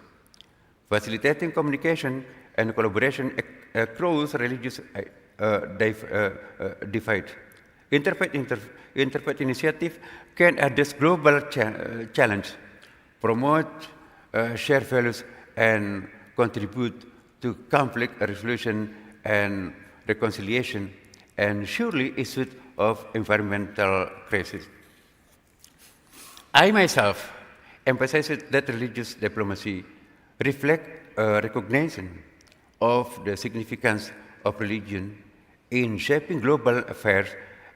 facilitating communication and collaboration across religious divide. Interfaith initiative can address global challenge, promote shared values, and contribute to conflict resolution and reconciliation, and surely issues of environmental crisis. I myself emphasize that religious diplomacy reflects recognition of the significance of religion in shaping global affairs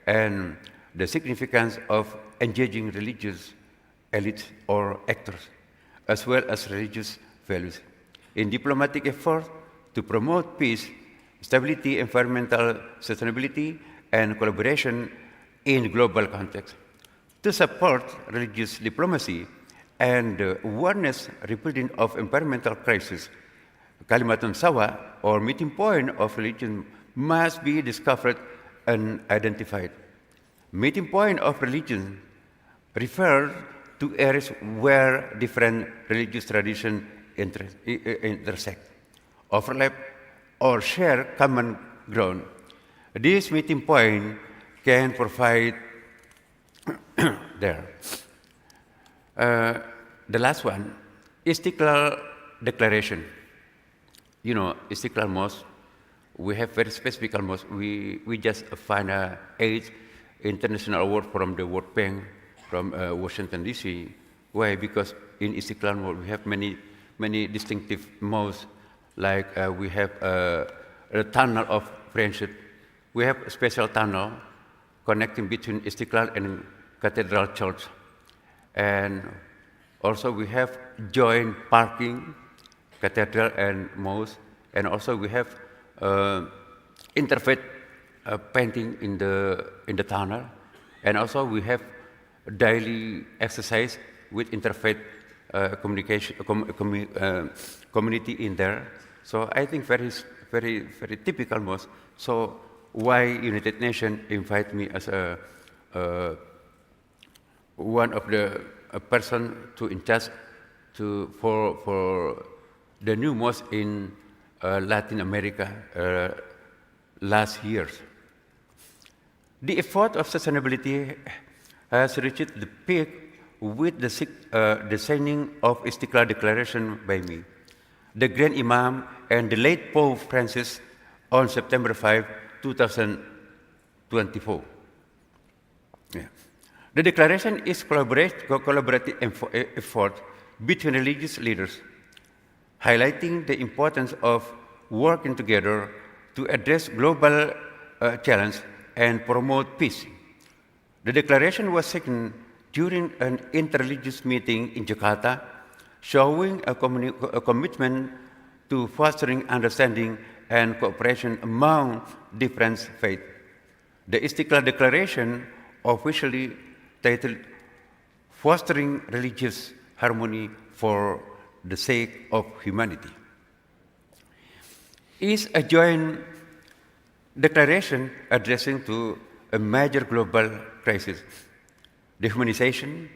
and the significance of engaging religious elites or actors, as well as religious values, in diplomatic efforts to promote peace, stability, environmental sustainability, and collaboration in global context. To support religious diplomacy and awareness rebuilding of environmental crisis, Kalimatun Sawa, or meeting point of religion, must be discovered and identified. Meeting point of religion refers to areas where different religious traditions intersect, overlap, or share common ground. This meeting point can provide there. The last one, Istiqlal Declaration. You know, Istiqlal Mosque, we have very specific mosque. We just find 8 international awards from the World Bank, from Washington, D.C. Why? Because in Istiqlal Mosque, we have many distinctive mosques, like we have a tunnel of friendship. We have a special tunnel connecting between Istiqlal and Cathedral Church. And also we have joint parking, cathedral and mosque. And also we have interfaith painting in the tunnel. And also we have daily exercise with interfaith community in there. So I think very typical mosque. So why United Nations invite me as one of the person to in charge for the new mosque in Latin America last years. The effort of sustainability has reached the peak with the signing of Istiqlal Declaration by me, the Grand Imam, and the late Pope Francis on September 5, 2024. Yeah. The declaration is collaborative effort between religious leaders, highlighting the importance of working together to address global challenges and promote peace. The declaration was signed during an interreligious meeting in Jakarta, showing a commitment to fostering understanding and cooperation among different faiths. The Istiqlal Declaration, officially titled Fostering Religious Harmony for the Sake of Humanity, is a joint declaration addressing to a major global crisis, dehumanization,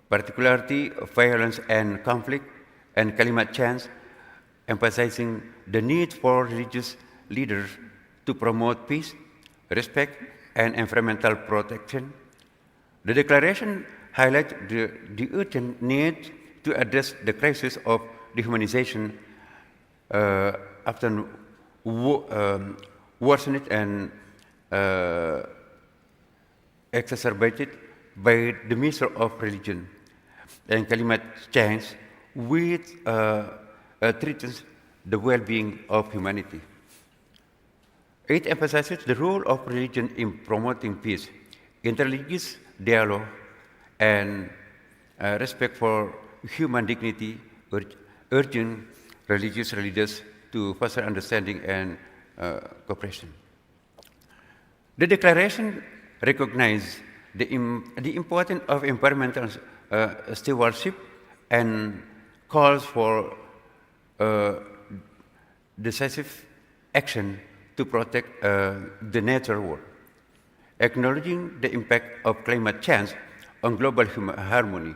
particularly of violence and conflict, and climate change, emphasizing the need for religious leaders to promote peace, respect, and environmental protection. The declaration highlights the urgent need to address the crisis of dehumanization, often worsened and exacerbated by the measure of religion and climate change, which threatens the well-being of humanity. It emphasizes the role of religion in promoting peace, interreligious dialogue, and respect for human dignity, urging religious leaders to foster understanding and cooperation. The declaration recognizes the importance of environmental stewardship and calls for decisive action to protect the natural world, acknowledging the impact of climate change on global harmony.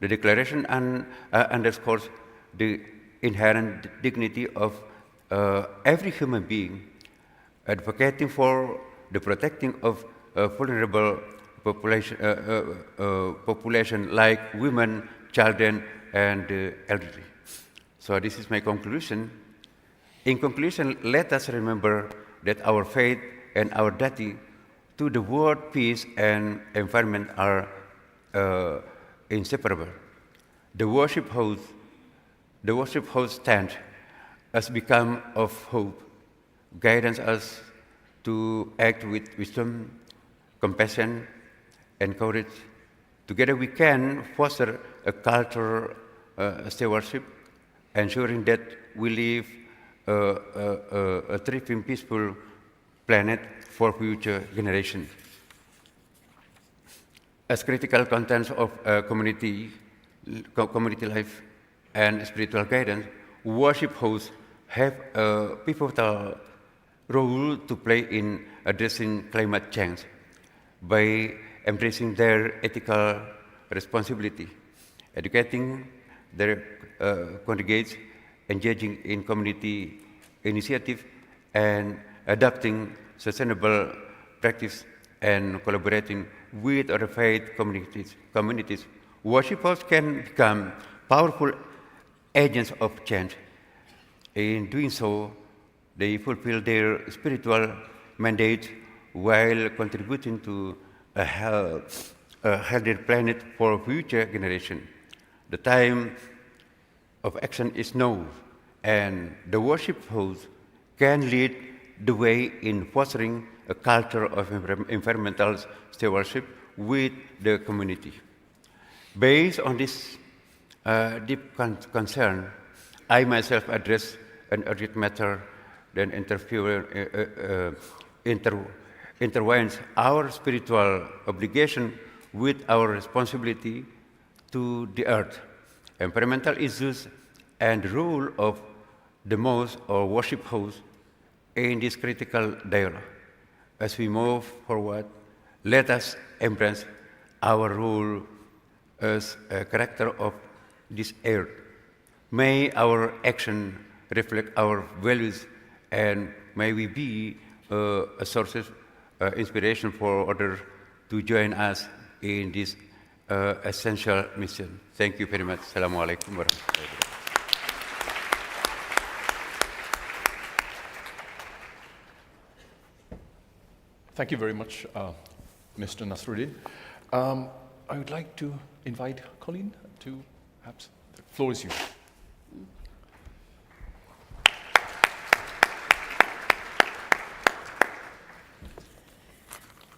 The declaration underscores the inherent dignity of every human being, advocating for the protecting of vulnerable population like women, children, and elderly. So this is my conclusion. In conclusion, let us remember that our faith and our duty to the world, peace, and environment are inseparable. The worship house stand has become of hope, guiding us to act with wisdom, compassion, and courage. Together we can foster a culture stewardship, ensuring that we live a thriving, peaceful planet for future generations. As critical contents of community community life, and spiritual guidance, worship hosts have a pivotal role to play in addressing climate change by embracing their ethical responsibility, educating their congregates, engaging in community initiative, and adopting sustainable practice and collaborating with other faith communities. Worshippers can become powerful agents of change. In doing so, they fulfill their spiritual mandate while contributing to a healthier planet for future generations. The time of action is now, and the worship host can lead the way in fostering a culture of environmental stewardship with the community. Based on this deep concern, I myself address an urgent matter that intertwines our spiritual obligation with our responsibility to the earth, environmental issues, and the role of the mosque or worship house in this critical dialogue. As we move forward, let us embrace our role as a character of this earth. May our action reflect our values, and may we be a source of inspiration for others to join us in this essential mission. Thank you very much. Assalamu alaikum warahmatullahi wabarakatuh. Thank you very much, Mr. Nasruddin. I would like to invite Colleen to perhaps, the floor is yours.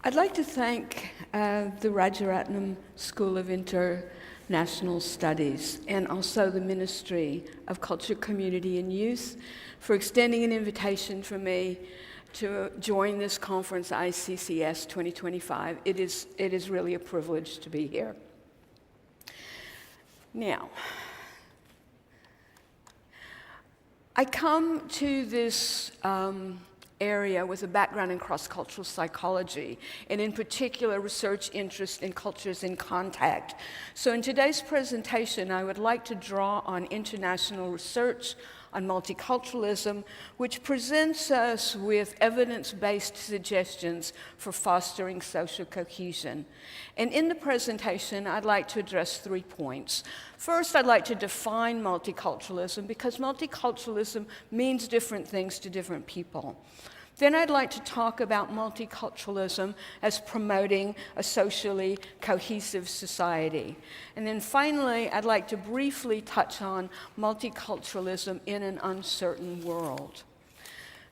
I'd like to thank the Rajaratnam School of International Studies and also the Ministry of Culture, Community and Youth for extending an invitation for me to join this conference, ICCS 2025. It is really a privilege to be here. Now, I come to this area with a background in cross-cultural psychology, and in particular research interest in cultures in contact. So in today's presentation, I would like to draw on international research on multiculturalism, which presents us with evidence-based suggestions for fostering social cohesion. And in the presentation, I'd like to address 3 points. First, I'd like to define multiculturalism because multiculturalism means different things to different people. Then I'd like to talk about multiculturalism as promoting a socially cohesive society. And then finally, I'd like to briefly touch on multiculturalism in an uncertain world.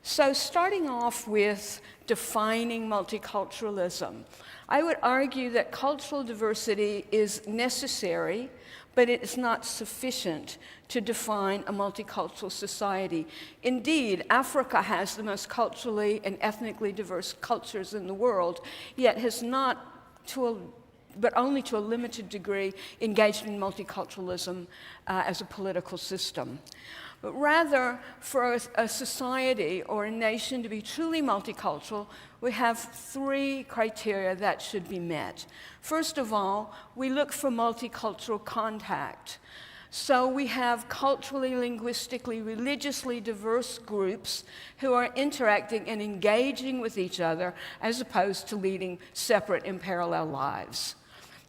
So starting off with defining multiculturalism, I would argue that cultural diversity is necessary, but it is not sufficient to define a multicultural society. Indeed, Africa has the most culturally and ethnically diverse cultures in the world, yet has not, but only to a limited degree, engaged in multiculturalism as a political system. But rather, for a society or a nation to be truly multicultural, we have 3 criteria that should be met. First of all, we look for multicultural contact. So we have culturally, linguistically, religiously diverse groups who are interacting and engaging with each other as opposed to leading separate and parallel lives.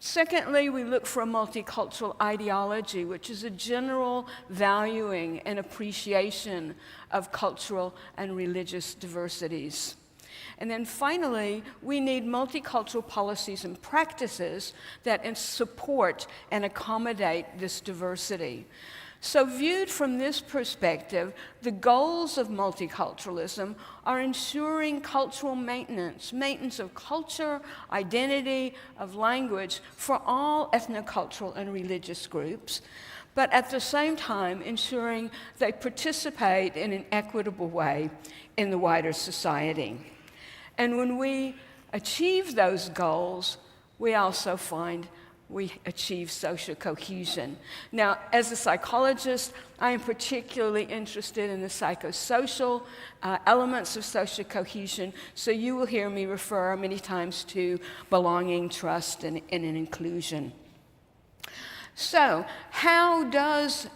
Secondly, we look for a multicultural ideology, which is a general valuing and appreciation of cultural and religious diversities. And then finally, we need multicultural policies and practices that support and accommodate this diversity. So viewed from this perspective, the goals of multiculturalism are ensuring cultural maintenance of culture, identity, of language for all ethnocultural and religious groups, but at the same time ensuring they participate in an equitable way in the wider society. And when we achieve those goals, we also find we achieve social cohesion. Now, as a psychologist, I am particularly interested in the psychosocial elements of social cohesion, so you will hear me refer many times to belonging, trust, and inclusion. So, how does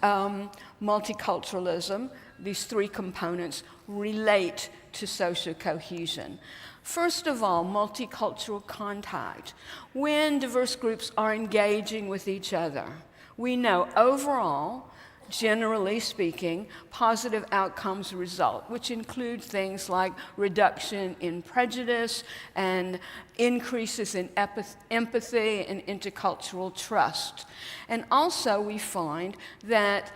multiculturalism, these three components, relate to social cohesion? First of all, multicultural contact. When diverse groups are engaging with each other, we know overall, generally speaking, positive outcomes result, which include things like reduction in prejudice and increases in empathy and intercultural trust. And also we find that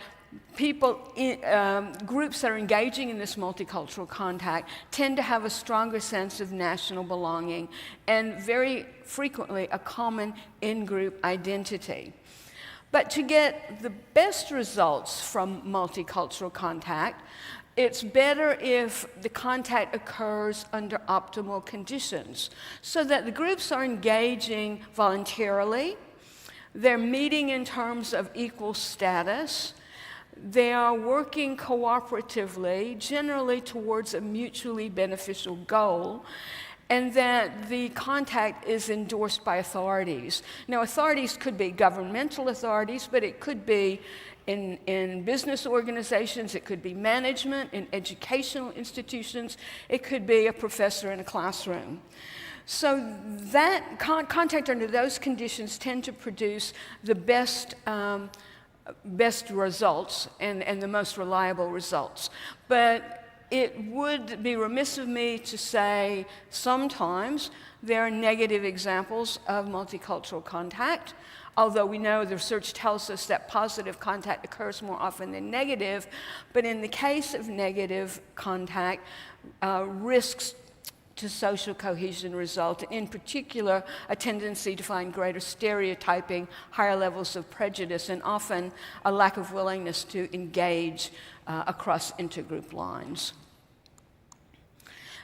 groups that are engaging in this multicultural contact tend to have a stronger sense of national belonging and very frequently a common in-group identity. But to get the best results from multicultural contact, it's better if the contact occurs under optimal conditions, so that the groups are engaging voluntarily, they're meeting in terms of equal status, they are working cooperatively, generally towards a mutually beneficial goal, and that the contact is endorsed by authorities. Now, authorities could be governmental authorities, but it could be in business organizations, it could be management, in educational institutions, it could be a professor in a classroom. So that contact under those conditions tend to produce the best results and the most reliable results. But it would be remiss of me to say sometimes there are negative examples of multicultural contact, although we know the research tells us that positive contact occurs more often than negative. But in the case of negative contact, risks to social cohesion result, in particular, a tendency to find greater stereotyping, higher levels of prejudice, and often a lack of willingness to engage across intergroup lines.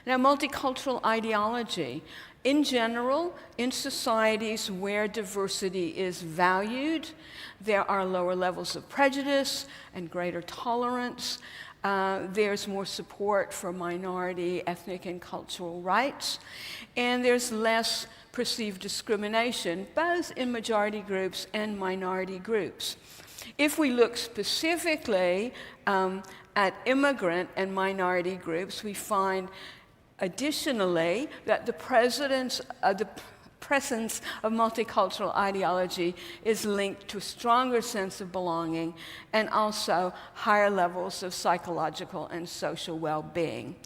Now, multicultural ideology. In general, in societies where diversity is valued, there are lower levels of prejudice and greater tolerance. There's more support for minority, ethnic, and cultural rights, and there's less perceived discrimination, both in majority groups and minority groups. If we look specifically at immigrant and minority groups, we find additionally that the presence of multicultural ideology is linked to a stronger sense of belonging and also higher levels of psychological and social well-being.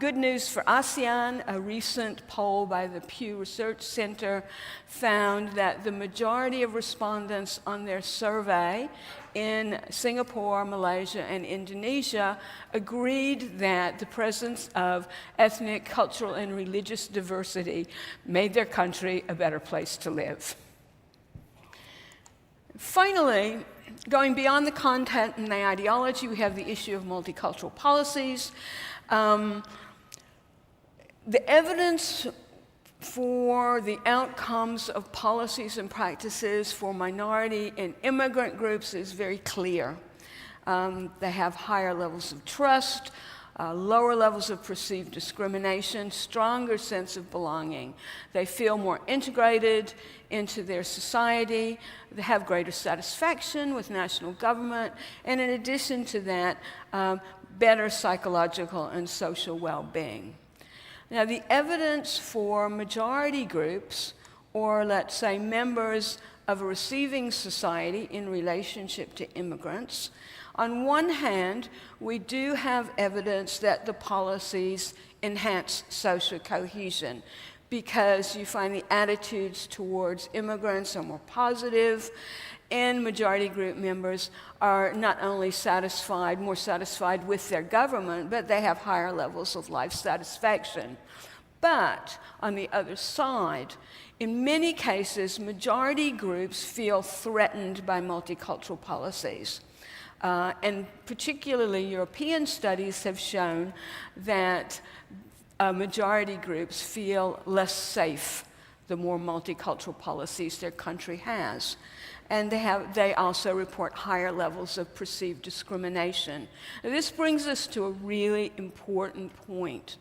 Good news for ASEAN, a recent poll by the Pew Research Center found that the majority of respondents on their survey in Singapore, Malaysia, and Indonesia agreed that the presence of ethnic, cultural, and religious diversity made their country a better place to live. Finally, going beyond the content and the ideology, we have the issue of multicultural policies. The evidence for the outcomes of policies and practices for minority and immigrant groups is very clear. They have higher levels of trust, lower levels of perceived discrimination, stronger sense of belonging. They feel more integrated into their society, they have greater satisfaction with national government, and in addition to that, better psychological and social well-being. Now, the evidence for majority groups, or let's say members of a receiving society in relationship to immigrants, on one hand, we do have evidence that the policies enhance social cohesion because you find the attitudes towards immigrants are more positive, and majority group members are not only more satisfied with their government, but they have higher levels of life satisfaction. But on the other side, in many cases, majority groups feel threatened by multicultural policies. And particularly European studies have shown that majority groups feel less safe the more multicultural policies their country has. And they also report higher levels of perceived discrimination. Now, this brings us to a really important point,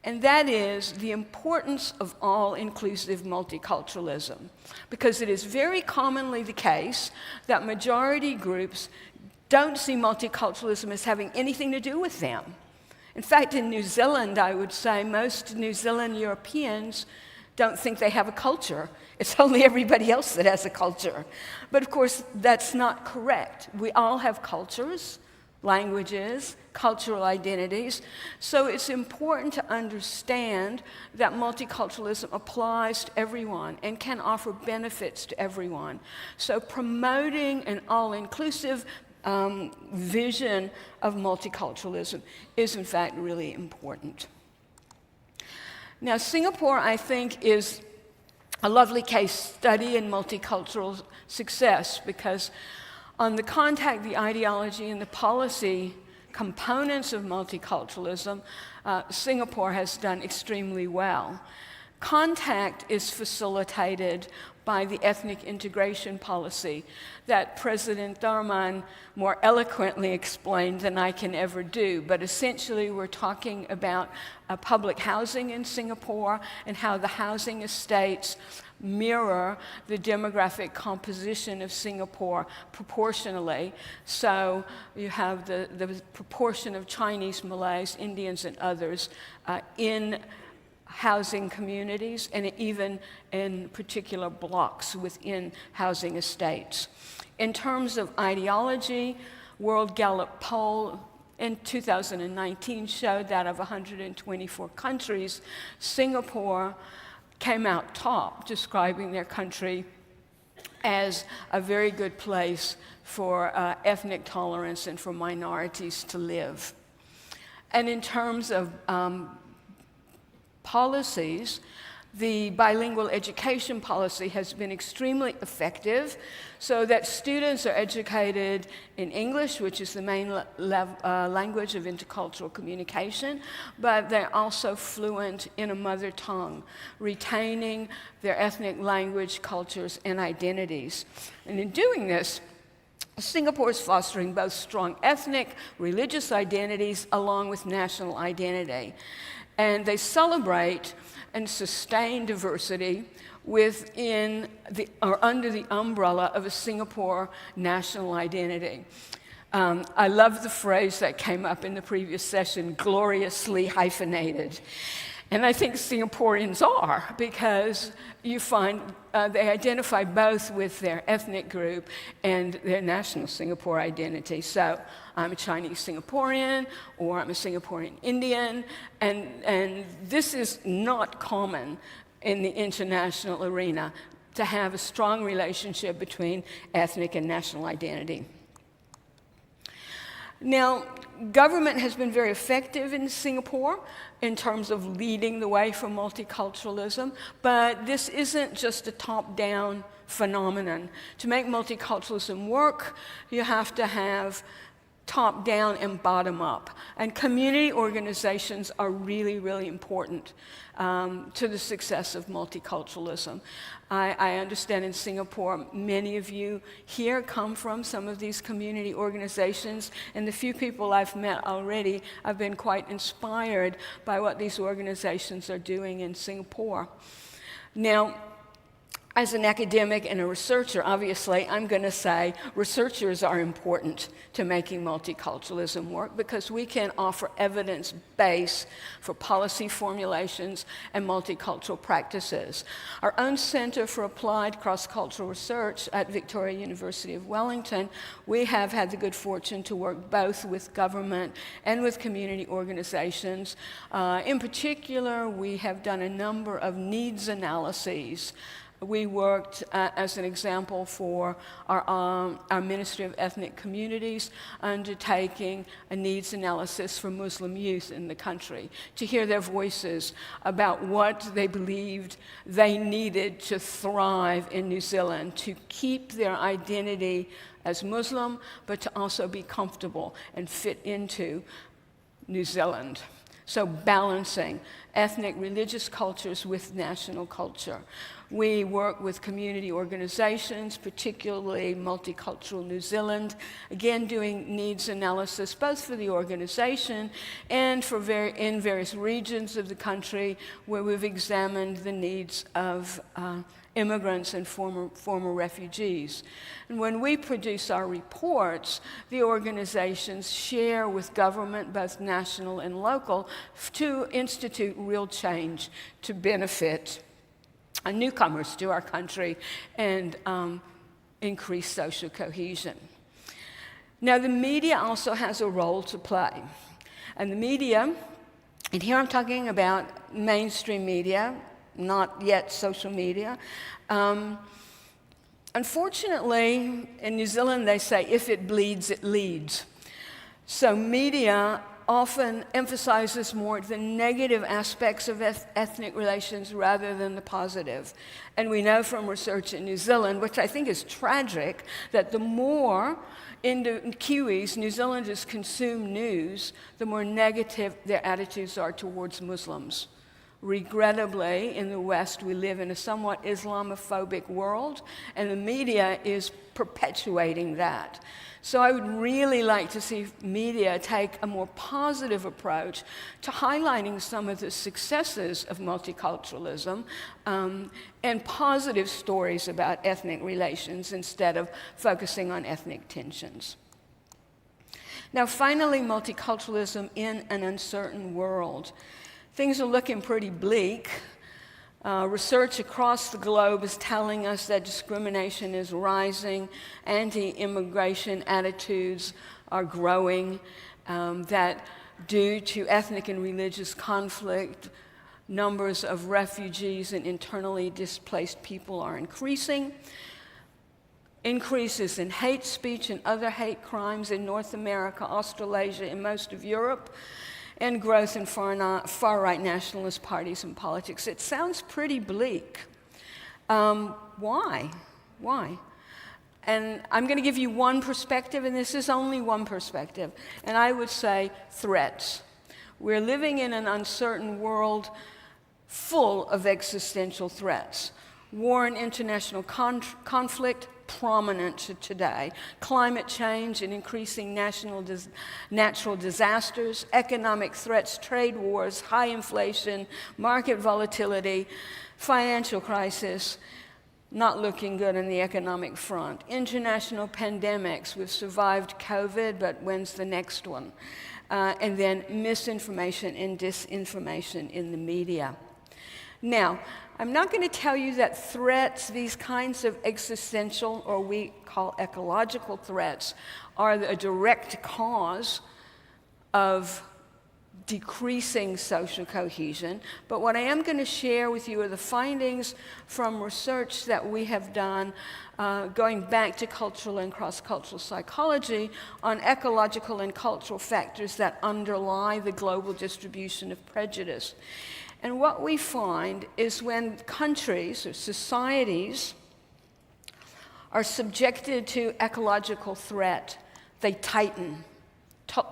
and that is the importance of all-inclusive multiculturalism, because it is very commonly the case that majority groups don't see multiculturalism as having anything to do with them. In fact, in New Zealand, I would say most New Zealand Europeans don't think they have a culture. It's only everybody else that has a culture. But of course, that's not correct. We all have cultures, languages, cultural identities. So it's important to understand that multiculturalism applies to everyone and can offer benefits to everyone. So promoting an all-inclusive vision of multiculturalism is in fact really important. Now, Singapore, I think, is a lovely case study in multicultural success, because on the contact, the ideology, and the policy components of multiculturalism, Singapore has done extremely well. Contact is facilitated by the ethnic integration policy that President Tharman more eloquently explained than I can ever do. But essentially, we're talking about public housing in Singapore and how the housing estates mirror the demographic composition of Singapore proportionally. So you have the proportion of Chinese, Malays, Indians, and others in housing communities, and even in particular blocks within housing estates. In terms of ideology, World Gallup poll in 2019 showed that of 124 countries, Singapore came out top, describing their country as a very good place for ethnic tolerance and for minorities to live. And in terms of policies, the bilingual education policy has been extremely effective, so that students are educated in English, which is the main language of intercultural communication, but they're also fluent in a mother tongue, retaining their ethnic language, cultures, and identities. And in doing this, Singapore is fostering both strong ethnic, religious identities along with national identity. And they celebrate and sustain diversity within or under the umbrella of a Singapore national identity. I love the phrase that came up in the previous session, gloriously hyphenated. And I think Singaporeans are, because you find they identify both with their ethnic group and their national Singapore identity. So I'm a Chinese Singaporean, or I'm a Singaporean Indian, and this is not common in the international arena, to have a strong relationship between ethnic and national identity. Now, government has been very effective in Singapore in terms of leading the way for multiculturalism, but this isn't just a top-down phenomenon. To make multiculturalism work, you have to have top-down and bottom-up. And community organizations are really, really important to the success of multiculturalism. I understand in Singapore, many of you here come from some of these community organizations, and the few people I've met already, I've been quite inspired by what these organizations are doing in Singapore. Now, as an academic and a researcher, obviously, I'm going to say researchers are important to making multiculturalism work, because we can offer evidence base for policy formulations and multicultural practices. Our own Center for Applied Cross-Cultural Research at Victoria University of Wellington, we have had the good fortune to work both with government and with community organizations. In particular, we have done a number of needs analyses. We worked, as an example, for our Ministry of Ethnic Communities, undertaking a needs analysis for Muslim youth in the country, to hear their voices about what they believed they needed to thrive in New Zealand, to keep their identity as Muslim, but to also be comfortable and fit into New Zealand. So balancing ethnic religious cultures with national culture. We work with community organizations, particularly Multicultural New Zealand, again doing needs analysis both for the organization and for in various regions of the country where we've examined the needs of immigrants and former refugees. And when we produce our reports, the organizations share with government, both national and local, to institute real change to benefit newcomers to our country and increase social cohesion. Now, the media also has a role to play. And the media, and here I'm talking about mainstream media, not yet social media. Unfortunately, in New Zealand, they say, if it bleeds, it leads. So media often emphasizes more the negative aspects of ethnic relations rather than the positive. And we know from research in New Zealand, which I think is tragic, that the more Kiwis, New Zealanders, consume news, the more negative their attitudes are towards Muslims. Regrettably, in the West, we live in a somewhat Islamophobic world, and the media is perpetuating that. So I would really like to see media take a more positive approach to highlighting some of the successes of multiculturalism and positive stories about ethnic relations instead of focusing on ethnic tensions. Now, finally, multiculturalism in an uncertain world. Things are looking pretty bleak. Research across the globe is telling us that discrimination is rising, anti-immigration attitudes are growing, that due to ethnic and religious conflict, numbers of refugees and internally displaced people are increasing. Increases in hate speech and other hate crimes in North America, Australasia, and most of Europe, and growth in far-right nationalist parties and politics. It sounds pretty bleak. Why? Why? And I'm going to give you one perspective, and this is only one perspective, and I would say threats. We're living in an uncertain world full of existential threats. War and international conflict, prominent today. Climate change and increasing natural disasters, economic threats, trade wars, high inflation, market volatility, financial crisis, not looking good on the economic front. International pandemics, we've survived COVID, but when's the next one? And then misinformation and disinformation in the media. Now, I'm not going to tell you that threats, these kinds of existential, or we call ecological threats, are a direct cause of decreasing social cohesion. But what I am going to share with you are the findings from research that we have done going back to cultural and cross-cultural psychology on ecological and cultural factors that underlie the global distribution of prejudice. And what we find is when countries or societies are subjected to ecological threat, they tighten.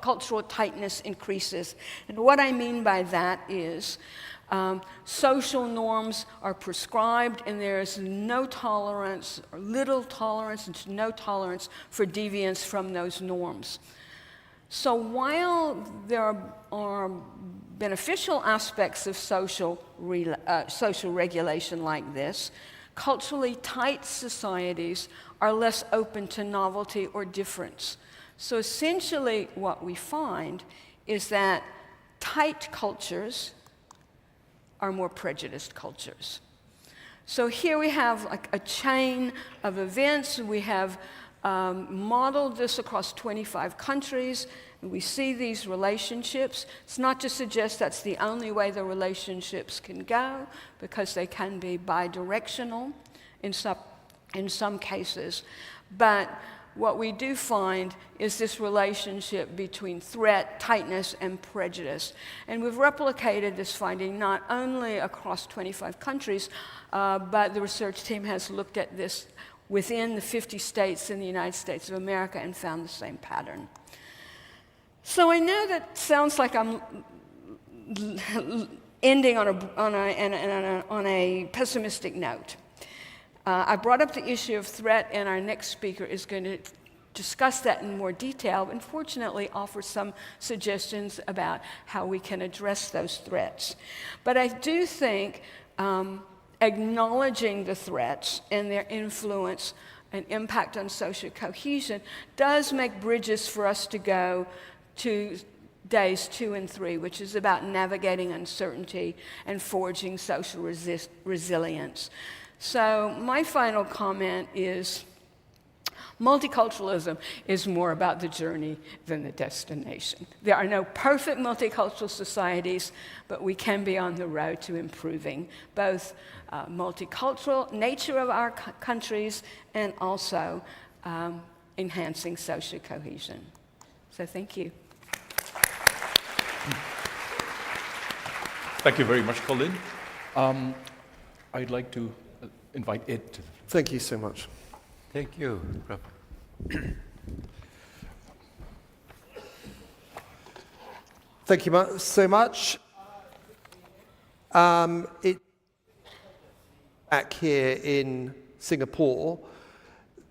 Cultural tightness increases. And what I mean by that is social norms are prescribed, and there is no tolerance, or little tolerance, and no tolerance for deviance from those norms. So while there are beneficial aspects of social regulation like this, culturally tight societies are less open to novelty or difference. So essentially what we find is that tight cultures are more prejudiced cultures. So here we have like a chain of events. We have modeled this across 25 countries, and we see these relationships. It's not to suggest that's the only way the relationships can go, because they can be bidirectional in some cases. But what we do find is this relationship between threat, tightness, and prejudice. And we've replicated this finding not only across 25 countries, but the research team has looked at this within the 50 states in the United States of America and found the same pattern. So I know that sounds like I'm ending on a pessimistic note. I brought up the issue of threat, and our next speaker is going to discuss that in more detail, and fortunately offer some suggestions about how we can address those threats. But I do think acknowledging the threats and their influence and impact on social cohesion does make bridges for us to go to days 2 and 3, which is about navigating uncertainty and forging social resilience. So my final comment is multiculturalism is more about the journey than the destination. There are no perfect multicultural societies, but we can be on the road to improving both multicultural nature of our countries and also enhancing social cohesion. So thank you. Thank you very much, Colin. I'd like to invite Ed to the floor. Thank you so much. Thank you, Prof. Thank you so much. Back here in Singapore,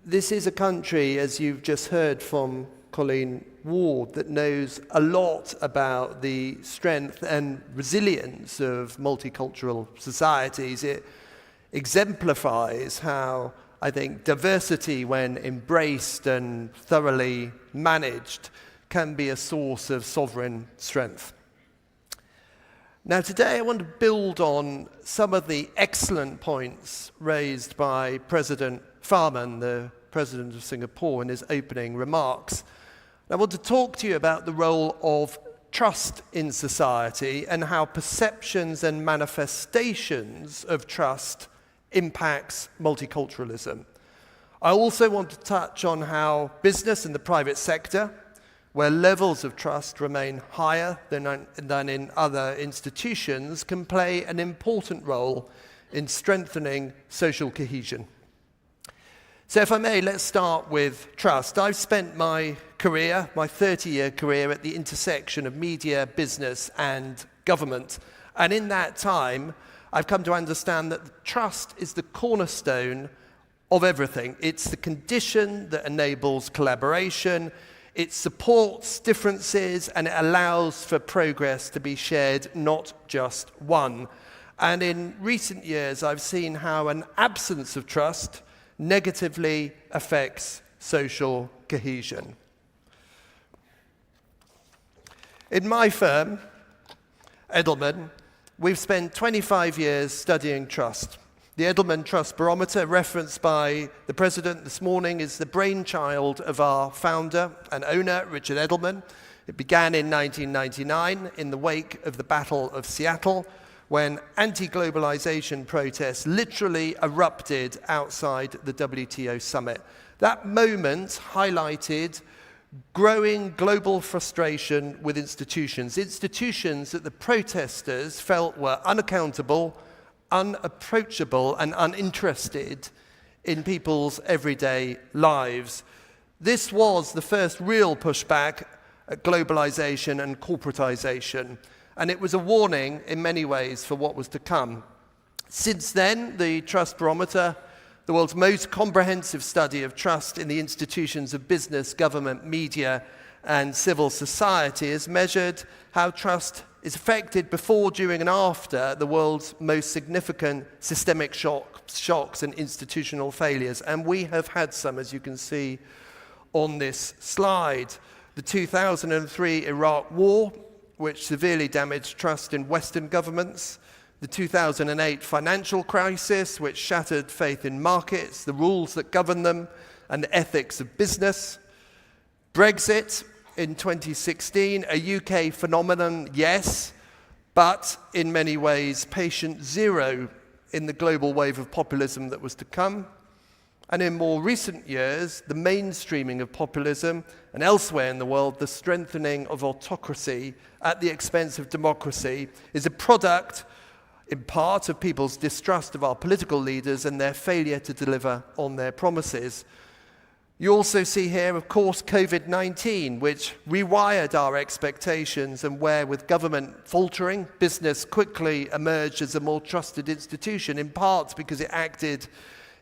this is a country, as you've just heard from Colleen Ward, that knows a lot about the strength and resilience of multicultural societies. It exemplifies how, I think, diversity, when embraced and thoroughly managed, can be a source of sovereign strength. Now, today I want to build on some of the excellent points raised by President Tharman, the President of Singapore, in his opening remarks. I want to talk to you about the role of trust in society and how perceptions and manifestations of trust impacts multiculturalism. I also want to touch on how business and the private sector, where levels of trust remain higher than in other institutions, can play an important role in strengthening social cohesion. So if I may, let's start with trust. I've spent my career, my 30-year career, at the intersection of media, business, and government. And in that time, I've come to understand that trust is the cornerstone of everything. It's the condition that enables collaboration, it supports differences, and it allows for progress to be shared, not just one. And in recent years, I've seen how an absence of trust negatively affects social cohesion. In my firm, Edelman, we've spent 25 years studying trust. The Edelman Trust Barometer, referenced by the President this morning, is the brainchild of our founder and owner, Richard Edelman. It began in 1999 in the wake of the Battle of Seattle, when anti-globalization protests literally erupted outside the WTO summit. That moment highlighted growing global frustration with institutions that the protesters felt were unaccountable, unapproachable, and uninterested in people's everyday lives. This was the first real pushback at globalization and corporatization, and it was a warning in many ways for what was to come. Since then, the Trust Barometer, the world's most comprehensive study of trust in the institutions of business, government, media, and civil society, has measured how trust is affected before, during, and after the world's most significant systemic shocks and institutional failures. And we have had some, as you can see on this slide. The 2003 Iraq War, which severely damaged trust in Western governments. The 2008 financial crisis, which shattered faith in markets, the rules that govern them, and the ethics of business. Brexit in 2016, a UK phenomenon, yes, but in many ways patient zero in the global wave of populism that was to come. And in more recent years, the mainstreaming of populism, and elsewhere in the world, the strengthening of autocracy at the expense of democracy, is a product, in part, of people's distrust of our political leaders and their failure to deliver on their promises. You also see here, of course, COVID-19, which rewired our expectations, and where, with government faltering, business quickly emerged as a more trusted institution, in part because it acted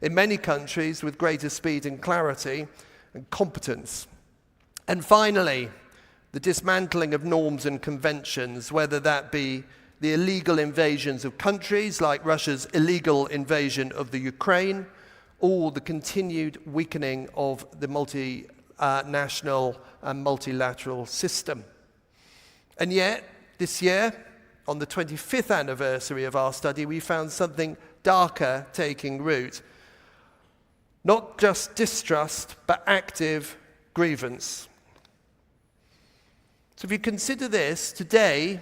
in many countries with greater speed and clarity and competence. And finally, the dismantling of norms and conventions, whether that be the illegal invasions of countries like Russia's illegal invasion of the Ukraine, or the continued weakening of the multinational and multilateral system. And yet, this year, on the 25th anniversary of our study, we found something darker taking root. Not just distrust, but active grievance. So if you consider this, today,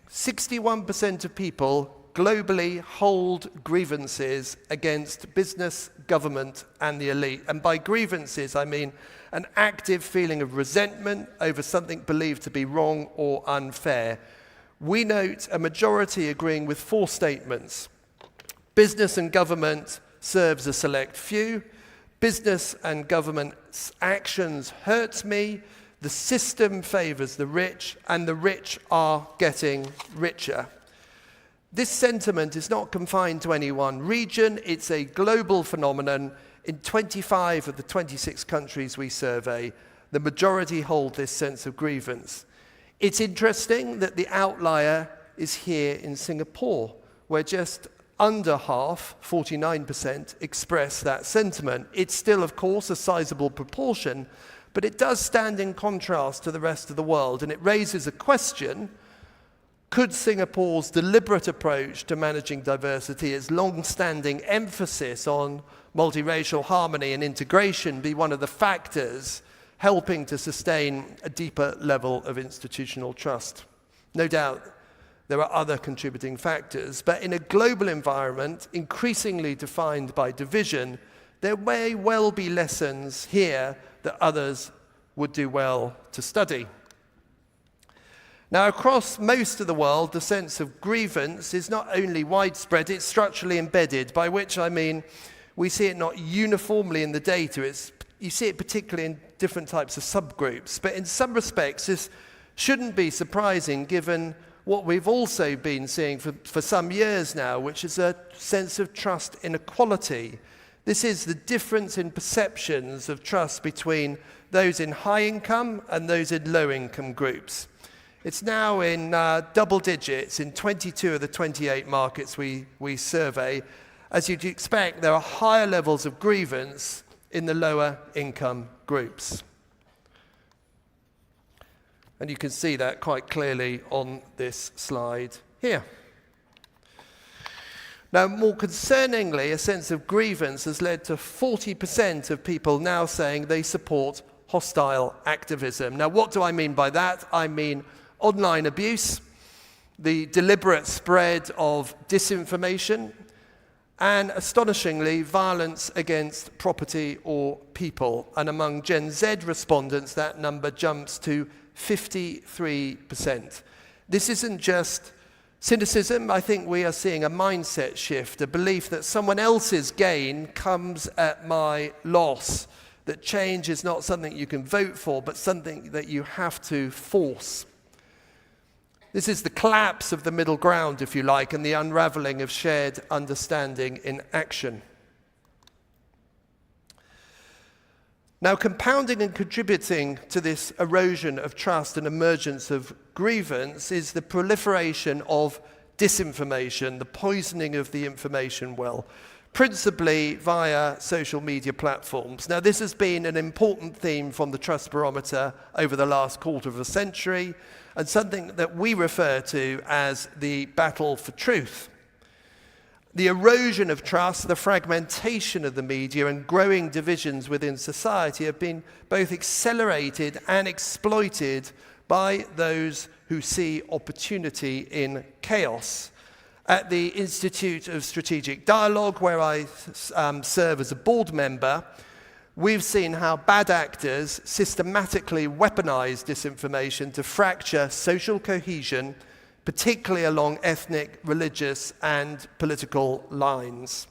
61% of people globally hold grievances against business, government, and the elite. And by grievances, I mean an active feeling of resentment over something believed to be wrong or unfair. We note a majority agreeing with 4 statements. Business and government serves a select few. Business and government's actions hurt me. The system favors the rich, and the rich are getting richer. This sentiment is not confined to any one region. It's a global phenomenon. In 25 of the 26 countries we survey, the majority hold this sense of grievance. It's interesting that the outlier is here in Singapore, where just under half, 49%, express that sentiment. It's still, of course, a sizable proportion, but it does stand in contrast to the rest of the world, and it raises a question: could Singapore's deliberate approach to managing diversity, its long-standing emphasis on multiracial harmony and integration, be one of the factors helping to sustain a deeper level of institutional trust? No doubt there are other contributing factors, but in a global environment increasingly defined by division, there may well be lessons here that others would do well to study. Now, across most of the world, the sense of grievance is not only widespread, it's structurally embedded, by which I mean we see it not uniformly in the data. You see it particularly in different types of subgroups. But in some respects, this shouldn't be surprising given what we've also been seeing for some years now, which is a sense of trust inequality. This is the difference in perceptions of trust between those in high income and those in low income groups. It's now in double digits in 22 of the 28 markets we survey. As you'd expect, there are higher levels of grievance in the lower income groups. And you can see that quite clearly on this slide here. Now, more concerningly, a sense of grievance has led to 40% of people now saying they support hostile activism. Now, what do I mean by that? I mean online abuse, the deliberate spread of disinformation, and astonishingly, violence against property or people. And among Gen Z respondents, that number jumps to 53%. This isn't just cynicism. I think we are seeing a mindset shift, a belief that someone else's gain comes at my loss, that change is not something you can vote for, but something that you have to force. This is the collapse of the middle ground, if you like, and the unraveling of shared understanding in action. Now, compounding and contributing to this erosion of trust and emergence of grievance is the proliferation of disinformation, the poisoning of the information well, principally via social media platforms. Now, this has been an important theme from the Trust Barometer over the last quarter of a century, and something that we refer to as the battle for truth. The erosion of trust, the fragmentation of the media, and growing divisions within society have been both accelerated and exploited by those who see opportunity in chaos. At the Institute of Strategic Dialogue, where I serve as a board member, we've seen how bad actors systematically weaponize disinformation to fracture social cohesion, particularly along ethnic, religious, and political lines.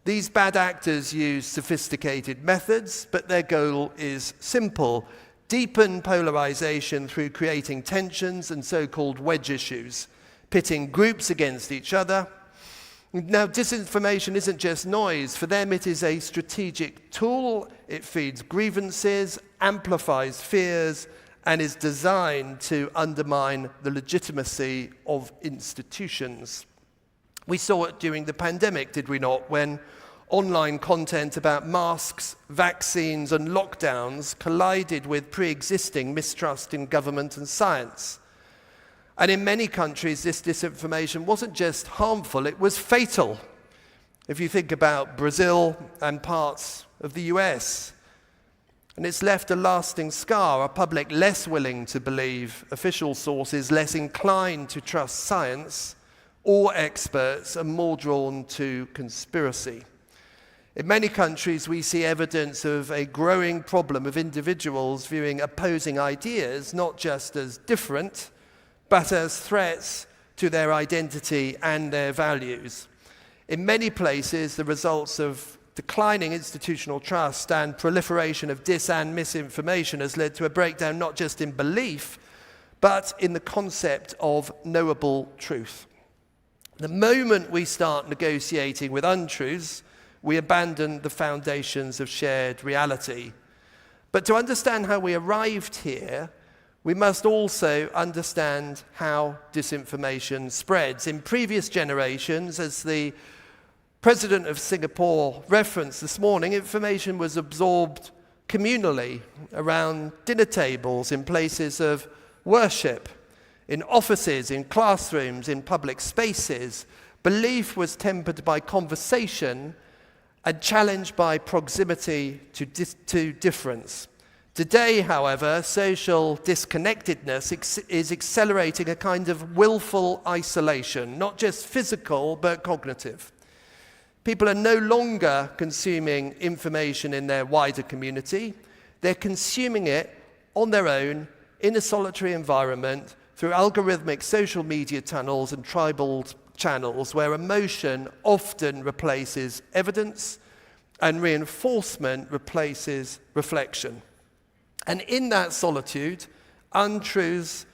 These bad actors use sophisticated methods, but their goal is simple: deepen polarization through creating tensions and so-called wedge issues, pitting groups against each other. Now, disinformation isn't just noise. For them, it is a strategic tool. It feeds grievances, amplifies fears, and is designed to undermine the legitimacy of institutions. We saw it during the pandemic, did we not, when online content about masks, vaccines, and lockdowns collided with pre-existing mistrust in government and science. And in many countries, this disinformation wasn't just harmful, it was fatal. If you think about Brazil and parts of the US, and it's left a lasting scar, a public less willing to believe official sources, less inclined to trust science or experts, and more drawn to conspiracy. In many countries, we see evidence of a growing problem of individuals viewing opposing ideas not just as different, but as threats to their identity and their values. In many places, the results of declining institutional trust and proliferation of dis and misinformation has led to a breakdown not just in belief, but in the concept of knowable truth. The moment we start negotiating with untruths, we abandon the foundations of shared reality. But to understand how we arrived here, we must also understand how disinformation spreads. In previous generations, as the President of Singapore referenced this morning, information was absorbed communally around dinner tables, in places of worship, in offices, in classrooms, in public spaces. Belief was tempered by conversation and challenged by proximity to difference. Today, however, social disconnectedness is accelerating a kind of willful isolation, not just physical, but cognitive. People are no longer consuming information in their wider community. They're consuming it on their own, in a solitary environment, through algorithmic social media tunnels and tribal channels, where emotion often replaces evidence and reinforcement replaces reflection. And in that solitude, untruths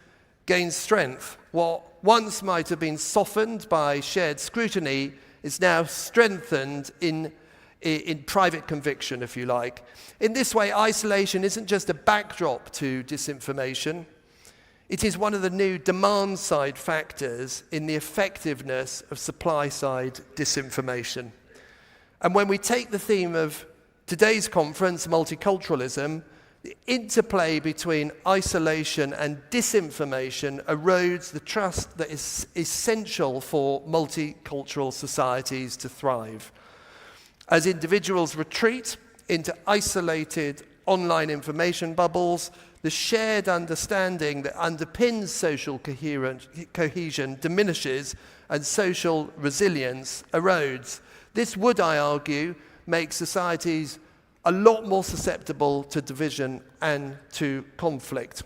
gain strength. What once might have been softened by shared scrutiny is now strengthened in private conviction, if you like. In this way, isolation isn't just a backdrop to disinformation. It is one of the new demand-side factors in the effectiveness of supply-side disinformation. And when we take the theme of today's conference, multiculturalism, the interplay between isolation and disinformation erodes the trust that is essential for multicultural societies to thrive. As individuals retreat into isolated online information bubbles, the shared understanding that underpins social cohesion diminishes and social resilience erodes. This would, I argue, make societies a lot more susceptible to division and to conflict.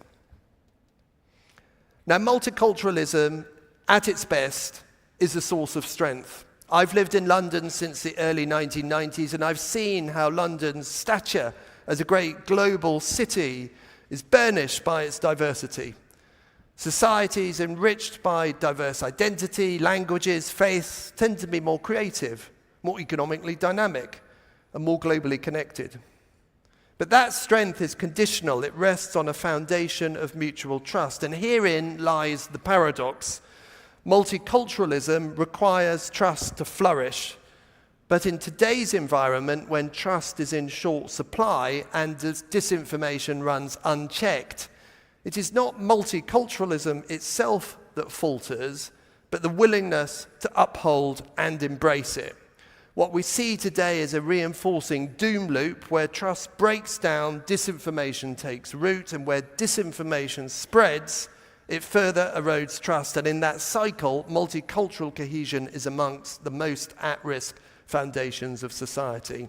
Now, multiculturalism, at its best, is a source of strength. I've lived in London since the early 1990s, and I've seen how London's stature as a great global city is burnished by its diversity. Societies enriched by diverse identity, languages, faiths tend to be more creative, more economically dynamic, and more globally connected. But that strength is conditional. It rests on a foundation of mutual trust. And herein lies the paradox. Multiculturalism requires trust to flourish. But in today's environment, when trust is in short supply and disinformation runs unchecked, it is not multiculturalism itself that falters, but the willingness to uphold and embrace it. What we see today is a reinforcing doom loop where trust breaks down, disinformation takes root, and where disinformation spreads, it further erodes trust. And in that cycle, multicultural cohesion is amongst the most at-risk foundations of society.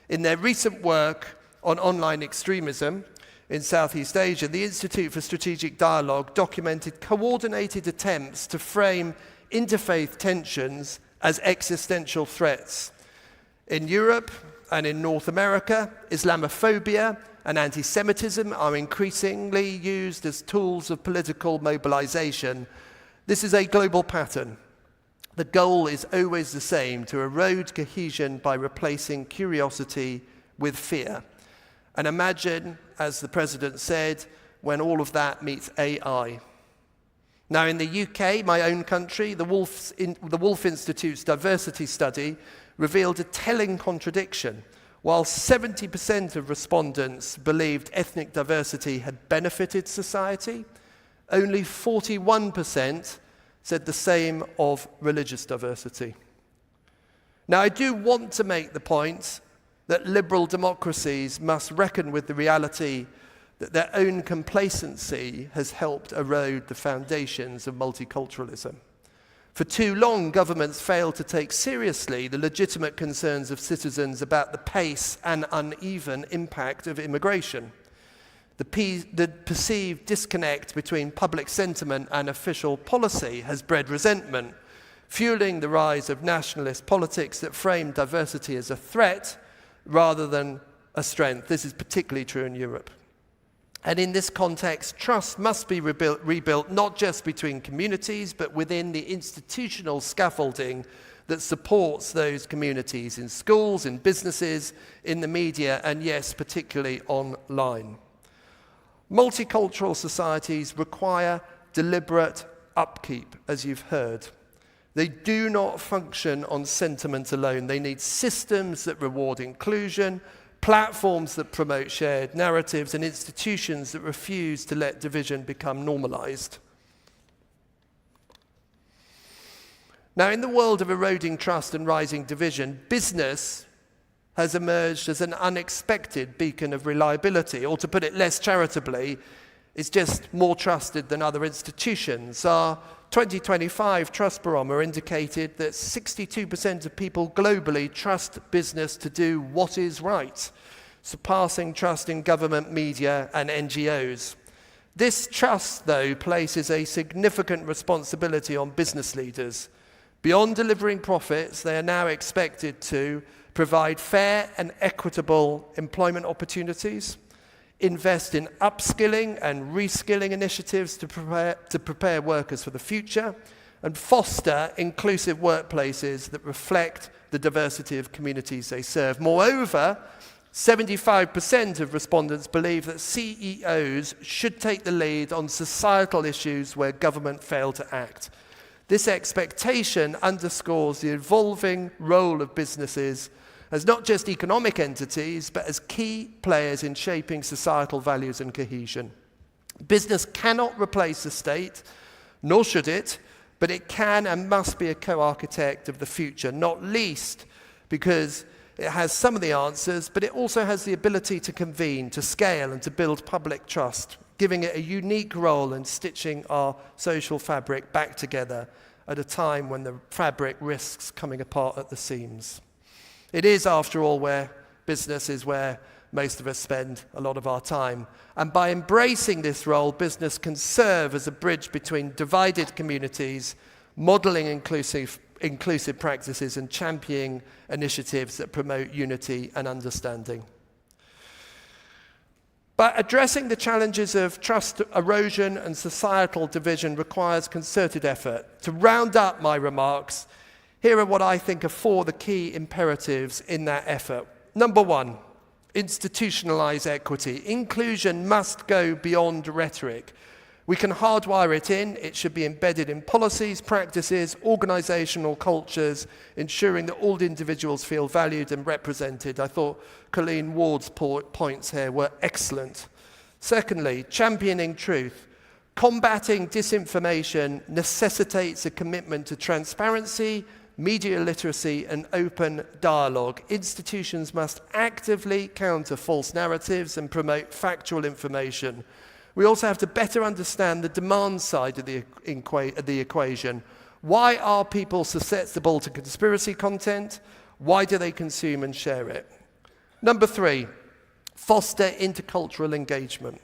In their recent work on online extremism in Southeast Asia, the Institute for Strategic Dialogue documented coordinated attempts to frame interfaith tensions as existential threats. In Europe and in North America, Islamophobia and anti-Semitism are increasingly used as tools of political mobilization. This is a global pattern. The goal is always the same: to erode cohesion by replacing curiosity with fear. And imagine, as the President said, when all of that meets AI. Now, in the UK, my own country, the Wolf Institute's diversity study revealed a telling contradiction. While 70% of respondents believed ethnic diversity had benefited society, only 41% said the same of religious diversity. Now, I do want to make the point that liberal democracies must reckon with the reality that their own complacency has helped erode the foundations of multiculturalism. For too long, governments failed to take seriously the legitimate concerns of citizens about the pace and uneven impact of immigration. The perceived disconnect between public sentiment and official policy has bred resentment, fueling the rise of nationalist politics that frame diversity as a threat rather than a strength. This is particularly true in Europe. And in this context, trust must be rebuilt not just between communities, but within the institutional scaffolding that supports those communities in schools, in businesses, in the media, and yes, particularly online. Multicultural societies require deliberate upkeep, as you've heard. They do not function on sentiment alone. They need systems that reward inclusion, platforms that promote shared narratives, and institutions that refuse to let division become normalized. Now, in the world of eroding trust and rising division, business has emerged as an unexpected beacon of reliability, or to put it less charitably, it's just more trusted than other institutions. Our 2025 Trust Barometer indicated that 62% of people globally trust business to do what is right, surpassing trust in government, media, and NGOs. This trust, though, places a significant responsibility on business leaders. Beyond delivering profits, they are now expected to provide fair and equitable employment opportunities, invest in upskilling and reskilling initiatives to prepare workers for the future, and foster inclusive workplaces that reflect the diversity of communities they serve. Moreover, 75% of respondents believe that CEOs should take the lead on societal issues where government failed to act. This expectation underscores the evolving role of businesses as not just economic entities, but as key players in shaping societal values and cohesion. Business cannot replace the state, nor should it, but it can and must be a co-architect of the future, not least because it has some of the answers, but it also has the ability to convene, to scale, and to build public trust, giving it a unique role in stitching our social fabric back together at a time when the fabric risks coming apart at the seams. It is, after all, where business is where most of us spend a lot of our time. And by embracing this role, business can serve as a bridge between divided communities, modeling inclusive practices and championing initiatives that promote unity and understanding. But addressing the challenges of trust erosion and societal division requires concerted effort. To round up my remarks, here are what I think are four of the key imperatives in that effort. Number one, institutionalize equity. Inclusion must go beyond rhetoric. We can hardwire it in. It should be embedded in policies, practices, organizational cultures, ensuring that all individuals feel valued and represented. I thought Colleen Ward's points here were excellent. Secondly, championing truth. Combating disinformation necessitates a commitment to transparency, media literacy, and open dialogue. Institutions must actively counter false narratives and promote factual information. We also have to better understand the demand side of the equation. Why are people susceptible to conspiracy content? Why do they consume and share it? Number three, foster intercultural engagement.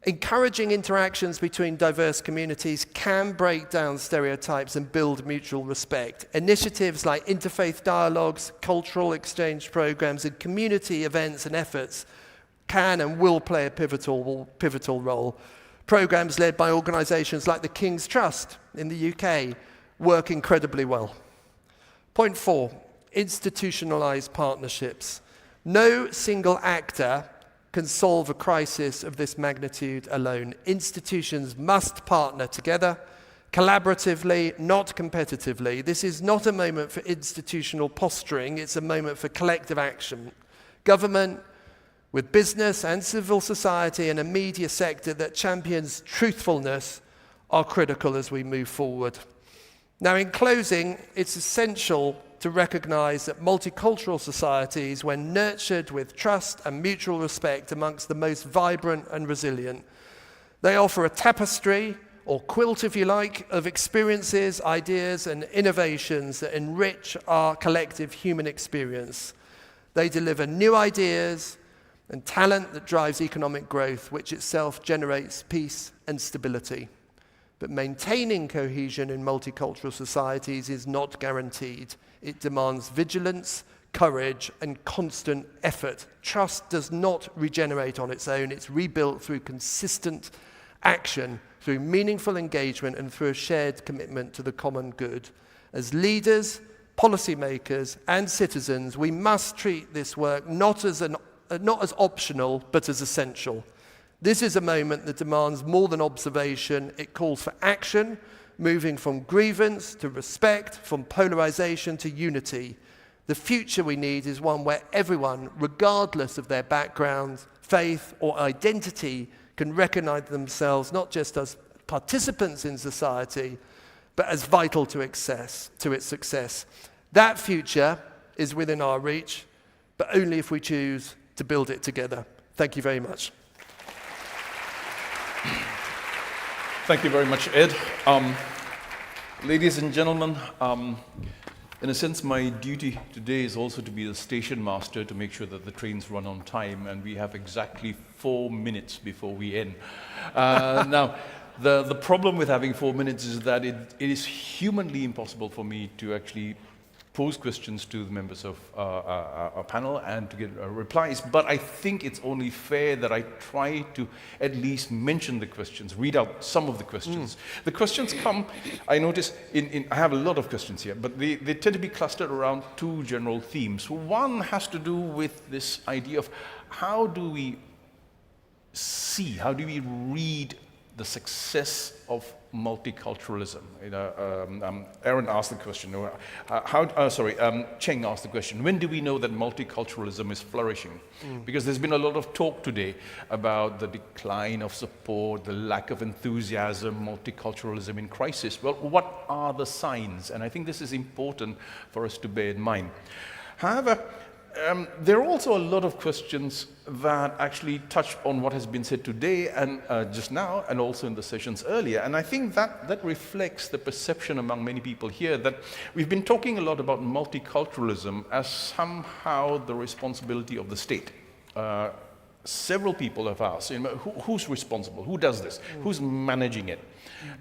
Encouraging interactions between diverse communities can break down stereotypes and build mutual respect. Initiatives like interfaith dialogues, cultural exchange programs, and community events and efforts can and will play a pivotal role. Programs led by organisations like the King's Trust in the UK work incredibly well. Point 4, institutionalised partnerships. No single actor can solve a crisis of this magnitude alone. Institutions must partner together, collaboratively, not competitively. This is not a moment for institutional posturing, it's a moment for collective action. Government, with business and civil society and a media sector that champions truthfulness, are critical as we move forward. Now, in closing, it's essential to recognise that multicultural societies, when nurtured with trust and mutual respect, amongst the most vibrant and resilient. They offer a tapestry, or quilt if you like, of experiences, ideas and innovations that enrich our collective human experience. They deliver new ideas and talent that drives economic growth, which itself generates peace and stability. But maintaining cohesion in multicultural societies is not guaranteed. It demands vigilance, courage, and constant effort. Trust does not regenerate on its own. It's rebuilt through consistent action, through meaningful engagement, and through a shared commitment to the common good. As leaders, policymakers, and citizens, we must treat this work not as optional, but as essential. This is a moment that demands more than observation. It calls for action, moving from grievance to respect, from polarization to unity. The future we need is one where everyone, regardless of their background, faith, or identity, can recognize themselves not just as participants in society, but as vital to its success. That future is within our reach, but only if we choose to build it together. Thank you very much. Thank you very much, Ed. Ladies and gentlemen, in a sense, my duty today is also to be the station master to make sure that the trains run on time, and we have exactly 4 minutes before we end. Now, the problem with having 4 minutes is that it is humanly impossible for me to actually pose questions to the members of our panel and to get replies, but I think it's only fair that I try to at least mention the questions, read out some of the questions. The questions come, I notice, I have a lot of questions here, but they tend to be clustered around 2 general themes. One has to do with this idea of how do we see, how do we read the success of multiculturalism? Aaron asked the question, Cheng asked the question, when do we know that multiculturalism is flourishing? Because there's been a lot of talk today about the decline of support, the lack of enthusiasm, multiculturalism in crisis. Well, what are the signs? And I think this is important for us to bear in mind. However, there are also a lot of questions that actually touch on what has been said today and just now, and also in the sessions earlier. And I think that reflects the perception among many people here that we've been talking a lot about multiculturalism as somehow the responsibility of the state. Several people have asked, who's responsible? Who does this? Who's managing it?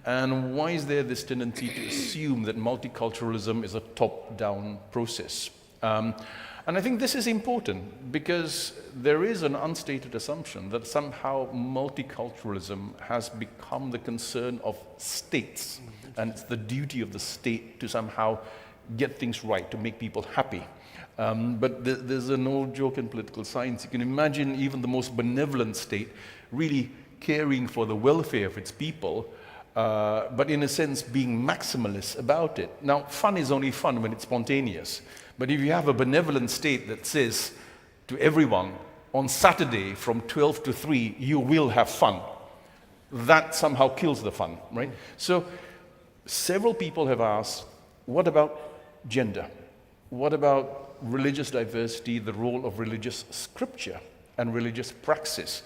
And why is there this tendency to assume that multiculturalism is a top-down process? And I think this is important because there is an unstated assumption that somehow multiculturalism has become the concern of states, and it's the duty of the state to somehow get things right, to make people happy. But there's an old joke in political science. You can imagine even the most benevolent state really caring for the welfare of its people, but in a sense being maximalist about it. Now, fun is only fun when it's spontaneous. But if you have a benevolent state that says to everyone, on Saturday from 12 to 3, you will have fun, that somehow kills the fun, right? So several people have asked, what about gender? What about religious diversity, the role of religious scripture and religious praxis?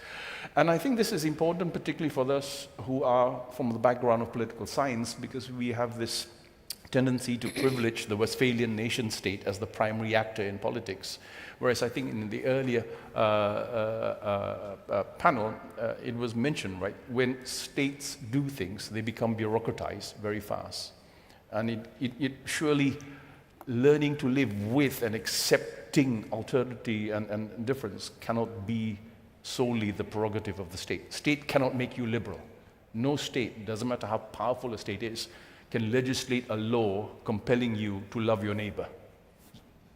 And I think this is important, particularly for those who are from the background of political science, because we have this tendency to privilege the Westphalian nation state as the primary actor in politics. Whereas I think in the earlier panel, it was mentioned, right, when states do things, they become bureaucratized very fast. And it surely, learning to live with and accepting alternative and difference cannot be solely the prerogative of the state. State cannot make you liberal. No state, doesn't matter how powerful a state is, can legislate a law compelling you to love your neighbor.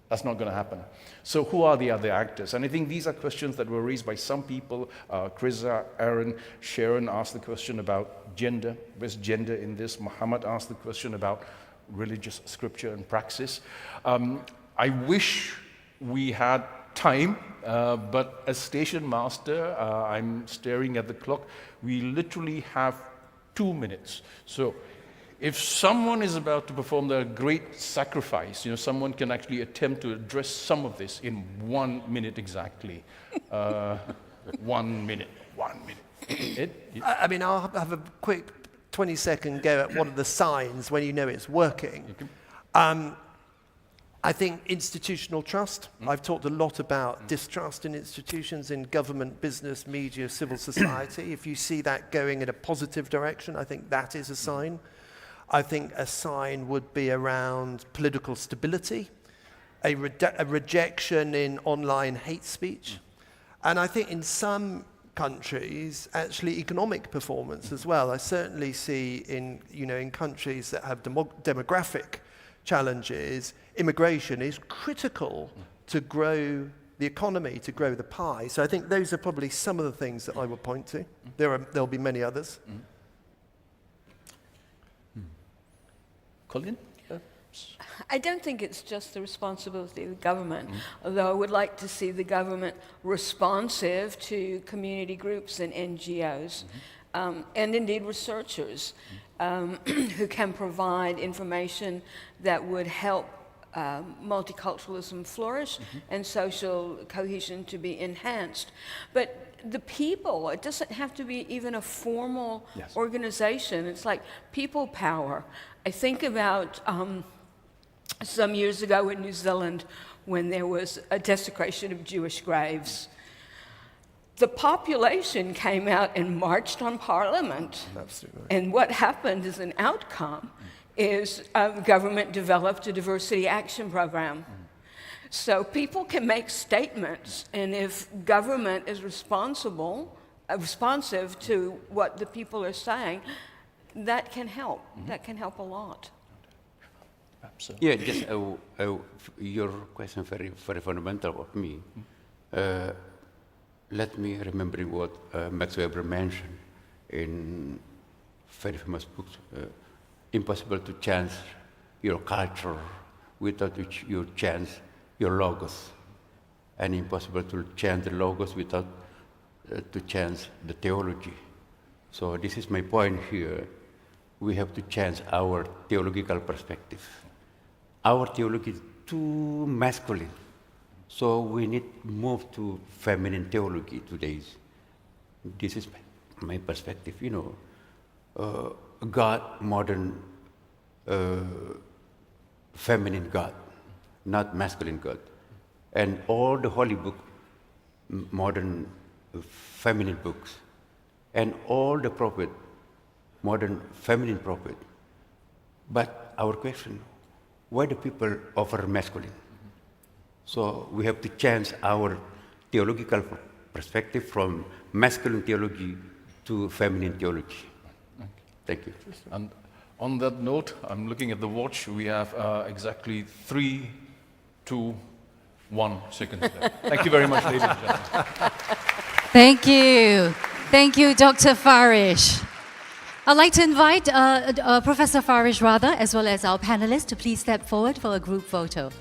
That's not going to happen. So who are the other actors? And I think these are questions that were raised by some people. Krisa, Aaron, Sharon asked the question about gender. Where's gender in this? Muhammad asked the question about religious scripture and praxis. I wish we had time, but as station master, I'm staring at the clock. We literally have 2 minutes. So if someone is about to perform the great sacrifice, someone can actually attempt to address some of this in 1 minute exactly. 1 minute. I mean, I'll have a quick 20-second go at what are the signs when you know it's working. I think institutional trust. I've talked a lot about distrust in institutions, in government, business, media, civil society. If you see that going in a positive direction, I think that is a sign. I think a sign would be around political stability, a rejection in online hate speech, and I think in some countries, actually economic performance as well. I certainly see in countries that have demographic challenges, immigration is critical to grow the economy, to grow the pie. So I think those are probably some of the things that I would point to. There'll be many others. Colin? I don't think it's just the responsibility of the government, although I would like to see the government responsive to community groups and NGOs, and indeed researchers who can provide information that would help multiculturalism flourish and social cohesion to be enhanced. But the people, it doesn't have to be even a formal organization. It's like people power. I think about some years ago in New Zealand when there was a desecration of Jewish graves. The population came out and marched on Parliament. Absolutely. And what happened as an outcome is government developed a diversity action program. So people can make statements, and if government is responsive to what the people are saying, that can help. That can help a lot. Absolutely. Yeah, just your question very, very fundamental of me. Let me remember what Max Weber mentioned in very famous books. Impossible to change your culture without which you change your logos, and impossible to change the logos without to change the theology. So this is my point here. We have to change our theological perspective. Our theology is too masculine, so we need to move to feminine theology today. This is my perspective. God, modern, feminine God, not masculine God. And all the holy book, modern, feminine books, and all the prophet, modern, feminine prophet. But our question, why do people offer masculine? So we have to change our theological perspective from masculine theology to feminine theology. Thank you. And on that note, I'm looking at the watch. We have exactly 3, 2, 1 seconds left. Thank you very much, ladies and gentlemen. Thank you. Thank you, Dr. Farish. I'd like to invite Professor Farish, as well as our panelists, to please step forward for a group photo.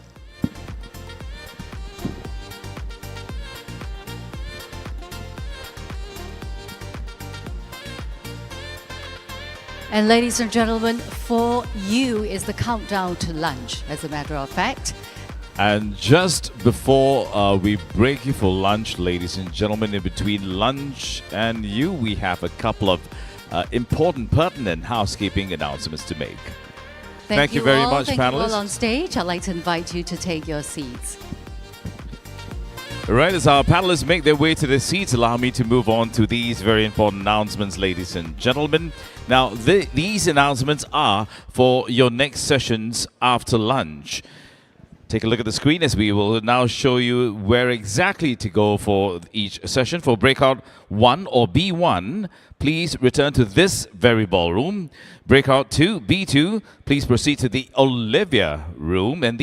And ladies and gentlemen, for you is the countdown to lunch, as a matter of fact. And just before we break you for lunch, ladies and gentlemen, in between lunch and you, we have a couple of important, pertinent housekeeping announcements to make. Thank you very all. much, Thank you panelists. all on stage. I'd like to invite you to take your seats. Right, as our panelists make their way to their seats, allow me to move on to these very important announcements, ladies and gentlemen. Now, these announcements are for your next sessions after lunch. Take a look at the screen as we will now show you where exactly to go for each session. For breakout 1 or B1, please return to this very ballroom. Breakout 2, B2, please proceed to the Olivia room. And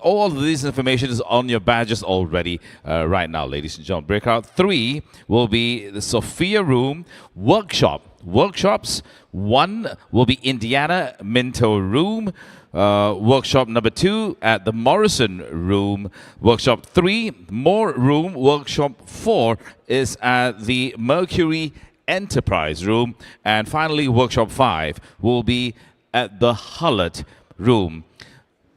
all of this information is on your badges already right now, ladies and gentlemen. Breakout 3 will be the Sophia room. Workshops 1 will be Indiana Minto room. Workshop number 2 at the Morrison room. Workshop 3, more room. Workshop 4 is at the Mercury Enterprise room. And finally, workshop 5 will be at the Hullett room.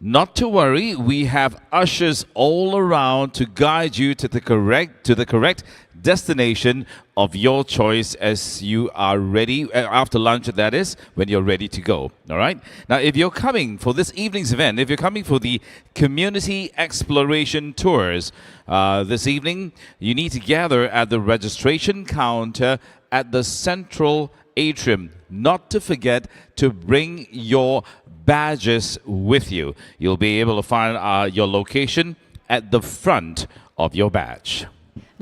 Not to worry, we have ushers all around to guide you to the correct destination of your choice as you are ready, after lunch that is, when you're ready to go. All right? Now, if you're coming for this evening's event, if you're coming for the Community Exploration Tours this evening, you need to gather at the registration counter at the Central Atrium. Not to forget to bring your badges with you. You'll be able to find your location at the front of your badge.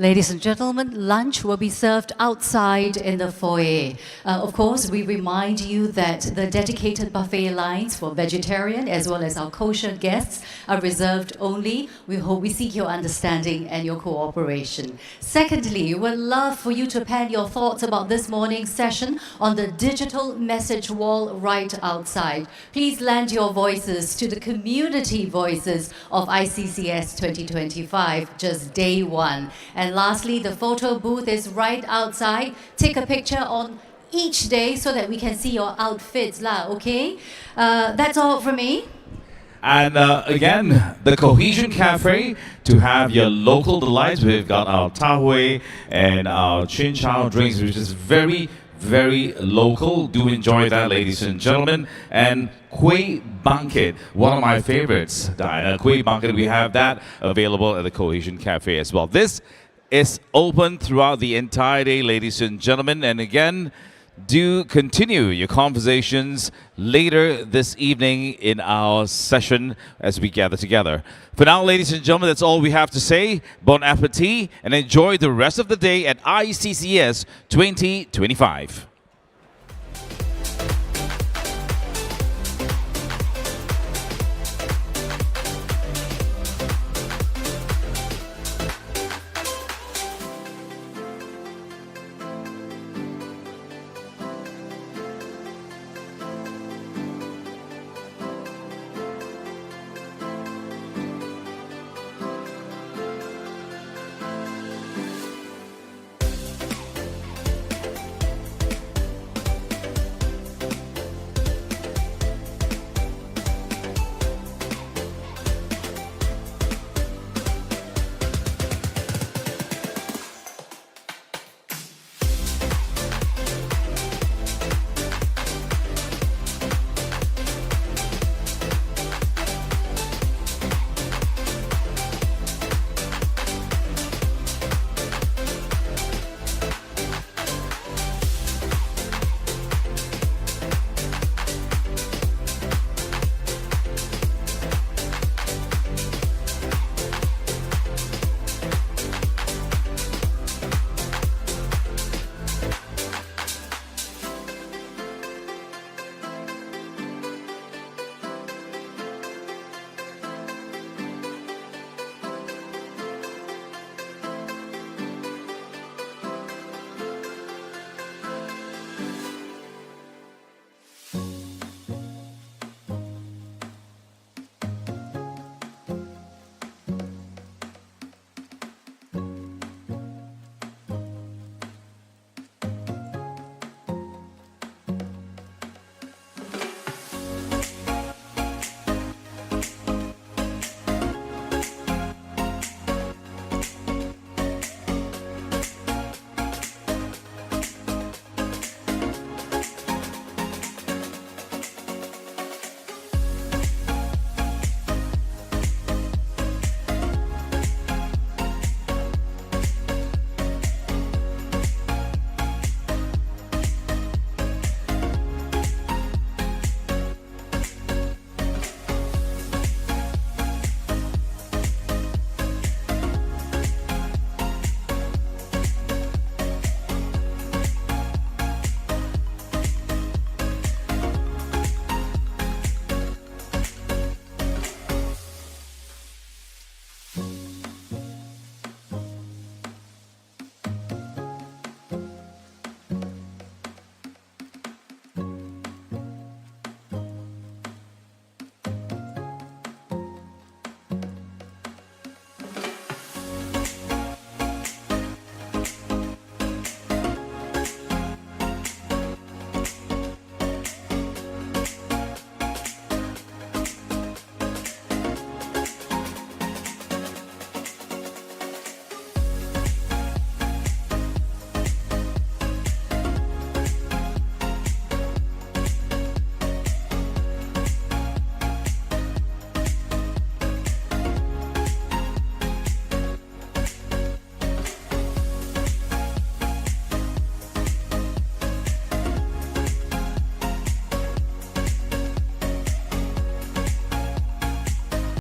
Ladies and gentlemen, lunch will be served outside in the foyer. Of course, we remind you that the dedicated buffet lines for vegetarian as well as our kosher guests are reserved only. We hope we seek your understanding and your cooperation. Secondly, we would love for you to pen your thoughts about this morning's session on the digital message wall right outside. Please lend your voices to the community voices of ICCS 2025, just day 1. And lastly, the photo booth is right outside. Take a picture on each day so that we can see your outfits, okay? That's all from me. And again, the Cohesion Cafe to have your local delights. We've got our tahui and our chin chow drinks, which is very, very local. Do enjoy that, ladies and gentlemen. And Kueh Bangkit, one of my favorites, Diana. Kueh Bangkit, we have that available at the Cohesion Cafe as well. This is open throughout the entire day, ladies and gentlemen. And again, do continue your conversations later this evening in our session as we gather together. For now, ladies and gentlemen, that's all we have to say. Bon appetit and enjoy the rest of the day at ICCS 2025.